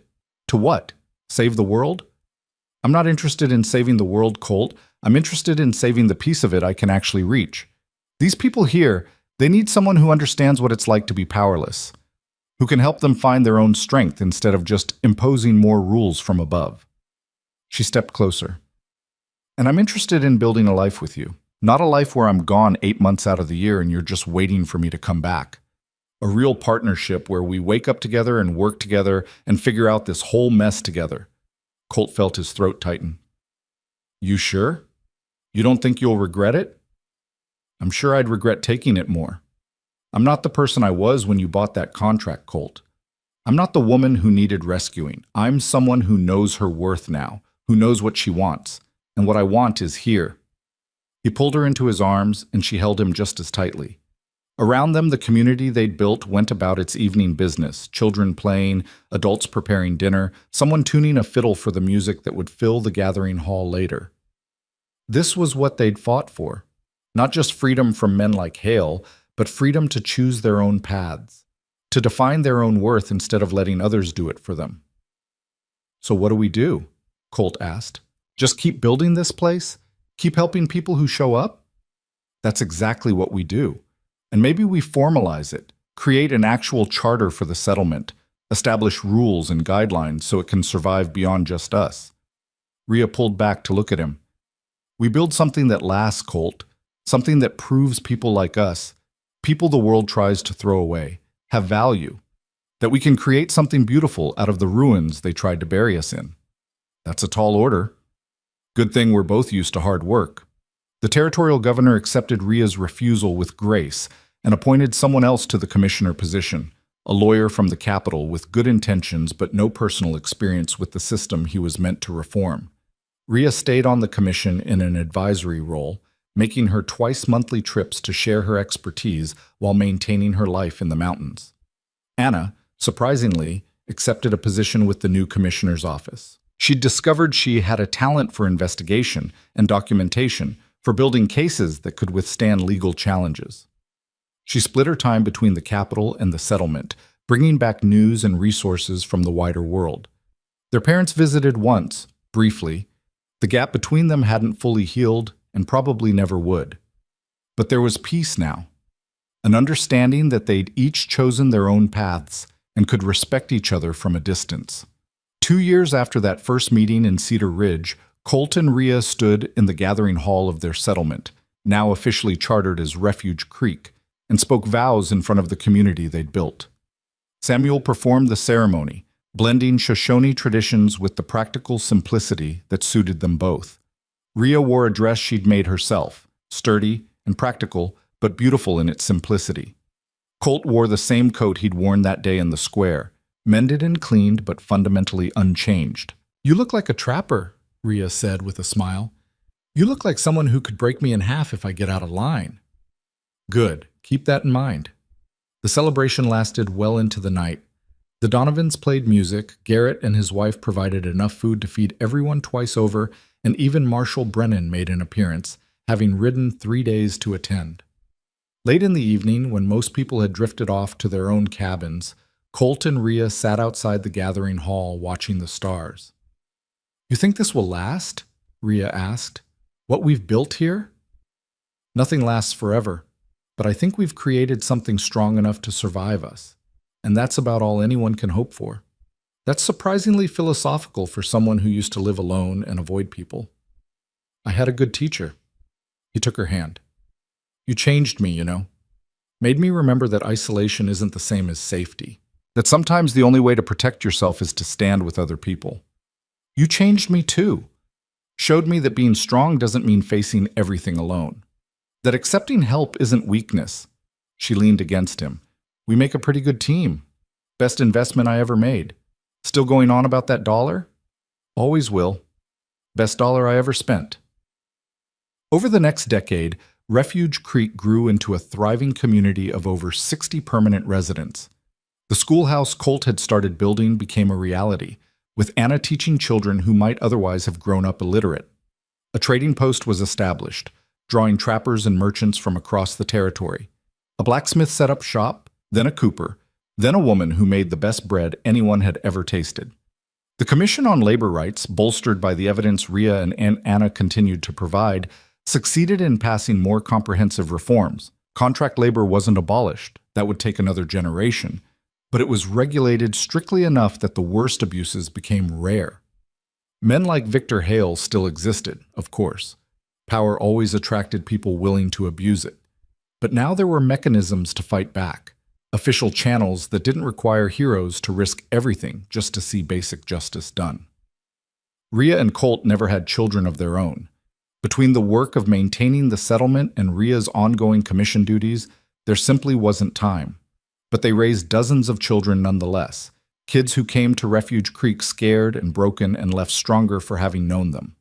what? Save the world?" "I'm not interested in saving the world, Colt. I'm interested in saving the piece of it I can actually reach. These people here, they need someone who understands what it's like to be powerless, who can help them find their own strength instead of just imposing more rules from above." She stepped closer. "And I'm interested in building a life with you. Not a life where I'm gone 8 months out of the year and you're just waiting for me to come back. A real partnership where we wake up together and work together and figure out this whole mess together." Colt felt his throat tighten. "You sure? You don't think you'll regret it?" "I'm sure I'd regret taking it more. I'm not the person I was when you bought that contract, Colt. I'm not the woman who needed rescuing. I'm someone who knows her worth now, who knows what she wants, and what I want is here." He pulled her into his arms, and she held him just as tightly. Around them, the community they'd built went about its evening business, children playing, adults preparing dinner, someone tuning a fiddle for the music that would fill the gathering hall later. This was what they'd fought for. Not just freedom from men like Hale, but freedom to choose their own paths, to define their own worth instead of letting others do it for them. "So what do we do?" Colt asked. "Just keep building this place? Keep helping people who show up?" "That's exactly what we do. And maybe we formalize it, create an actual charter for the settlement, establish rules and guidelines so it can survive beyond just us." Rhea pulled back to look at him. "We build something that lasts, Colt, something that proves people like us, people the world tries to throw away, have value, that we can create something beautiful out of the ruins they tried to bury us in. That's a tall order. Good thing we're both used to hard work." The territorial governor accepted Rhea's refusal with grace and appointed someone else to the commissioner position, a lawyer from the capital with good intentions but no personal experience with the system he was meant to reform. Rhea stayed on the commission in an advisory role, making her twice-monthly trips to share her expertise while maintaining her life in the mountains. Anna, surprisingly, accepted a position with the new commissioner's office. She'd discovered she had a talent for investigation and documentation, for building cases that could withstand legal challenges. She split her time between the capital and the settlement, bringing back news and resources from the wider world. Their parents visited once, briefly. The gap between them hadn't fully healed and probably never would. But there was peace now, an understanding that they'd each chosen their own paths and could respect each other from a distance. 2 years after that first meeting in Cedar Ridge, Colt and Rhea stood in the gathering hall of their settlement, now officially chartered as Refuge Creek, and spoke vows in front of the community they'd built. Samuel performed the ceremony, blending Shoshone traditions with the practical simplicity that suited them both. Rhea wore a dress she'd made herself, sturdy and practical, but beautiful in its simplicity. Colt wore the same coat he'd worn that day in the square, mended and cleaned but fundamentally unchanged. "You look like a trapper," Rhea said with a smile. "You look like someone who could break me in half if I get out of line." "Good. Keep that in mind." The celebration lasted well into the night. The Donovans played music, Garrett and his wife provided enough food to feed everyone twice over, and even Marshall Brennan made an appearance, having ridden 3 days to attend. Late in the evening, when most people had drifted off to their own cabins, Colt and Rhea sat outside the gathering hall watching the stars. "You think this will last?" Rhea asked. "What we've built here?" "Nothing lasts forever, but I think we've created something strong enough to survive us, and that's about all anyone can hope for." That's surprisingly philosophical for someone who used to live alone and avoid people. "I had a good teacher." He took her hand. "You changed me, you know. Made me remember that isolation isn't the same as safety. That sometimes the only way to protect yourself is to stand with other people. You changed me too. Showed me that being strong doesn't mean facing everything alone. That accepting help isn't weakness." She leaned against him. "We make a pretty good team. Best investment I ever made. Still going on about that dollar?" "Always will. Best dollar I ever spent." Over the next decade, Refuge Creek grew into a thriving community of over 60 permanent residents. The schoolhouse Colt had started building became a reality, with Anna teaching children who might otherwise have grown up illiterate. A trading post was established, drawing trappers and merchants from across the territory. A blacksmith set up shop, then a cooper, then a woman who made the best bread anyone had ever tasted. The Commission on Labor Rights, bolstered by the evidence Rhea and Anna continued to provide, succeeded in passing more comprehensive reforms. Contract labor wasn't abolished, that would take another generation, but it was regulated strictly enough that the worst abuses became rare. Men like Victor Hale still existed, of course. Power always attracted people willing to abuse it. But now there were mechanisms to fight back, official channels that didn't require heroes to risk everything just to see basic justice done. Rhea and Colt never had children of their own. Between the work of maintaining the settlement and Rhea's ongoing commission duties, there simply wasn't time. But they raised dozens of children nonetheless, kids who came to Refuge Creek scared and broken and left stronger for having known them.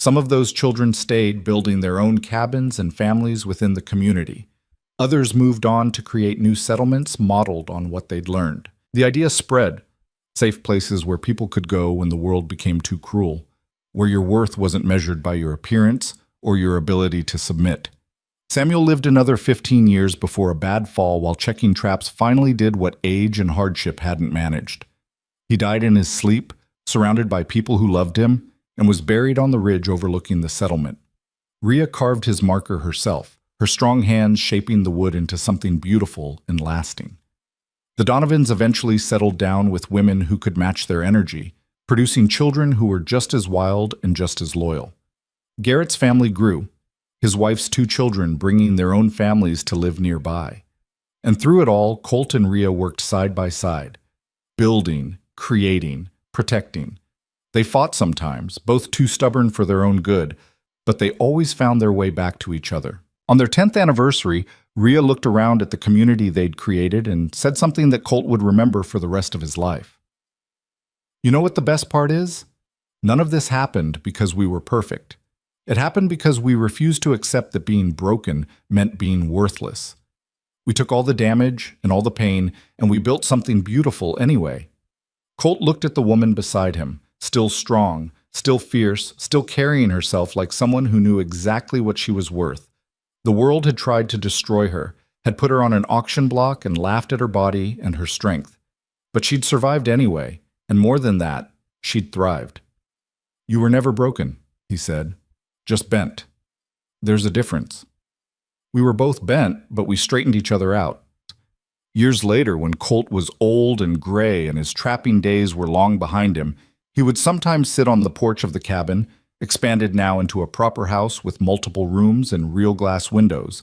Some of those children stayed, building their own cabins and families within the community. Others moved on to create new settlements modeled on what they'd learned. The idea spread, safe places where people could go when the world became too cruel, where your worth wasn't measured by your appearance or your ability to submit. Samuel lived another 15 years before a bad fall while checking traps finally did what age and hardship hadn't managed. He died in his sleep, surrounded by people who loved him, and was buried on the ridge overlooking the settlement. Rhea carved his marker herself, her strong hands shaping the wood into something beautiful and lasting. The Donovans eventually settled down with women who could match their energy, producing children who were just as wild and just as loyal. Garrett's family grew, his wife's 2 children bringing their own families to live nearby. And through it all, Colt and Rhea worked side by side, building, creating, protecting. They fought sometimes, both too stubborn for their own good, but they always found their way back to each other. On their 10th anniversary, Rhea looked around at the community they'd created and said something that Colt would remember for the rest of his life. "You know what the best part is? None of this happened because we were perfect. It happened because we refused to accept that being broken meant being worthless. We took all the damage and all the pain, and we built something beautiful anyway." Colt looked at the woman beside him, still strong, still fierce, still carrying herself like someone who knew exactly what she was worth. The world had tried to destroy her, had put her on an auction block and laughed at her body and her strength. But she'd survived anyway, and more than that, she'd thrived. "You were never broken," he said, "just bent. There's a difference." We were both bent, but we straightened each other out. Years later, when Colt was old and gray and his trapping days were long behind him, he would sometimes sit on the porch of the cabin, expanded now into a proper house with multiple rooms and real glass windows,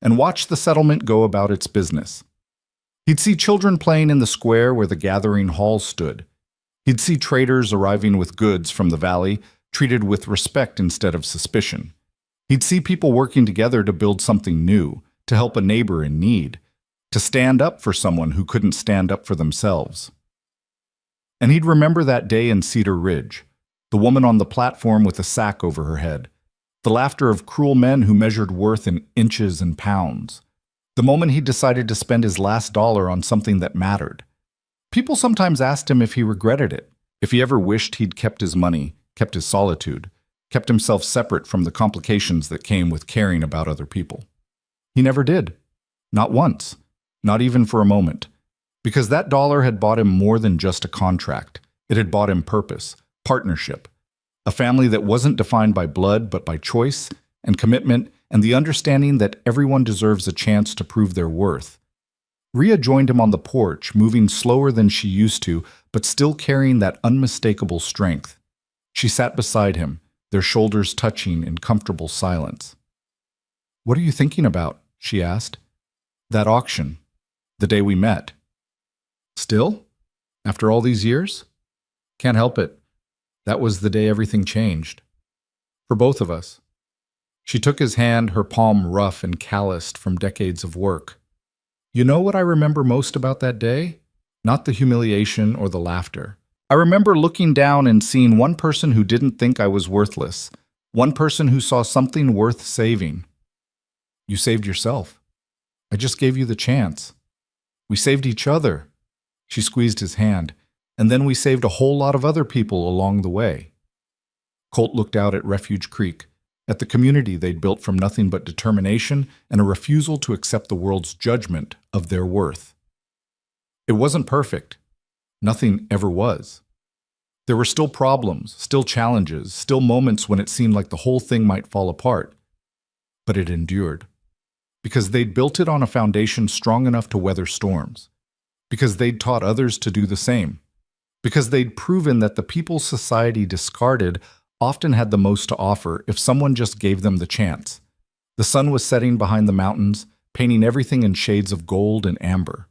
and watch the settlement go about its business. He'd see children playing in the square where the gathering hall stood. He'd see traders arriving with goods from the valley, treated with respect instead of suspicion. He'd see people working together to build something new, to help a neighbor in need, to stand up for someone who couldn't stand up for themselves. And he'd remember that day in Cedar Ridge, the woman on the platform with a sack over her head, the laughter of cruel men who measured worth in inches and pounds, the moment he decided to spend his last dollar on something that mattered. People sometimes asked him if he regretted it, if he ever wished he'd kept his money, kept his solitude, kept himself separate from the complications that came with caring about other people. He never did. Not once. Not even for a moment. Because that dollar had bought him more than just a contract. It had bought him purpose, partnership, a family that wasn't defined by blood but by choice and commitment and the understanding that everyone deserves a chance to prove their worth. Rhea joined him on the porch, moving slower than she used to, but still carrying that unmistakable strength. She sat beside him, their shoulders touching in comfortable silence. "What are you thinking about?" she asked. "That auction. The day we met." "Still? After all these years?" "Can't help it. That was the day everything changed. For both of us." She took his hand, her palm rough and calloused from decades of work. "You know what I remember most about that day? Not the humiliation or the laughter. I remember looking down and seeing one person who didn't think I was worthless, one person who saw something worth saving. You saved yourself. I just gave you the chance. We saved each other." She squeezed his hand. "And then we saved a whole lot of other people along the way." Colt looked out at Refuge Creek, at the community they'd built from nothing but determination and a refusal to accept the world's judgment of their worth. It wasn't perfect. Nothing ever was. There were still problems, still challenges, still moments when it seemed like the whole thing might fall apart. But it endured. Because they'd built it on a foundation strong enough to weather storms. Because they'd taught others to do the same. Because they'd proven that the people society discarded often had the most to offer if someone just gave them the chance. The sun was setting behind the mountains, painting everything in shades of gold and amber.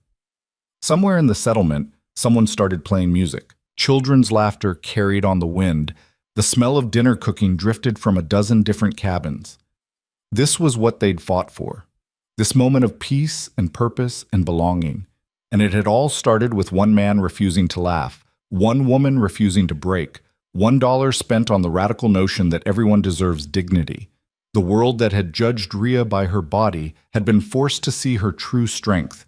Somewhere in the settlement, someone started playing music. Children's laughter carried on the wind. The smell of dinner cooking drifted from a dozen different cabins. This was what they'd fought for. This moment of peace and purpose and belonging. And it had all started with one man refusing to laugh, one woman refusing to break, $1 spent on the radical notion that everyone deserves dignity. The world that had judged Rhea by her body had been forced to see her true strength.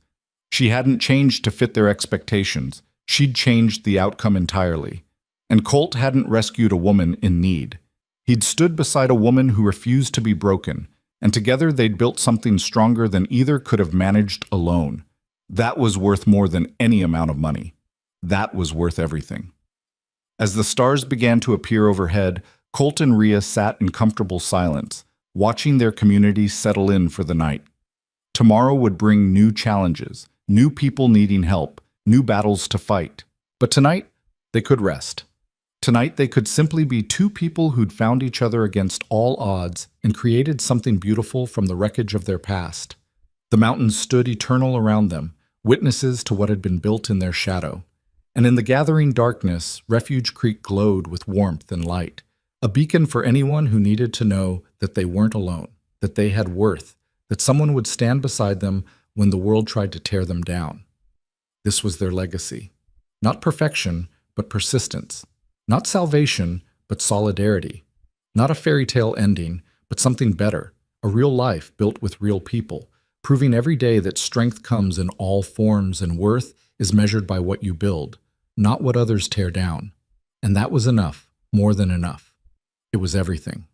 She hadn't changed to fit their expectations. She'd changed the outcome entirely. And Colt hadn't rescued a woman in need. He'd stood beside a woman who refused to be broken, and together they'd built something stronger than either could have managed alone. That was worth more than any amount of money. That was worth everything. As the stars began to appear overhead, Colt and Rhea sat in comfortable silence, watching their community settle in for the night. Tomorrow would bring new challenges, new people needing help, new battles to fight. But tonight, they could rest. Tonight, they could simply be two people who'd found each other against all odds and created something beautiful from the wreckage of their past. The mountains stood eternal around them, witnesses to what had been built in their shadow. And in the gathering darkness, Refuge Creek glowed with warmth and light, a beacon for anyone who needed to know that they weren't alone, that they had worth, that someone would stand beside them when the world tried to tear them down. This was their legacy. Not perfection, but persistence. Not salvation, but solidarity. Not a fairy tale ending, but something better, a real life built with real people, proving every day that strength comes in all forms and worth is measured by what you build, not what others tear down. And that was enough, more than enough. It was everything.